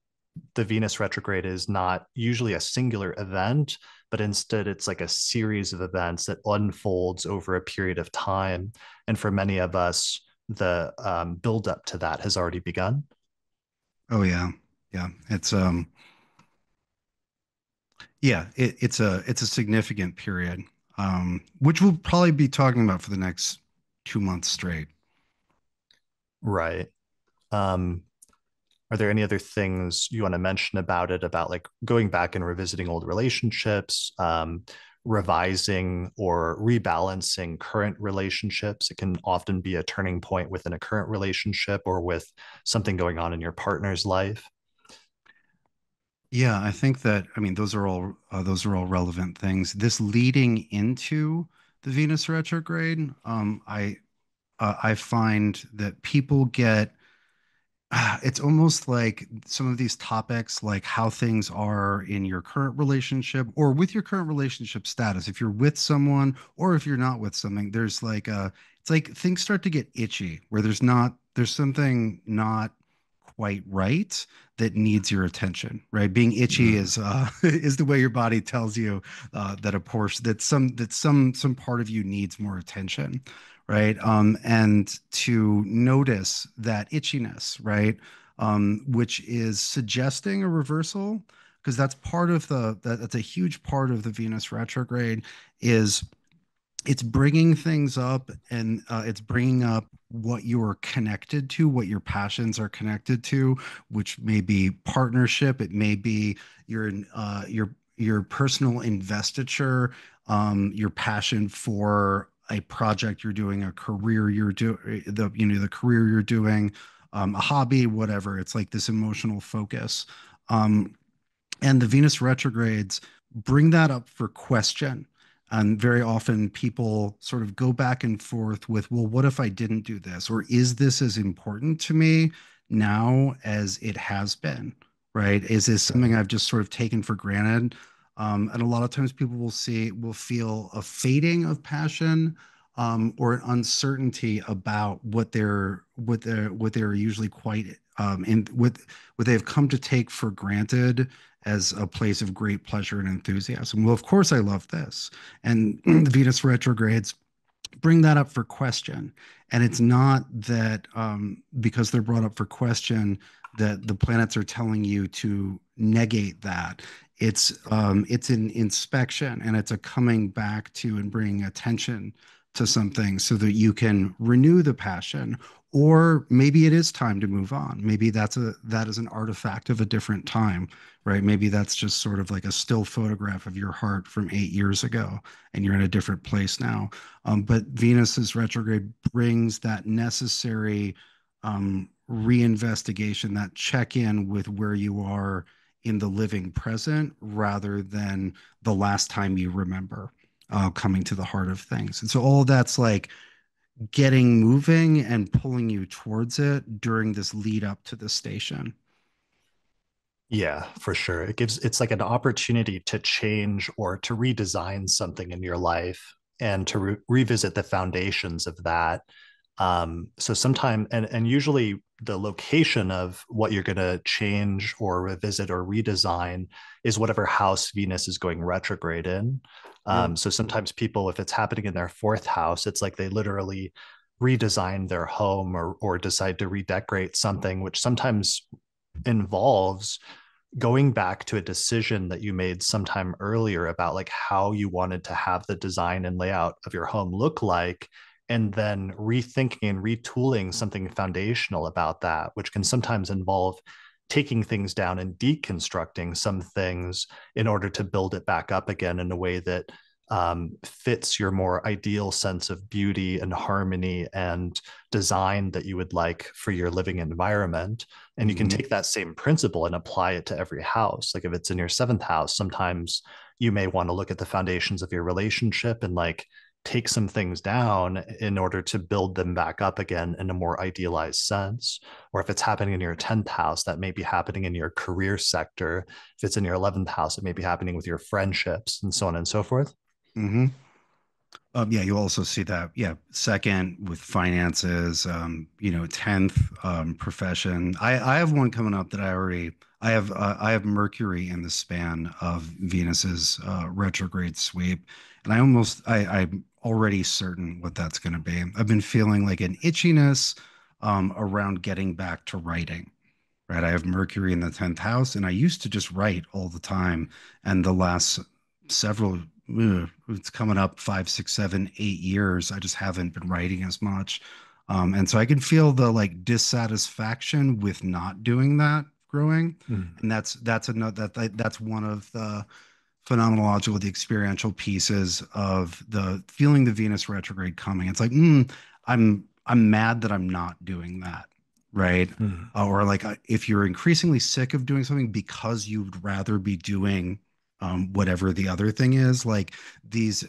the Venus retrograde is not usually a singular event, but instead it's like a series of events that unfolds over a period of time. And for many of us, the build up to that has already begun. Oh yeah, yeah. It's a significant period, which we'll probably be talking about for the next 2 months straight. Right. Um, are there any other things you want to mention about it, about like going back and revisiting old relationships, revising or rebalancing current relationships? It can often be a turning point within a current relationship or with something going on in your partner's life. Yeah, I think that I mean those are all relevant things. This leading into the Venus retrograde, I find that people get it's almost like some of these topics, like how things are in your current relationship or with your current relationship status. If you're with someone or if you're not with something, it's like things start to get itchy where there's something not quite right that needs your attention, right? Being itchy Mm. is is the way your body tells you that a portion that some part of you needs more attention, right? And to notice that itchiness, right? Which is suggesting a reversal, because that's a huge part of the Venus retrograde is it's bringing things up and it's bringing up what you are connected to, what your passions are connected to, which may be partnership, it may be your personal investiture, your passion for a project you're doing, a career you're doing, the career you're doing, a hobby, whatever. It's like this emotional focus. Um, and the Venus retrogrades bring that up for question. And very often people sort of go back and forth with, well, what if I didn't do this? Or is this as important to me now as it has been? Right? Is this something Right. I've just sort of taken for granted? And a lot of times people will feel a fading of passion, or an uncertainty about what they're usually quite in what they've come to take for granted as a place of great pleasure and enthusiasm. Well, of course, I love this. And the Venus retrogrades bring that up for question. And it's not that because they're brought up for question that the planets are telling you to negate that. It's an inspection, and it's a coming back to and bringing attention to something so that you can renew the passion, or maybe it is time to move on. Maybe that is an artifact of a different time, right? Maybe that's just sort of like a still photograph of your heart from 8 years ago, and you're in a different place now. But Venus's retrograde brings that necessary reinvestigation, that check in with where you are in the living present rather than the last time you remember, coming to the heart of things. And so all of that's like getting moving and pulling you towards it during this lead up to the station. Yeah, for sure. It's like an opportunity to change or to redesign something in your life and to revisit the foundations of that. So sometime and usually the location of what you're going to change or revisit or redesign is whatever house Venus is going retrograde in. Yep. So sometimes people, if it's happening in their fourth house, it's like they literally redesign their home or decide to redecorate something, which sometimes involves going back to a decision that you made sometime earlier about like how you wanted to have the design and layout of your home look like, and then rethinking and retooling something foundational about that, which can sometimes involve taking things down and deconstructing some things in order to build it back up again in a way that fits your more ideal sense of beauty and harmony and design that you would like for your living environment. And you can Mm-hmm. take that same principle and apply it to every house. Like if it's in your seventh house, sometimes you may want to look at the foundations of your relationship and like take some things down in order to build them back up again in a more idealized sense. Or if it's happening in your 10th house, that may be happening in your career sector. If it's in your 11th house, it may be happening with your friendships and so on and so forth. Mm-hmm. Yeah, you also see that. Yeah, second with finances. 10th, profession. I have one coming up that I have Mercury in the span of Venus's retrograde sweep, and I'm already certain what that's going to be. I've been feeling like an itchiness around getting back to writing. Right, I have Mercury in the 10th house, and I used to just write all the time, and the last several it's coming up 5, 6, 7, 8 years. I just haven't been writing as much. And so I can feel the like dissatisfaction with not doing that growing. Mm. And that's another that's one of the phenomenological, the experiential pieces of the feeling the Venus retrograde coming. It's like, I'm mad that I'm not doing that, right? Mm. Or like if you're increasingly sick of doing something because you'd rather be doing whatever the other thing is, like these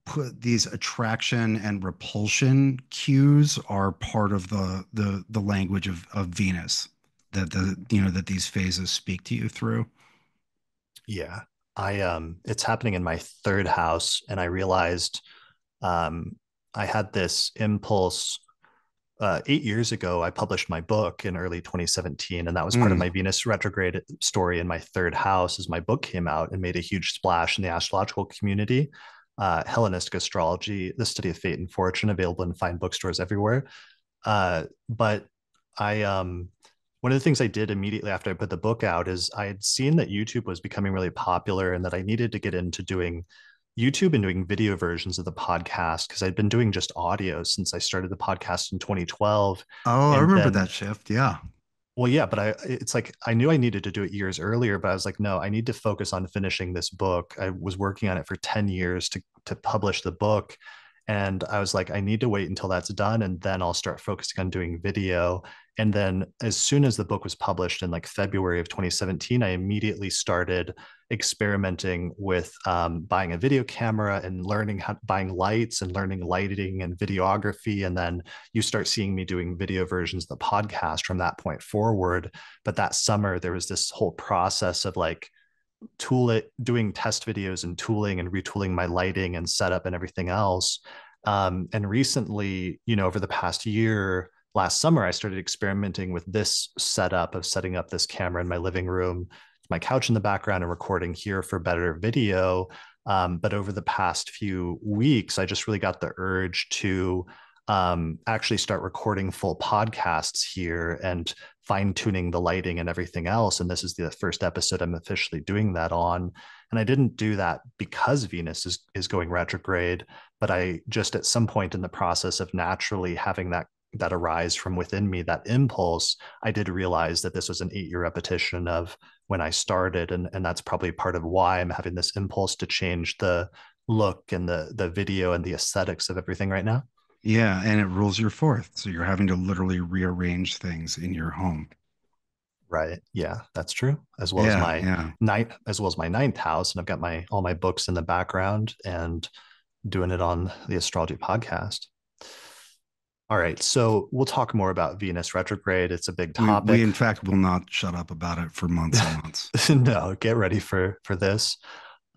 put these attraction and repulsion cues are part of the language of Venus that that these phases speak to you through. Yeah. It's happening in my third house, and I realized um I had this impulse 8 years ago. I published my book in early 2017, and that was part of Mm. my Venus retrograde story in my third house as my book came out and made a huge splash in the astrological community. Hellenistic astrology, the study of fate and fortune, available in fine bookstores everywhere. But I one of the things I did immediately after I put the book out is I had seen that YouTube was becoming really popular and that I needed to get into doing YouTube and doing video versions of the podcast because I'd been doing just audio since I started the podcast in 2012. Oh, I And remember then that shift. Yeah. well, yeah, but it's like I knew I needed to do it years earlier, but I was like, no, I need to focus on finishing this book. I was working on it for 10 years to publish the book. And I was like, I need to wait until that's done, and then I'll start focusing on doing video. And then as soon as the book was published in like February of 2017, I immediately started experimenting with buying a video camera and learning how buying lights and learning lighting and videography. And then you start seeing me doing video versions of the podcast from that point forward. But that summer, there was this whole process of like doing test videos and tooling and retooling my lighting and setup and everything else. And recently, over the past year, last summer, I started experimenting with this setup of setting up this camera in my living room, my couch in the background and recording here for better video. But over the past few weeks, I just really got the urge to actually start recording full podcasts here and fine tuning the lighting and everything else. And this is the first episode I'm officially doing that on. And I didn't do that because Venus is going retrograde, but I just at some point in the process of naturally having that arise from within me, that impulse, I did realize that this was an 8-year repetition of when I started. And that's probably part of why I'm having this impulse to change the look and the video and the aesthetics of everything right now. Yeah, and it rules your fourth. So you're having to literally rearrange things in your home. Right. Yeah, that's true. Yeah, yeah. As well as my ninth house. And I've got my all my books in the background and doing it on the astrology podcast. All right. So we'll talk more about Venus retrograde. It's a big We topic. in fact will not shut up about it for months and months. No, get ready for this.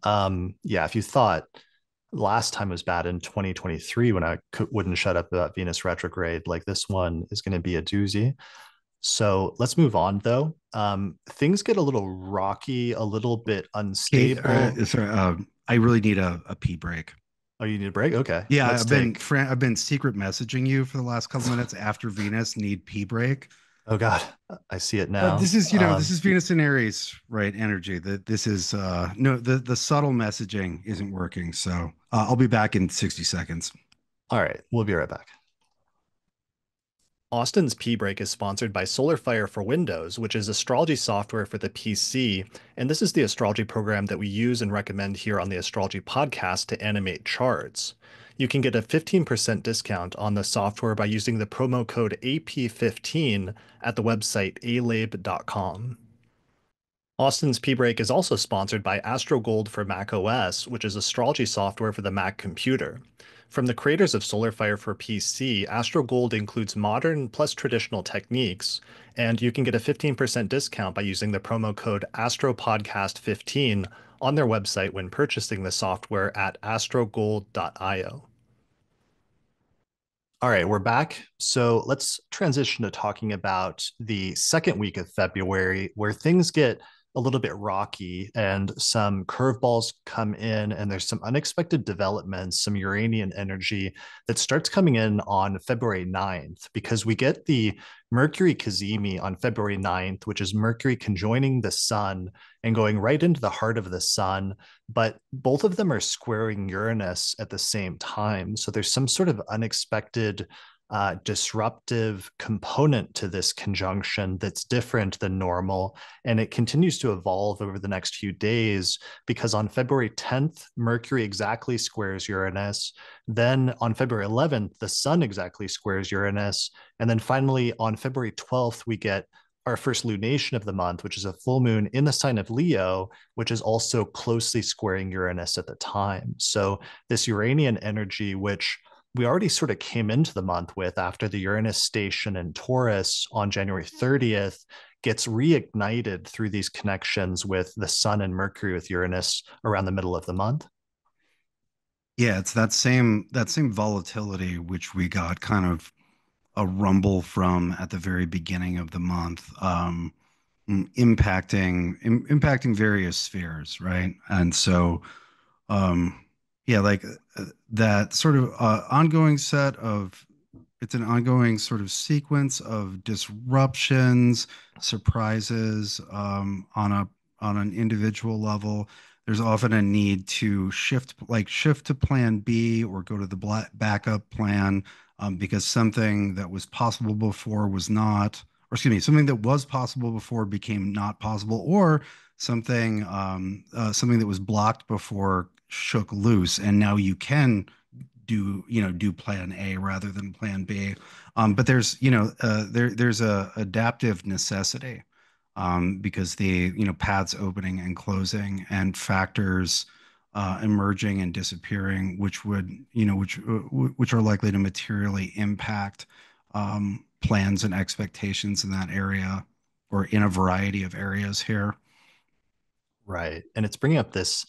Yeah, if you thought last time was bad in 2023 when I wouldn't shut up about Venus retrograde, like this one is going to be a doozy. So let's move on though. Things get a little rocky, a little bit Kate, unstable. sorry, I really need a pee break. Oh, you need a break? Okay, Yeah, let's take. I've been secret messaging you for the last couple minutes after Venus need pee break. Oh God, I see it now. This is, this is Venus and Aries, right? Energy. That this is no, the subtle messaging isn't working. So I'll be back in 60 seconds. All right, we'll be right back. Austin's P Break is sponsored by Solarfire for Windows, which is astrology software for the PC, and this is the astrology program that we use and recommend here on the Astrology Podcast to animate charts. You can get a 15% discount on the software by using the promo code AP15 at the website alabe.com. Austin's P Break is also sponsored by AstroGold for Mac OS, which is astrology software for the Mac computer. From the creators of Solarfire for PC, AstroGold includes modern plus traditional techniques, and you can get a 15% discount by using the promo code AstroPodcast15 on their website when purchasing the software at astrogold.io. All right, we're back. So let's transition to talking about the second week of February, where things get a little bit rocky and some curveballs come in, and there's some unexpected developments, some Uranian energy that starts coming in on February 9th, because we get the Mercury cazimi on February 9th, which is Mercury conjoining the sun and going right into the heart of the sun. But both of them are squaring Uranus at the same time. So there's some sort of unexpected disruptive component to this conjunction that's different than normal. And it continues to evolve over the next few days because on February 10th, Mercury exactly squares Uranus. Then on February 11th, the sun exactly squares Uranus. And then finally on February 12th, we get our first lunation of the month, which is a full moon in the sign of Leo, which is also closely squaring Uranus at the time. So this Uranian energy, which we already sort of came into the month with after the Uranus station in Taurus on January 30th, gets reignited through these connections with the sun and Mercury with Uranus around the middle of the month. Yeah, it's that same volatility which we got kind of a rumble from at the very beginning of the month, impacting various spheres, right? And so yeah, like that sort of ongoing set of it's an ongoing sort of sequence of disruptions, surprises on an individual level. There's often a need to shift to plan B or go to the backup plan, because something that was possible before was not, or excuse me, something that was possible before became not possible, or something that was blocked before shook loose, and now you can do plan A rather than plan B. But there's there's a adaptive necessity, because the paths opening and closing and factors emerging and disappearing, which would which are likely to materially impact plans and expectations in that area or in a variety of areas here. Right. And it's bringing up this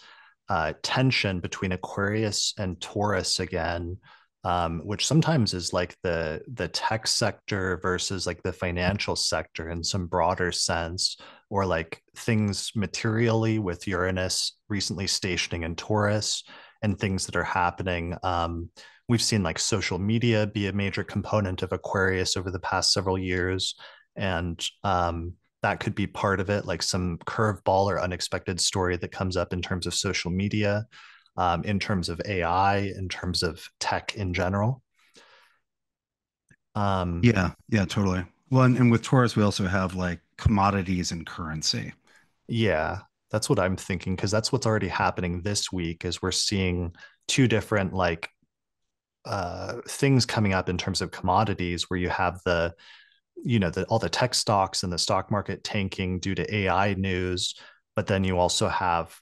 tension between Aquarius and Taurus again, which sometimes is like the tech sector versus like the financial sector in some broader sense, or like things materially with Uranus recently stationing in Taurus and things that are happening. We've seen like social media be a major component of Aquarius over the past several years. And that could be part of it, like some curveball or unexpected story that comes up in terms of social media, in terms of AI, in terms of tech in general. Um, Yeah, yeah, totally. Well, and with Taurus, we also have like commodities and currency. yeah, that's what I'm thinking because that's what's already happening this week is we're seeing two different like things coming up in terms of commodities where you have all the tech stocks and the stock market tanking due to AI news. But then you also have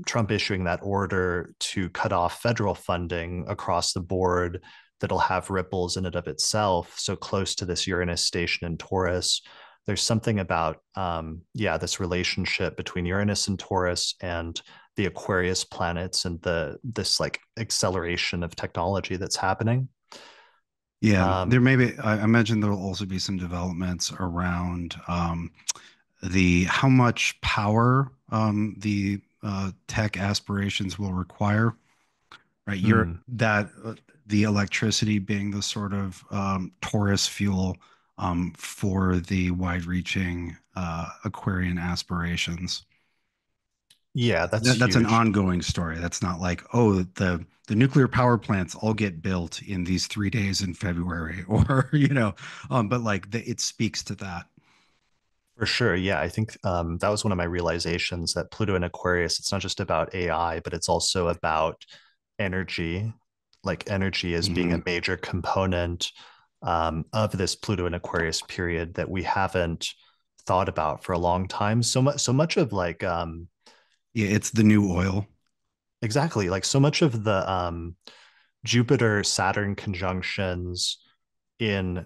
Trump issuing that order to cut off federal funding across the board that'll have ripples in and of itself. So close to this Uranus station in Taurus, there's something about, this relationship between Uranus and Taurus and the Aquarius planets and this like acceleration of technology that's happening. Yeah, there Um, may be, I imagine there will also be some developments around the how much power the tech aspirations will require, right? You're hmm. that the electricity being the sort of Taurus fuel for the wide-reaching Aquarian aspirations. Yeah, that's That's an huge. ongoing story. That's not like, oh, the nuclear power plants all get built in these 3 days in February, or but like it speaks to that. For sure. Yeah, I think that was one of my realizations that Pluto and Aquarius, it's not just about AI, but it's also about energy, like energy as being a Hmm. major component of this Pluto and Aquarius period that we haven't thought about for a long time. So much of like, Yeah, it's the new oil. exactly, like so much of the Jupiter Saturn conjunctions in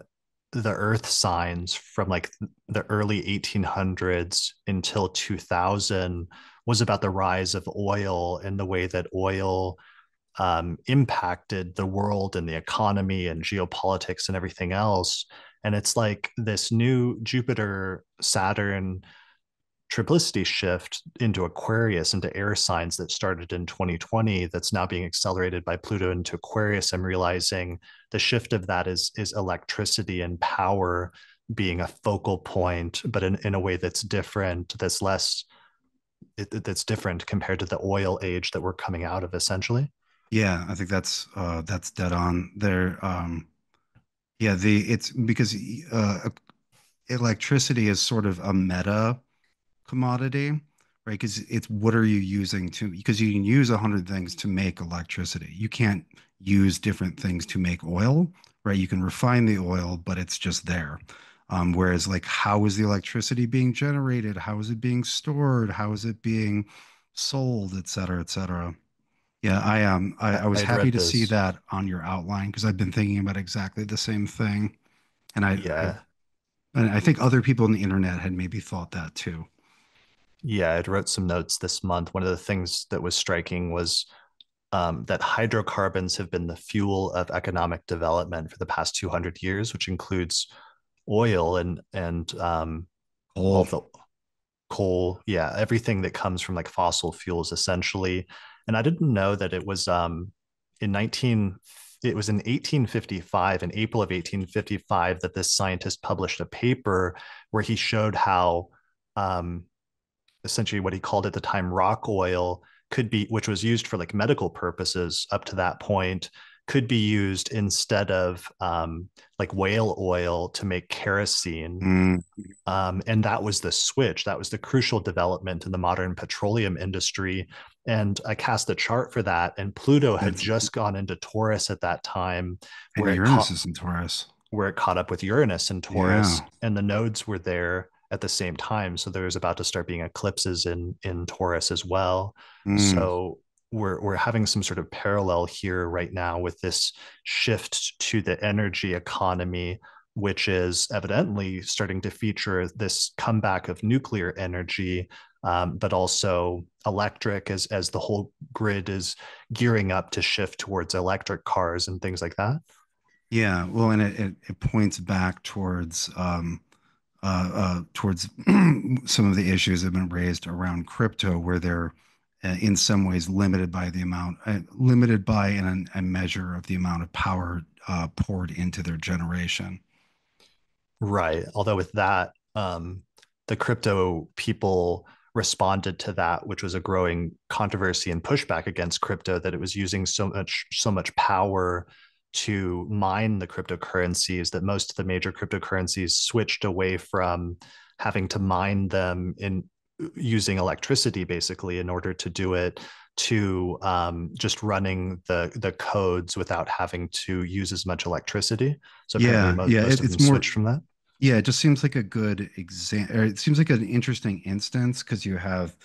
the earth signs from like the early 1800s until 2000 was about the rise of oil and the way that oil impacted the world and the economy and geopolitics and everything else. And it's like this new Jupiter Saturn triplicity shift into Aquarius, into air signs that started in 2020, that's now being accelerated by Pluto into Aquarius. I'm realizing the shift of that is electricity and power being a focal point, but in a way that's different, that's less, that's different compared to the oil age that we're coming out of, essentially. Yeah, I think that's dead on there. Yeah, the it's because electricity is sort of a meta commodity, right? Because it's what are you using to, because you can use 100 things to make electricity. You can't use different things to make oil, right? You can refine the oil, but it's just there. Whereas, like, how is the electricity being generated? How is it being stored? How is it being sold, et cetera, et cetera? Yeah, I was I'd happy read to see those. that on your outline because I've been thinking about exactly the same thing. And Yeah. and I think other people on the internet had maybe thought that too. Yeah. I'd wrote some notes this month. One of the things that was striking was that hydrocarbons have been the fuel of economic development for the past 200 years, which includes oil and all Coal. the coal, yeah, everything that comes from like fossil fuels essentially. And I didn't know that in 19 it was in 1855, in April of 1855, that this scientist published a paper where he showed how um, essentially what he called at the time rock oil could be, which was used for like medical purposes up to that point, could be used instead of like whale oil to make kerosene. Mm, And that was the switch. That was the crucial development in the modern petroleum industry. And I cast a chart for that. And Pluto had that's just gone into Taurus at that time, and where it Uranus caught is in Taurus. where it caught up with Uranus and Taurus, Yeah. and the nodes were there at the same time. So there was about to start being eclipses in Taurus as well. Mm, So we're having some sort of parallel here right now with this shift to the energy economy, which is evidently starting to feature this comeback of nuclear energy, but also electric as the whole grid is gearing up to shift towards electric cars and things like that. yeah. Well, and it points back towards towards some of the issues that have been raised around crypto, where they're in some ways limited by a measure of the amount of power poured into their generation. Right. Although with that, the crypto people responded to that, which was a growing controversy and pushback against crypto, that it was using so much power to mine the cryptocurrencies, that most of the major cryptocurrencies switched away from having to mine them in using electricity basically in order to do it, to just running the codes without having to use as much electricity. So apparently Yeah, yeah, most of it's them more. switched from that. Yeah, it just seems like a good example. It seems like an interesting instance because you have,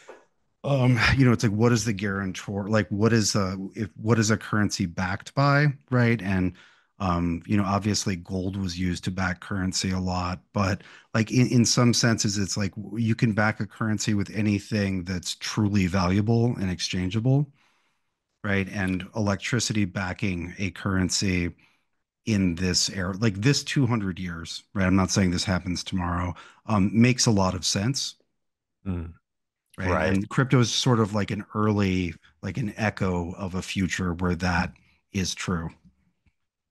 it's like what is the guarantor? Like what is a currency backed by, right? And obviously gold was used to back currency a lot, but like in some senses, it's like you can back a currency with anything that's truly valuable and exchangeable, right? And electricity backing a currency in this era, like this 200 years, right? I'm not saying this happens tomorrow, makes a lot of sense, Mm, right? right. And crypto is sort of like like an echo of a future where that is true.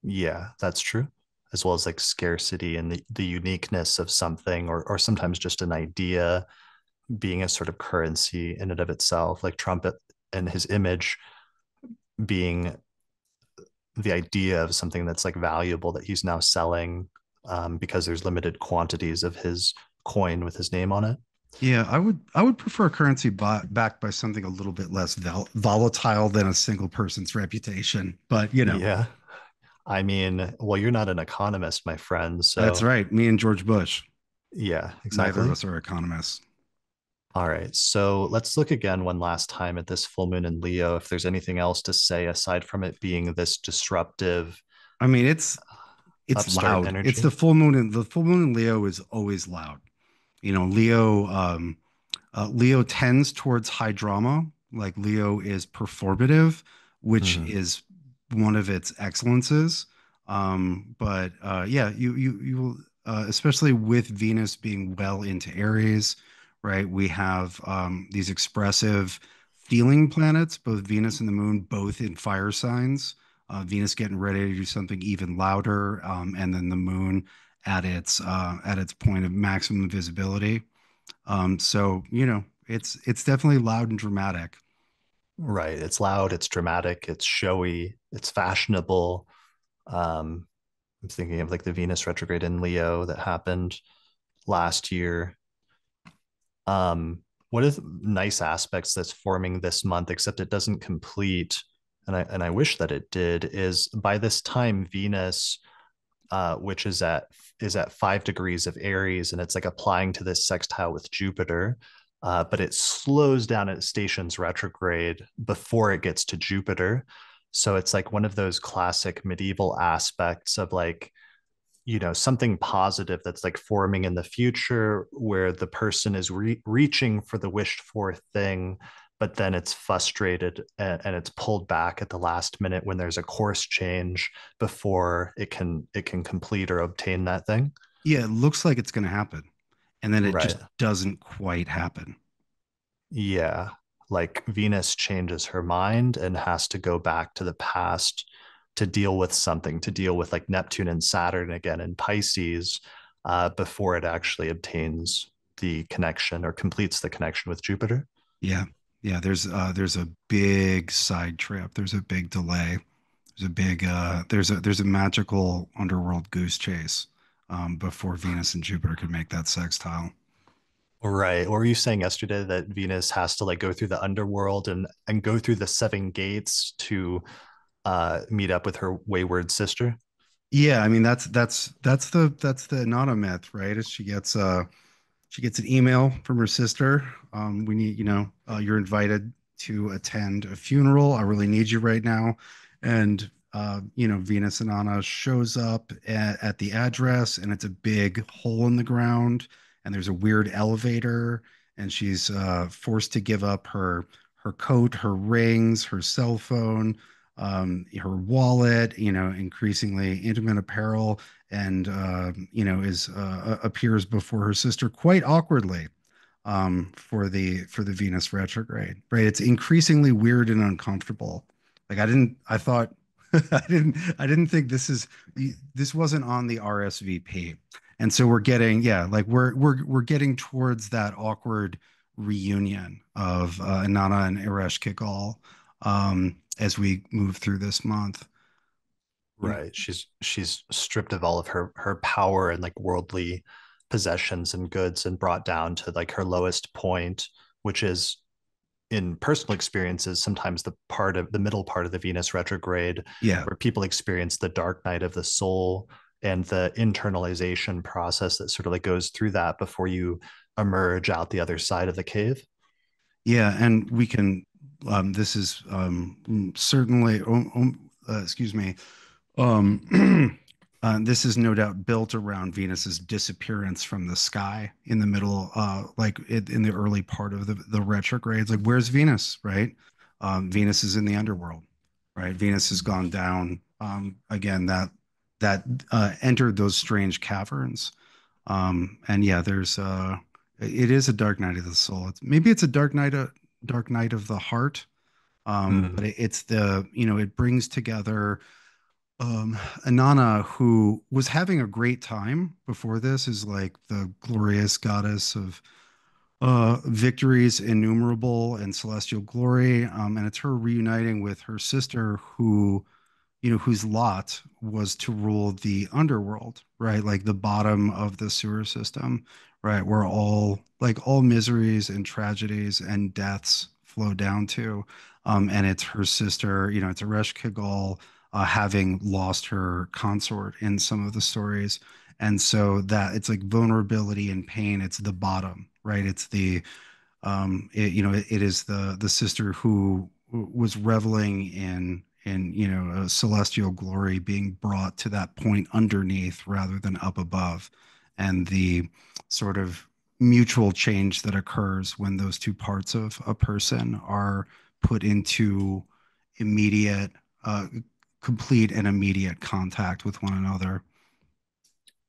Yeah, that's true. As well as like scarcity and the uniqueness of something, or sometimes just an idea being a sort of currency in and of itself, like Trump and his image being the idea of something that's like valuable that he's now selling, because there's limited quantities of his coin with his name on it. Yeah, I would prefer a currency backed by something a little bit less volatile than a single person's reputation. But Yeah. I mean, well, you're not an economist, my friend. that's So, right. Me and George Bush, yeah, neither of exactly. us are economists. All right. So let's look again one last time at this full moon in Leo. If there's anything else to say aside from it being this disruptive I mean, it's upstart loud. It's energy. the full moon in Leo is always loud. Leo tends towards high drama. Like Leo is performative, which Hmm. is one of its excellences. But yeah, you will, especially with Venus being well into Aries, right? We have these expressive feeling planets, both Venus and the Moon, both in fire signs. Venus getting ready to do something even louder, and then the Moon at its point of maximum visibility. So it's definitely loud and dramatic. Right. It's loud, it's dramatic, it's showy, it's fashionable. Um, I'm thinking of like the Venus retrograde in Leo that happened last year. What is nice aspects that's forming this month, except it doesn't complete, and I wish that it did, is by this time Venus, which is at 5 degrees of Aries, and it's like applying to this sextile with Jupiter. But it slows down at stations retrograde before it gets to Jupiter. So it's like one of those classic medieval aspects of like, something positive that's like forming in the future where the person is reaching for the wished for thing, but then it's frustrated and it's pulled back at the last minute when there's a course change before it can complete or obtain that thing. Yeah, it looks like it's going to happen, and then it Right. just doesn't quite happen. Yeah, like Venus changes her mind and has to go back to the past to deal with something, to deal with like Neptune and Saturn again in Pisces, before it actually obtains the connection or completes the connection with Jupiter. Yeah, yeah. There's a big side trip. There's a big delay. There's a magical underworld goose chase before Venus and Jupiter can make that sextile. Right. Or were you saying yesterday that Venus has to like go through the underworld and go through the seven gates to meet up with her wayward sister? Yeah, I mean that's the not a myth, right? Is she gets an email from her sister. We need, you're invited to attend a funeral. I really need you right now. And, Venus and Anna shows up at the address, and it's a big hole in the ground, and there's a weird elevator, and she's forced to give up her coat, her rings, her cell phone, her wallet, increasingly intimate apparel, and is appears before her sister quite awkwardly for the Venus retrograde, right? It's increasingly weird and uncomfortable. Like I thought, I didn't think this wasn't on the RSVP. And so we're getting, yeah, like we're getting towards that awkward reunion of Inanna and Ereshkigal as we move through this month. You know, Right. She's stripped of all of her power and like worldly possessions and goods and brought down to like her lowest point, which is in personal experiences sometimes the part of the middle part of the Venus retrograde yeah, where people experience the dark night of the soul and the internalization process that sort of like goes through that before you emerge out the other side of the cave. yeah, and we can. This is certainly. Excuse me. This is no doubt built around Venus's disappearance from the sky in the middle, in the early part of the retrogrades. Like, where's Venus, right? Venus is in the underworld, right? Venus has gone down again. That entered those strange caverns, and yeah, it is a dark night of the soul. Maybe it's a dark night of the heart, but Mm. it's it brings together Inanna, who was having a great time before this, is like the glorious goddess of victories innumerable and celestial glory. And it's her reuniting with her sister, whose lot was to rule the underworld, right? Like the bottom of the sewer system, right? Where all miseries and tragedies and deaths flow down to. And it's her sister, it's Aresh Kigal having lost her consort in some of the stories. And so that it's like vulnerability and pain. It's the bottom, right? It's it is the sister who was reveling in a celestial glory being brought to that point underneath rather than up above, and the sort of mutual change that occurs when those two parts of a person are put into immediate uh, complete and immediate contact with one another.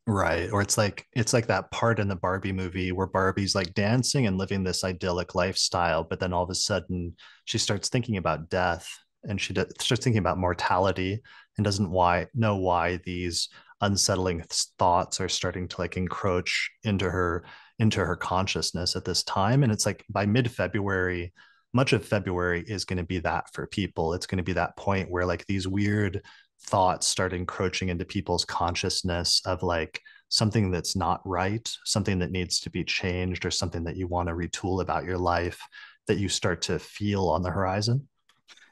Right. Or it's like that part in the Barbie movie where Barbie's like dancing and living this idyllic lifestyle, but then all of a sudden she starts thinking about death and starts thinking about mortality and doesn't know why these unsettling thoughts are starting to like encroach into her consciousness at this time. And it's like by mid-February, much of February is going to be that for people. It's going to be that point where like these weird thoughts start encroaching into people's consciousness of like something that's not right, something that needs to be changed, or something that you want to retool about your life that you start to feel on the horizon.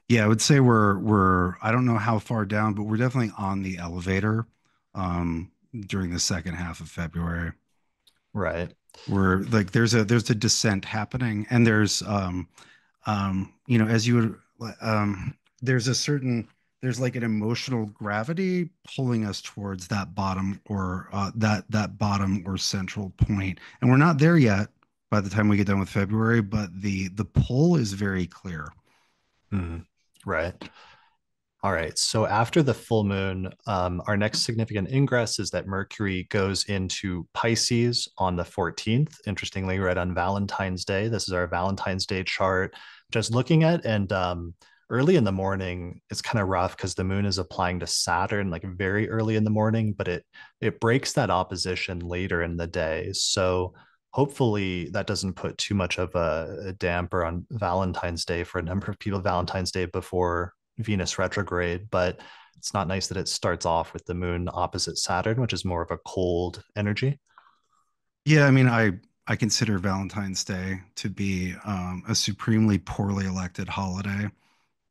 Yeah, I would say we're I don't know how far down, but we're definitely on the elevator during the second half of February. Right. Where like there's a descent happening, and as you would there's like an emotional gravity pulling us towards that bottom or that bottom or central point, and we're not there yet by the time we get done with February, but the pull is very clear. Mm, right. All right. So after the full moon, our next significant ingress is that Mercury goes into Pisces on the 14th. Interestingly, right on Valentine's Day. This is our Valentine's Day chart. Just looking at, and early in the morning, it's kind of rough because the moon is applying to Saturn like very early in the morning, but it breaks that opposition later in the day. So hopefully that doesn't put too much of a damper on Valentine's Day for a number of people. Valentine's Day before Venus retrograde, but it's not nice that it starts off with the moon opposite Saturn, which is more of a cold energy. Yeah, I mean, I consider Valentine's Day to be a supremely poorly elected holiday.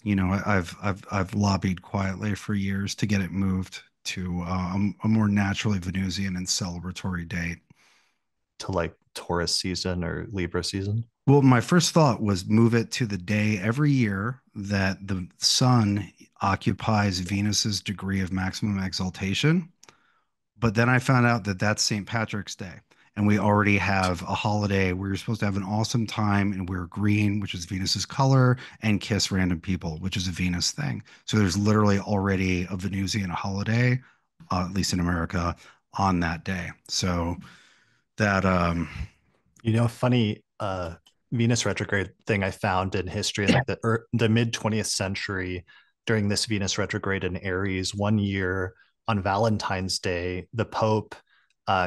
I've lobbied quietly for years to get it moved to a more naturally Venusian and celebratory date. To like Taurus season or Libra season. Well, my first thought was move it to the day every year that the sun occupies Venus's degree of maximum exaltation. But then I found out that that's St. Patrick's Day. and we already have a holiday where you're supposed to have an awesome time and wear green, which is Venus's color, and kiss random people, which is a Venus thing. So there's literally already a Venusian holiday, at least in America, on that day. So that Funny Venus retrograde thing I found in history in like the mid 20th century during this Venus retrograde in Aries, one year on Valentine's Day, the Pope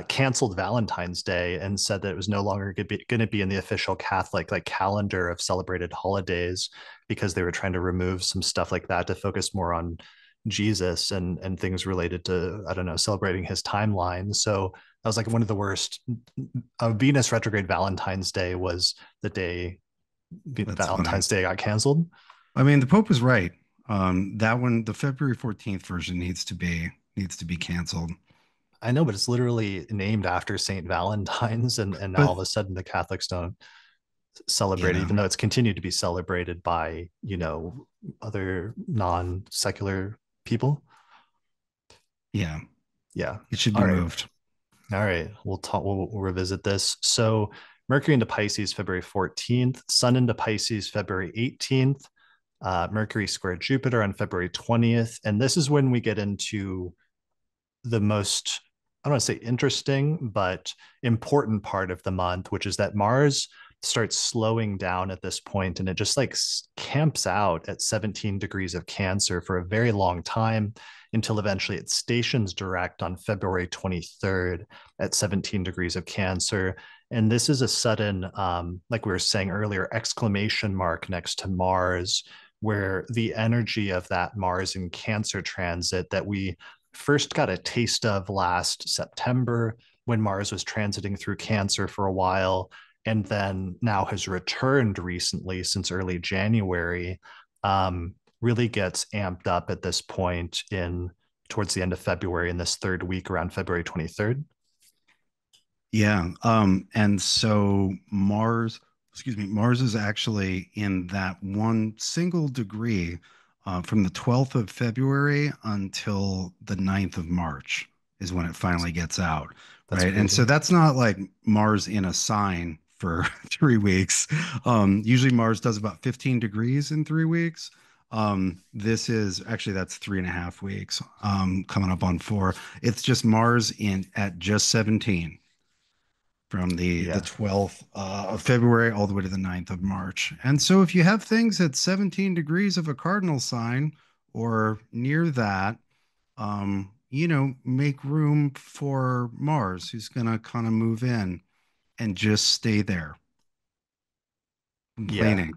canceled Valentine's Day and said that it was no longer going to be in the official Catholic like calendar of celebrated holidays because they were trying to remove some stuff like that to focus more on Jesus and things related to, I don't know, celebrating his timeline. So that was like one of the worst. Venus retrograde Valentine's Day was the day that's funny. Valentine's Day got canceled. I mean, the Pope was right. That one, the February 14th version needs to be canceled. I know, but it's literally named after Saint Valentine's, and now But all of a sudden the Catholics don't celebrate it, yeah, even though it's continued to be celebrated by other non-secular people. yeah, Yeah. it should be All right. moved. All right. We'll talk. We'll revisit this. So Mercury into Pisces February 14th, Sun into Pisces February 18th, Mercury square Jupiter on February 20th, and this is when we get into the most, I don't want to say interesting, but important part of the month, which is that Mars starts slowing down at this point and it just like camps out at 17 degrees of Cancer for a very long time until eventually it stations direct on February 23rd at 17 degrees of Cancer. And this is a sudden, like we were saying earlier, exclamation mark next to Mars, where the energy of that Mars in Cancer transit that we first got a taste of last September when Mars was transiting through Cancer for a while, and then now has returned recently since early January, really gets amped up at this point in towards the end of February in this third week around February 23rd. Yeah. And so Mars, excuse me, Mars is actually in that one single degree from the 12th of February until the 9th of March is when it finally gets out, That's right? And so crazy. that's not like Mars in a sign for 3 weeks. Usually Mars does about 15 degrees in 3 weeks. This is actually that's 3.5 weeks, coming up on 4. It's just Mars in at just 17 from the Yeah. 12th of February all the way to the 9th of March. And so if you have things at 17 degrees of a cardinal sign or near that, make room for Mars, who's going to kind of move in and just stay there, Yeah. complaining.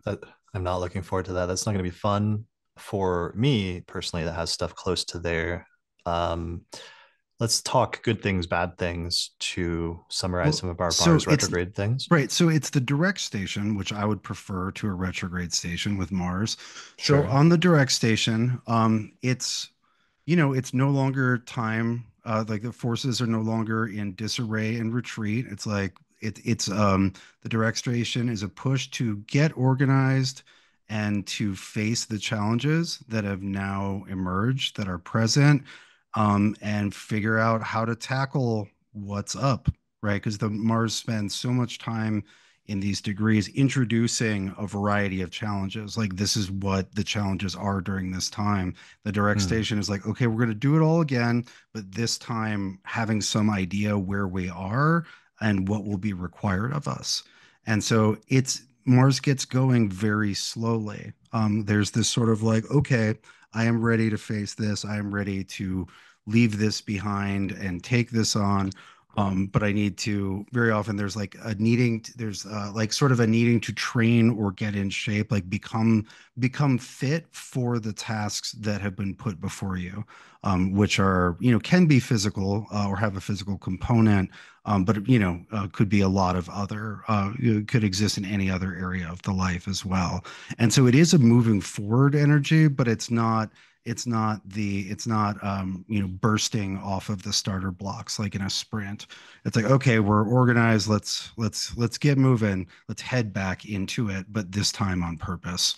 I'm not looking forward to that. That's not going to be fun for me personally that has stuff close to there. Um, let's talk good things, bad things to summarize Well, some of our so Mars it's retrograde things. right. So it's the direct station, which I would prefer to a retrograde station with Mars. So Sure. on the direct station, it's no longer time. Like the forces are no longer in disarray and retreat. It's like the direct station is a push to get organized and to face the challenges that have now emerged that are present, and figure out how to tackle what's up, right? Because the Mars spends so much time in these degrees introducing a variety of challenges. Like this is what the challenges are during this time. The direct Hmm. station is like, okay, we're going to do it all again, but this time having some idea where we are and what will be required of us. And so it's Mars gets going very slowly. There's this sort of like, okay, I am ready to face this. I am ready to leave this behind and take this on. But I need to, very often there's like a needing to, there's like sort of a needing to train or get in shape, like become fit for the tasks that have been put before you, which are, can be physical, or have a physical component, but could be a lot of other, could exist in any other area of the life as well. And so it is a moving forward energy, but it's not bursting off of the starter blocks like in a sprint. It's like, okay, we're organized, let's get moving, let's head back into it, but this time on purpose.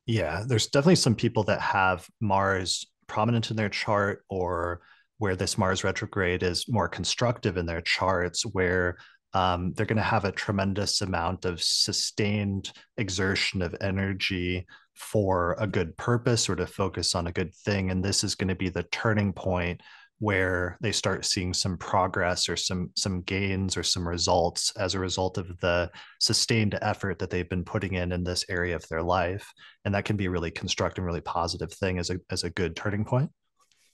Yeah, there's definitely some people that have Mars prominent in their chart or where this Mars retrograde is more constructive in their charts, where they're going to have a tremendous amount of sustained exertion of energy for a good purpose or to focus on a good thing. And this is going to be the turning point where they start seeing some progress or some gains or some results as a result of the sustained effort that they've been putting in this area of their life. And that can be a really constructive, really positive thing as a good turning point.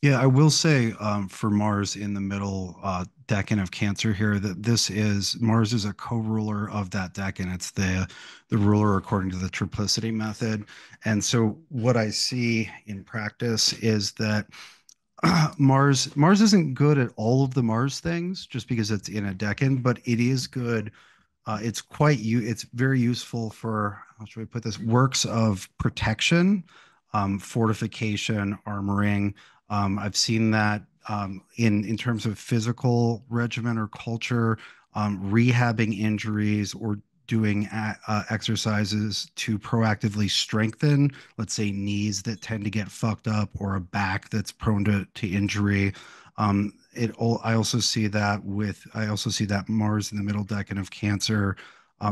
Yeah, I will say for Mars in the middle decan of Cancer here that this is Mars is a co-ruler of that decan. It's the ruler according to the triplicity method. And so what I see in practice is that Mars isn't good at all of the Mars things just because it's in a decan, but it is good. It's very useful for, how should we put this, works of protection, fortification, armoring. I've seen that in terms of physical regimen or culture, rehabbing injuries or doing exercises to proactively strengthen, let's say, knees that tend to get fucked up or a back that's prone to injury. I also see that Mars in the middle decan of Cancer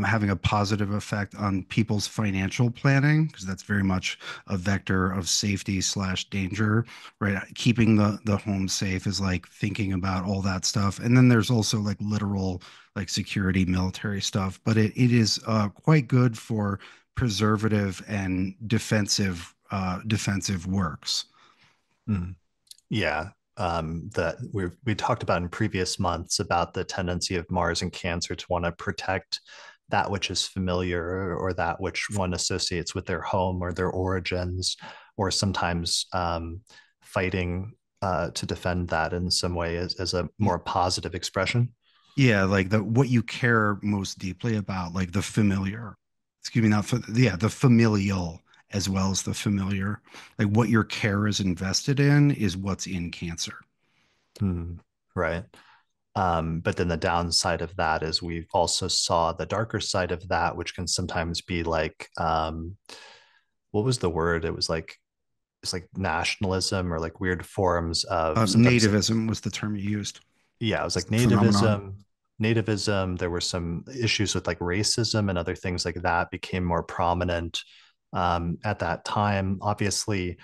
having a positive effect on people's financial planning because that's very much a vector of safety slash danger, right? Keeping the home safe is like thinking about all that stuff. And then there's also like literal like security military stuff, but it is quite good for preservative and defensive works. Mm. Yeah. That we talked about in previous months about the tendency of Mars and Cancer to want to protect that which is familiar or that which one associates with their home or their origins, or sometimes fighting to defend that in some way as a more positive expression. Yeah, like the what you care most deeply about, like the familiar. Excuse me, not for yeah, the familial as well as the familiar. Like what your care is invested in is what's in Cancer. Hmm. Right. But then the downside of that is we've also saw the darker side of that, which can sometimes be like, what was the word? It's like nationalism or like weird forms of sometimes like, Nativism was the term you used. yeah, it was like Phenomenon. nativism. There were some issues with like racism and other things like that became more prominent at that time. Obviously,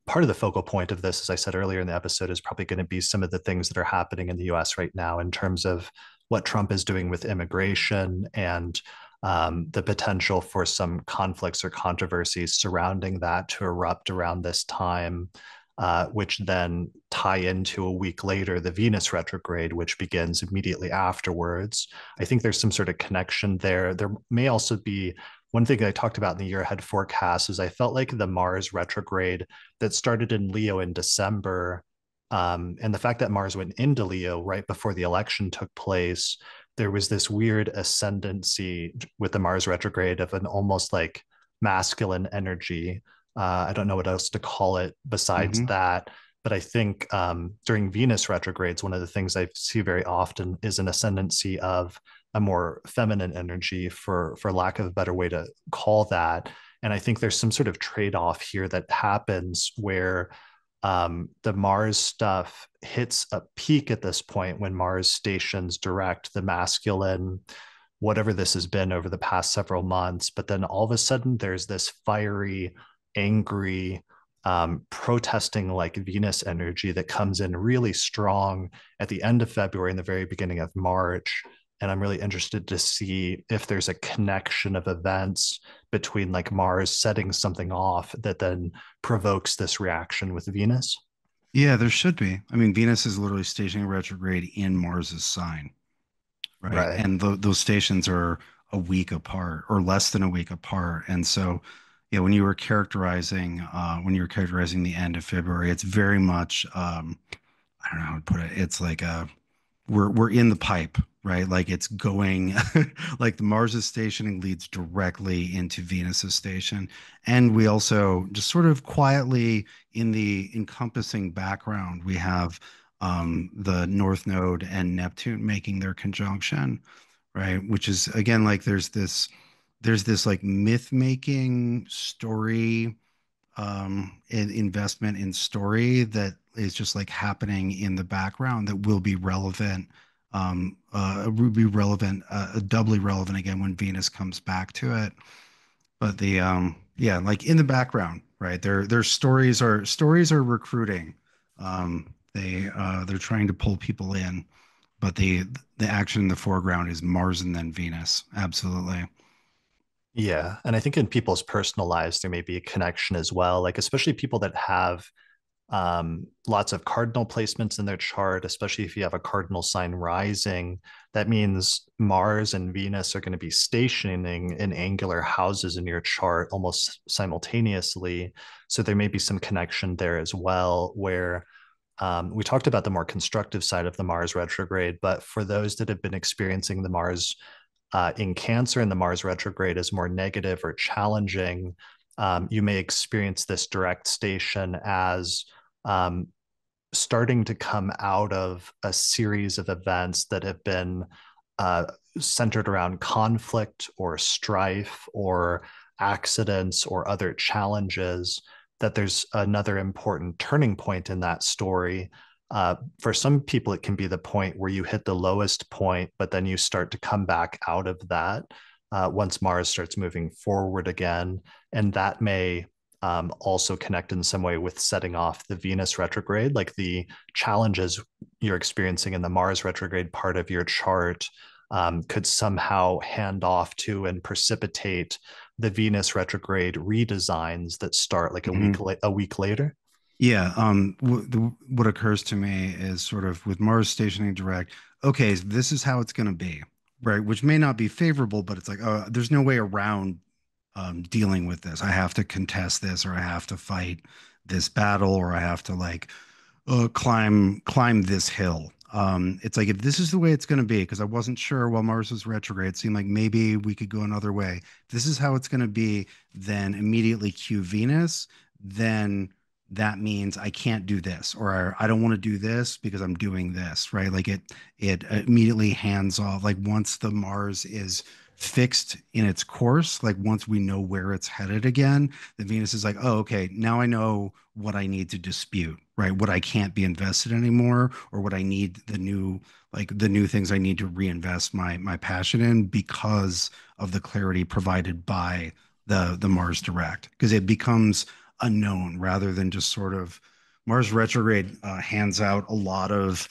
part of the focal point of this, as I said earlier in the episode, is probably going to be some of the things that are happening in the US right now in terms of what Trump is doing with immigration and the potential for some conflicts or controversies surrounding that to erupt around this time, which then tie into a week later, the Venus retrograde, which begins immediately afterwards. I think there's some sort of connection there. There may also be one thing I talked about in the year ahead forecast is I felt like the Mars retrograde that started in Leo in December, and the fact that Mars went into Leo right before the election took place, there was this weird ascendancy with the Mars retrograde of an almost like masculine energy. I don't know what else to call it besides Hmm. that. But I think during Venus retrogrades, one of the things I see very often is an ascendancy of a more feminine energy, for lack of a better way to call that. And I think there's some sort of trade-off here that happens where the Mars stuff hits a peak at this point when Mars stations direct the masculine, whatever this has been over the past several months. But then all of a sudden, there's this fiery, angry, protesting like Venus energy that comes in really strong at the end of February and the very beginning of March. And I'm really interested to see if there's a connection of events between like Mars setting something off that then provokes this reaction with Venus. Yeah, there should be. I mean, Venus is literally stationing retrograde in Mars's sign, right? Right. And those stations are a week apart or less than a week apart. And so, yeah, when you were characterizing the end of February, it's very much I don't know how to put it. It's like we're in the pipe, right? Like it's going like the Mars' stationing leads directly into Venus's station. And we also just sort of quietly in the encompassing background, we have the North Node and Neptune making their conjunction, right? Which is again like there's this like myth making story investment in story that is just like happening in the background that will be relevant, will be relevant, doubly relevant again when Venus comes back to it. But the yeah, like in the background, right? Their stories are recruiting. They're trying to pull people in, but the action in the foreground is Mars and then Venus. Absolutely. Yeah. And I think in people's personal lives, there may be a connection as well, like especially people that have lots of cardinal placements in their chart, especially if you have a cardinal sign rising. That means Mars and Venus are going to be stationing in angular houses in your chart almost simultaneously. So there may be some connection there as well, where we talked about the more constructive side of the Mars retrograde, but for those that have been experiencing the Mars in Cancer and the Mars retrograde as more negative or challenging, you may experience this direct station as um, starting to come out of a series of events that have been uh, centered around conflict or strife or accidents or other challenges, that there's another important turning point in that story. For some people, it can be the point where you hit the lowest point, but then you start to come back out of that once Mars starts moving forward again. And that may also connect in some way with setting off the Venus retrograde, like the challenges you're experiencing in the Mars retrograde part of your chart could somehow hand off to and precipitate the Venus retrograde redesigns that start like Mhm. a week later. Yeah. What occurs to me is sort of with Mars stationing direct. Okay, so this is how it's going to be, right? Which may not be favorable, but it's like, there's no way around dealing with this. I have to contest this, or I have to fight this battle, or I have to like climb this hill. It's like if this is the way it's going to be, because I wasn't sure while Mars was retrograde, it seemed like maybe we could go another way. If this is how it's going to be, then immediately cue Venus. Then that means I can't do this, or I don't want to do this because I'm doing this, right? Like it immediately hands off. Like once the Mars is fixed in its course, like once we know where it's headed again, the Venus is like, oh, okay, now I know what I need to dispute, right? What I can't be invested anymore, or what I need the new things I need to reinvest my passion in because of the clarity provided by the Mars direct, because it becomes unknown rather than just sort of Mars retrograde hands out a lot of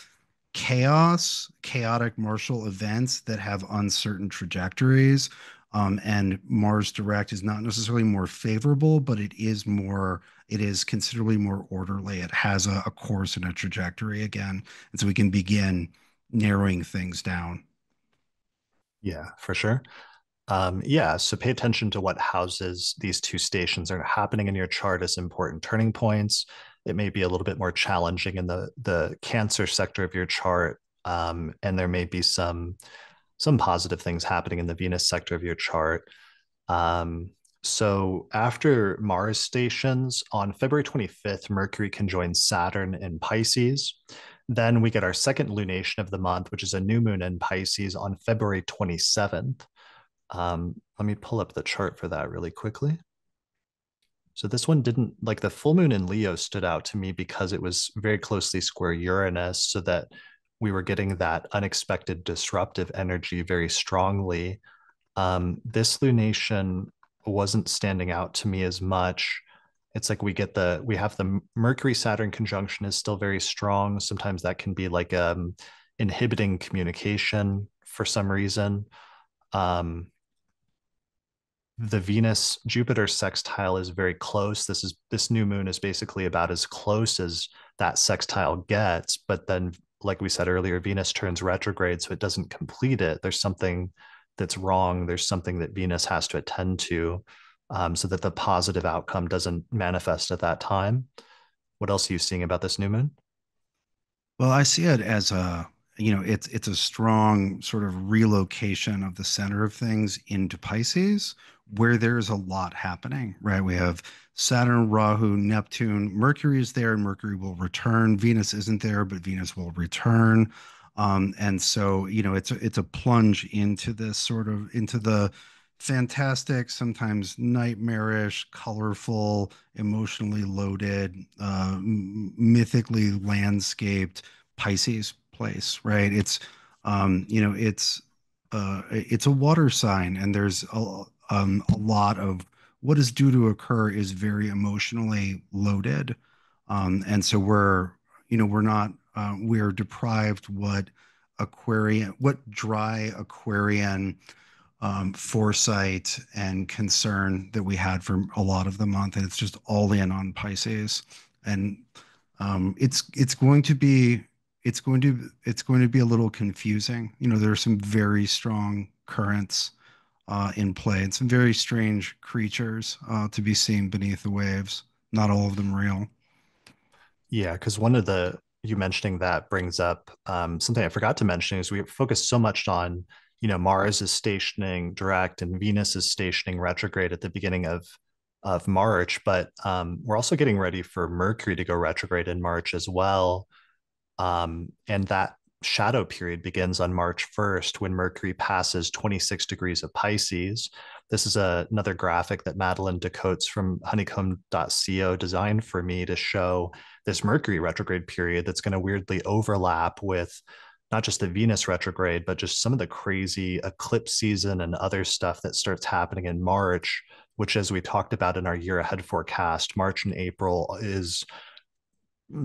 chaotic martial events that have uncertain trajectories. And Mars direct is not necessarily more favorable, but it is considerably more orderly. It has a course and a trajectory again. And so we can begin narrowing things down. Yeah, for sure. Yeah, so pay attention to what houses these two stations are happening in your chart as important turning points. It may be a little bit more challenging in the Cancer sector of your chart, and there may be some positive things happening in the Venus sector of your chart. Um, so after Mars stations on February 25th, Mercury conjoins Saturn in Pisces. Then we get our second lunation of the month, which is a new moon in Pisces on February 27th. Let me pull up the chart for that really quickly. So this one didn't like the full moon in Leo stood out to me because it was very closely square Uranus, so that we were getting that unexpected disruptive energy very strongly. This lunation wasn't standing out to me as much. It's like we have the Mercury Saturn conjunction is still very strong. Sometimes that can be like inhibiting communication for some reason. Um, the Venus Jupiter sextile is very close. This new moon is basically about as close as that sextile gets. But then, like we said earlier, Venus turns retrograde, so it doesn't complete it. There's something that's wrong. There's something that Venus has to attend to, so that the positive outcome doesn't manifest at that time. What else are you seeing about this new moon? Well, I see it as it's a strong sort of relocation of the center of things into Pisces, where there's a lot happening, right? We have Saturn, Rahu, Neptune, Mercury is there, and Mercury will return. Venus isn't there, but Venus will return. And so, it's a plunge into this sort of into the fantastic, sometimes nightmarish, colorful, emotionally loaded, mythically landscaped Pisces place, right? It's a water sign, and there's a lot of what is due to occur is very emotionally loaded, and so we're not we're deprived what dry Aquarian foresight and concern that we had for a lot of the month, and it's just all in on Pisces, and it's going to be it's going to be a little confusing. There are some very strong currents in play, and some very strange creatures to be seen beneath the waves. Not all of them real. Yeah, because one of the you mentioning that brings up something I forgot to mention is we focus so much on, Mars is stationing direct and Venus is stationing retrograde at the beginning of March, but we're also getting ready for Mercury to go retrograde in March as well. And that shadow period begins on March 1st when Mercury passes 26 degrees of Pisces. This is another graphic that Madeline Decotes from honeycomb.co designed for me to show this Mercury retrograde period that's going to weirdly overlap with not just the Venus retrograde, but just some of the crazy eclipse season and other stuff that starts happening in March, which, as we talked about in our year ahead forecast, March and April is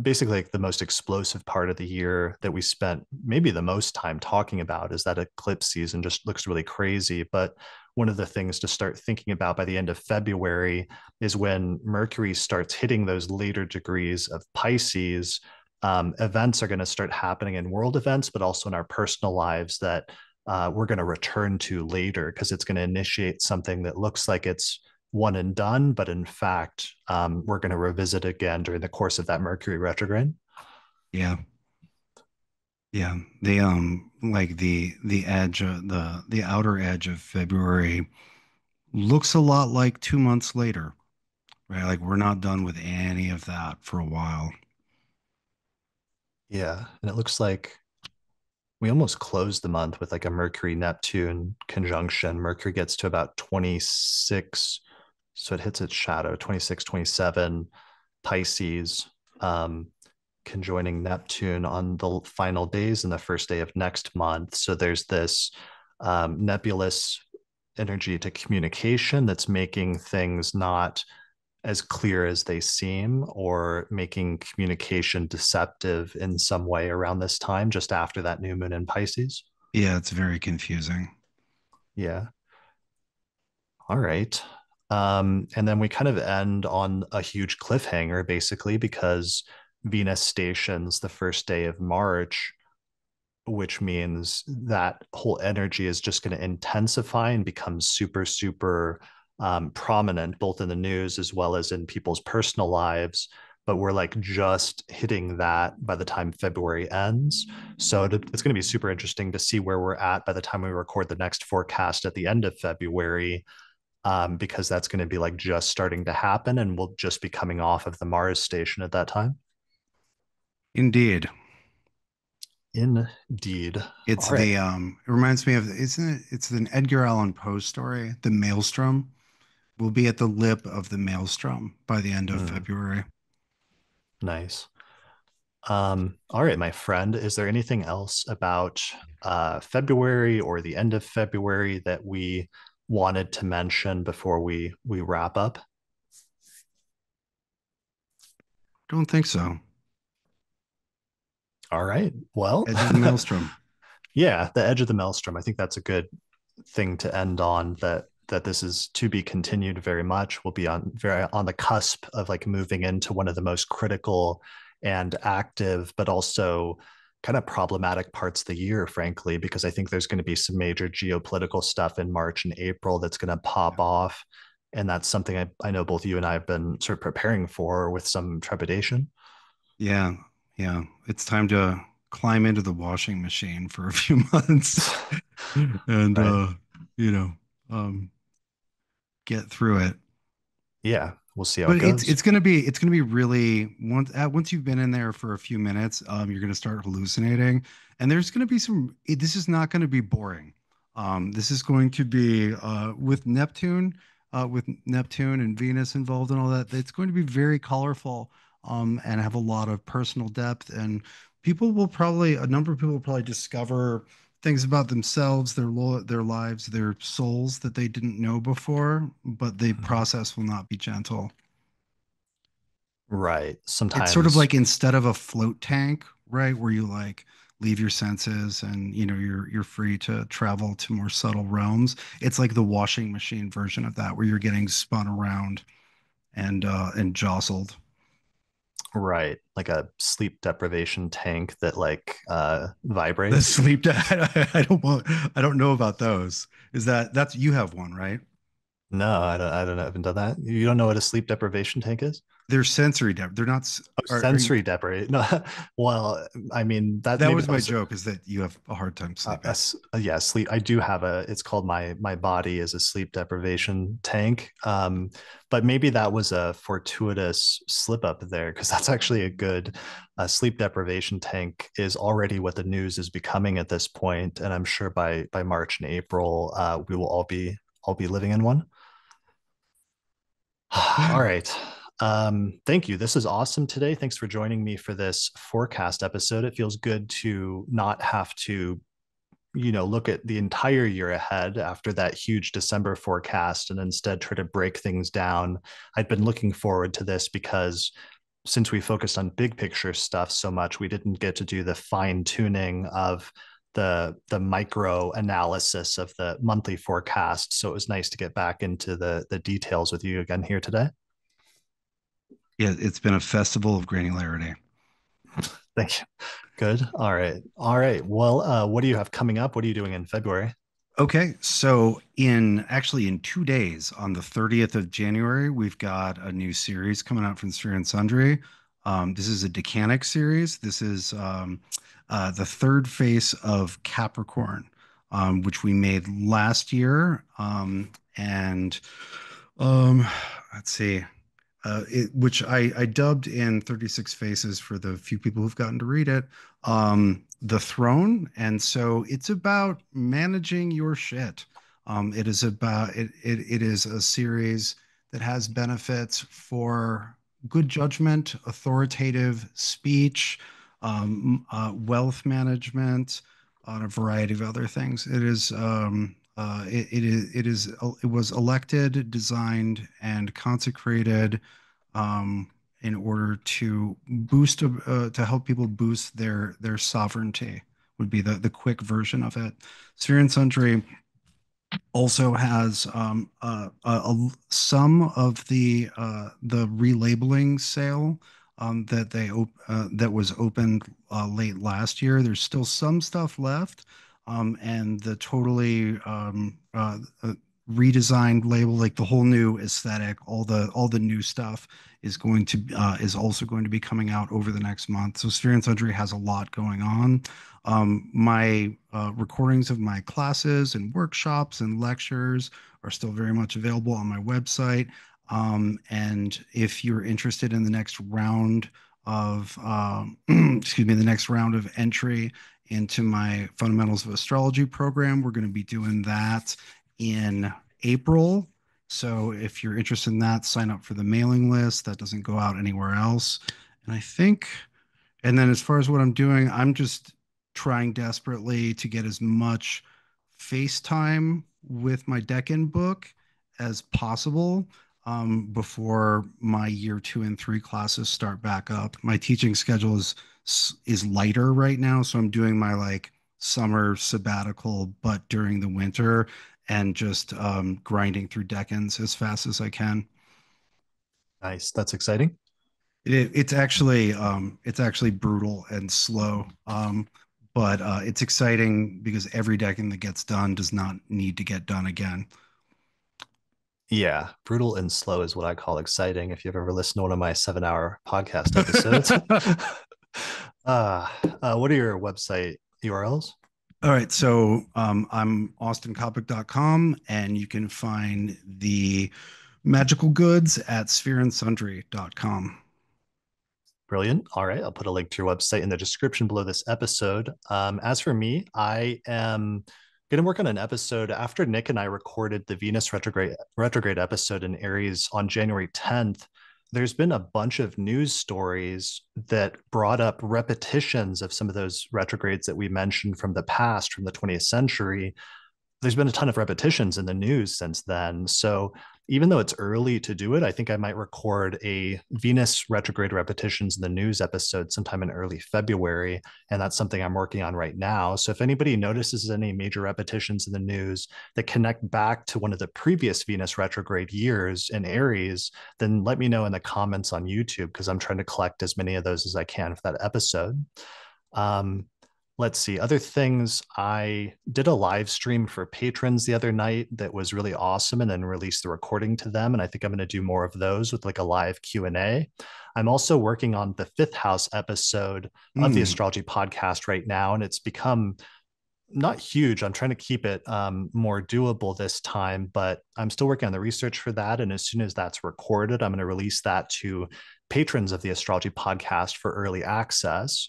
basically like the most explosive part of the year that we spent maybe the most time talking about is that eclipse season just looks really crazy. But one of the things to start thinking about by the end of February is when Mercury starts hitting those later degrees of Pisces. Events are going to start happening in world events, but also in our personal lives that we're going to return to later because it's going to initiate something that looks like it's one and done, but in fact, we're going to revisit again during the course of that Mercury retrograde. Yeah, yeah. Like the edge, the outer edge of February looks a lot like 2 months later, right? Like we're not done with any of that for a while. Yeah, and it looks like we almost closed the month with like a Mercury Neptune conjunction. Mercury gets to about 26, so it hits its shadow 26, 27 Pisces, um, conjoining Neptune on the final days and the first day of next month. So there's this nebulous energy to communication that's making things not as clear as they seem or making communication deceptive in some way around this time, just after that new moon in Pisces. Yeah, it's very confusing. Yeah. All right. And then we kind of end on a huge cliffhanger, basically, because Venus stations the first day of March, which means that whole energy is just going to intensify and become super, super prominent, both in the news as well as in people's personal lives. But we're like just hitting that by the time February ends. So it's going to be super interesting to see where we're at by the time we record the next forecast at the end of February, because that's going to be like just starting to happen and we'll just be coming off of the Mars station at that time. Indeed. Indeed. It's All right. it reminds me of, isn't it? It's an Edgar Allan Poe story, The Maelstrom. We'll be at the lip of the maelstrom by the end of Mm, February. nice. All right, my friend, is there anything else about February or the end of February that we wanted to mention before we wrap up? Don't think so. All right. Well, Edge of the maelstrom. yeah, the edge of the maelstrom. I think that's a good thing to end on. That this is to be continued very much. We'll be on very on the cusp of like moving into one of the most critical and active, but also kind of problematic parts of the year, frankly, because I think there's going to be some major geopolitical stuff in March and April that's going to pop off. And that's something I know both you and I have been sort of preparing for with some trepidation. Yeah, yeah. It's time to climb into the washing machine for a few months and Right. you know, um get through it. Yeah. We'll see how it But it's goes. it's gonna be it's gonna be really once you've been in there for a few minutes, you're gonna start hallucinating, and there's gonna be this is not gonna be boring. This is going to be with Neptune and Venus involved and all that. It's going to be very colorful, and have a lot of personal depth. And a number of people will probably discover things about themselves, their lives, their souls that they didn't know before. But the Mhm. process will not be gentle. Right. It's sort of Sometimes, like instead of a float tank, right, where you like leave your senses and you're free to travel to more subtle realms. It's like the washing machine version of that, where you're getting spun around and jostled. right, like a sleep deprivation tank that The vibrates. sleep I don't know about those. That's you have one, right? No, I don't know. I haven't done that. You don't know what a sleep deprivation tank is? They're they're not Oh, are you sensory deprivation. No, well, I mean that that maybe was that my was joke, is that you have a hard time sleeping. yeah, sleep. I do have a, it's called my body is a sleep deprivation tank. But maybe that was a fortuitous slip up there, because that's actually a good sleep deprivation tank is already what the news is becoming at this point. And I'm sure by March and April, we will all be living in one. All right. Thank you. This is awesome today. Thanks for joining me for this forecast episode. It feels good to not have to, look at the entire year ahead after that huge December forecast and instead try to break things down. I'd been looking forward to this because since we focused on big picture stuff so much, we didn't get to do the fine tuning of the micro analysis of the monthly forecast. So it was nice to get back into the details with you again here today. Yeah, it's been a festival of granularity. Thank you. Good. All right. All right. Well, what do you have coming up? What are you doing in February? Okay, so in 2 days, on the 30th of January, we've got a new series coming out from Sphere and Sundry. This is a decanic series. This is the third face of Capricorn, which we made last year. And um, let's see, which I dubbed in 36 Faces for the few people who've gotten to read it, The Throne. And so it's about managing your shit. It is a series that has benefits for good judgment, authoritative speech, wealth management, on a variety of other things. It was elected, designed, and consecrated, um, in order to to help people boost their sovereignty. Would be the quick version of it. Sphere and Sundry also has some of the relabeling sale, that was opened late last year. There's still some stuff left, and the totally redesigned label, like the whole new aesthetic, all the new stuff is also going to be coming out over the next month. So Sphere and Sundry has a lot going on. My recordings of my classes and workshops and lectures are still very much available on my website. And if you're interested in the next round of, excuse me, the next round of entry into my Fundamentals of Astrology program, we're going to be doing that in April. So if you're interested in that, sign up for the mailing list. That doesn't go out anywhere else. And I think and then as far as what I'm doing, I'm just trying desperately to get as much FaceTime with my Decan book as possible, before my year 2 and 3 classes start back up. My teaching schedule is lighter right now, so I'm doing my like summer sabbatical, but during the winter, and just grinding through Decans as fast as I can. Nice. That's exciting. It's actually brutal and slow, but it's exciting because every decking that gets done does not need to get done again. Yeah, brutal and slow is what I call exciting. If you've ever listened to one of my 7 hour podcast episodes, uh, what are your website URLs? All right, so I'm austincoppock.com, and you can find the magical goods at sphereandsundry.com. Brilliant. All right, I'll put a link to your website in the description below this episode. As for me, I am Going to work on an episode after Nick and I recorded the Venus retrograde episode in Aries on January 10th. There's been a bunch of news stories that brought up repetitions of some of those retrogrades that we mentioned from the past, from the 20th century. There's been a ton of repetitions in the news since then. So even though it's early to do it, I think I might record a Venus retrograde repetitions in the news episode sometime in early February. And that's something I'm working on right now. So if anybody notices any major repetitions in the news that connect back to one of the previous Venus retrograde years in Aries, then let me know in the comments on YouTube, because I'm trying to collect as many of those as I can for that episode. Um, let's see, other things. I did a live stream for patrons the other night that was really awesome, and then released the recording to them. And I think I'm going to do more of those with like a live Q&A. I'm also working on the fifth house episode of the Mm. astrology podcast right now, and it's become not huge. I'm trying to keep it more doable this time, but I'm still working on the research for that. And as soon as that's recorded, I'm going to release that to patrons of the astrology podcast for early access.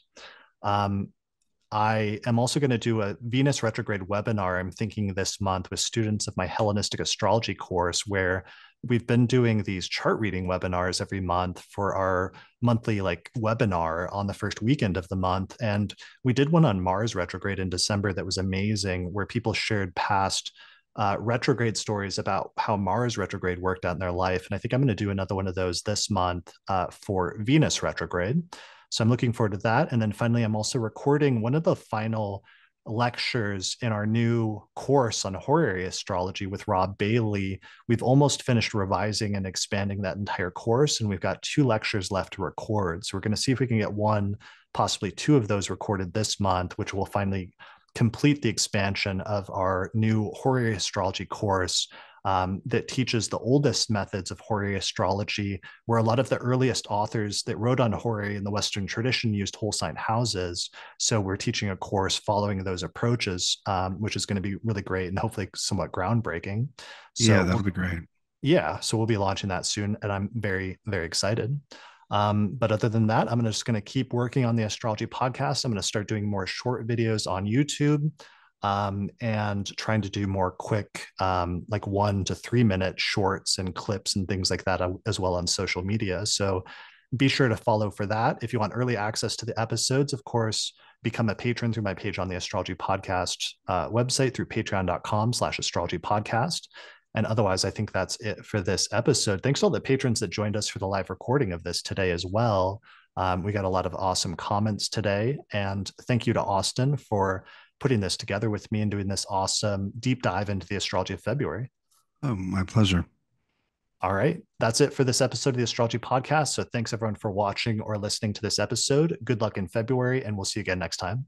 Um, I am also going to do a Venus retrograde webinar, I'm thinking, this month with students of my Hellenistic astrology course, where we've been doing these chart reading webinars every month for our monthly like webinar on the first weekend of the month. And we did one on Mars retrograde in December that was amazing, where people shared past retrograde stories about how Mars retrograde worked out in their life. And I think I'm going to do another one of those this month for Venus retrograde. So I'm looking forward to that. And then finally, I'm also recording one of the final lectures in our new course on horary astrology with Rob Bailey. We've almost finished revising and expanding that entire course, and we've got 2 lectures left to record. So we're going to see if we can get one, possibly 2 of those recorded this month, which will finally complete the expansion of our new horary astrology course that teaches the oldest methods of horary astrology, where a lot of the earliest authors that wrote on horary in the Western tradition used whole sign houses. So we're teaching a course following those approaches, which is going to be really great and hopefully somewhat groundbreaking. Yeah, So that'll be great. yeah, so we'll be launching that soon, and I'm very, very excited. But other than that, I'm just going to keep working on the astrology podcast. I'm going to start doing more short videos on YouTube, and trying to do more quick, like 1 to 3 minute shorts and clips and things like that as well on social media. So be sure to follow for that. If you want early access to the episodes, of course, become a patron through my page on the astrology podcast website through patreon.com/astrology podcast. And otherwise, I think that's it for this episode. Thanks to all the patrons that joined us for the live recording of this today as well. We got a lot of awesome comments today. And thank you to Austin for putting this together with me and doing this awesome deep dive into the astrology of February. Oh, my pleasure. All right. That's it for this episode of the Astrology Podcast. So thanks everyone for watching or listening to this episode. Good luck in February, and we'll see you again next time.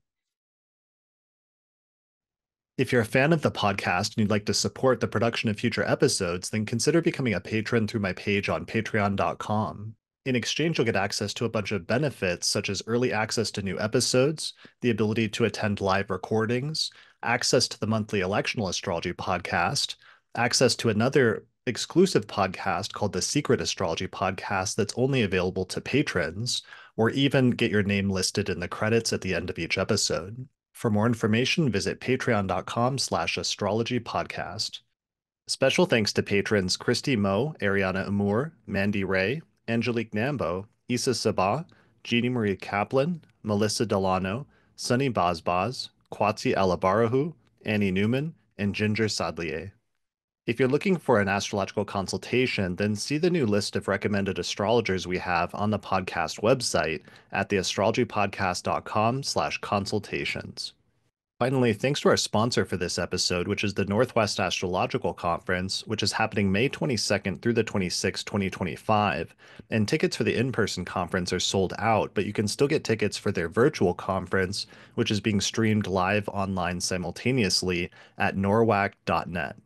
If you're a fan of the podcast and you'd like to support the production of future episodes, then consider becoming a patron through my page on patreon.com. In exchange, you'll get access to a bunch of benefits, such as early access to new episodes, the ability to attend live recordings, access to the monthly Electional Astrology Podcast, access to another exclusive podcast called the Secret Astrology Podcast that's only available to patrons, or even get your name listed in the credits at the end of each episode. For more information, visit patreon.com/astrologypodcast. Special thanks to patrons Christy Moe, Ariana Amour, Mandy Ray, Angelique Nambo, Issa Sabah, Jeannie Marie Kaplan, Melissa Delano, Sunny Bazbaz, Kwatsi Alabarahu, Annie Newman, and Ginger Sadlier. If you're looking for an astrological consultation, then see the new list of recommended astrologers we have on the podcast website at theastrologypodcast.com/consultations. Finally, thanks to our sponsor for this episode, which is the Northwest Astrological Conference, which is happening May 22nd through the 26th, 2025. And tickets for the in-person conference are sold out, but you can still get tickets for their virtual conference, which is being streamed live online simultaneously at norwac.net.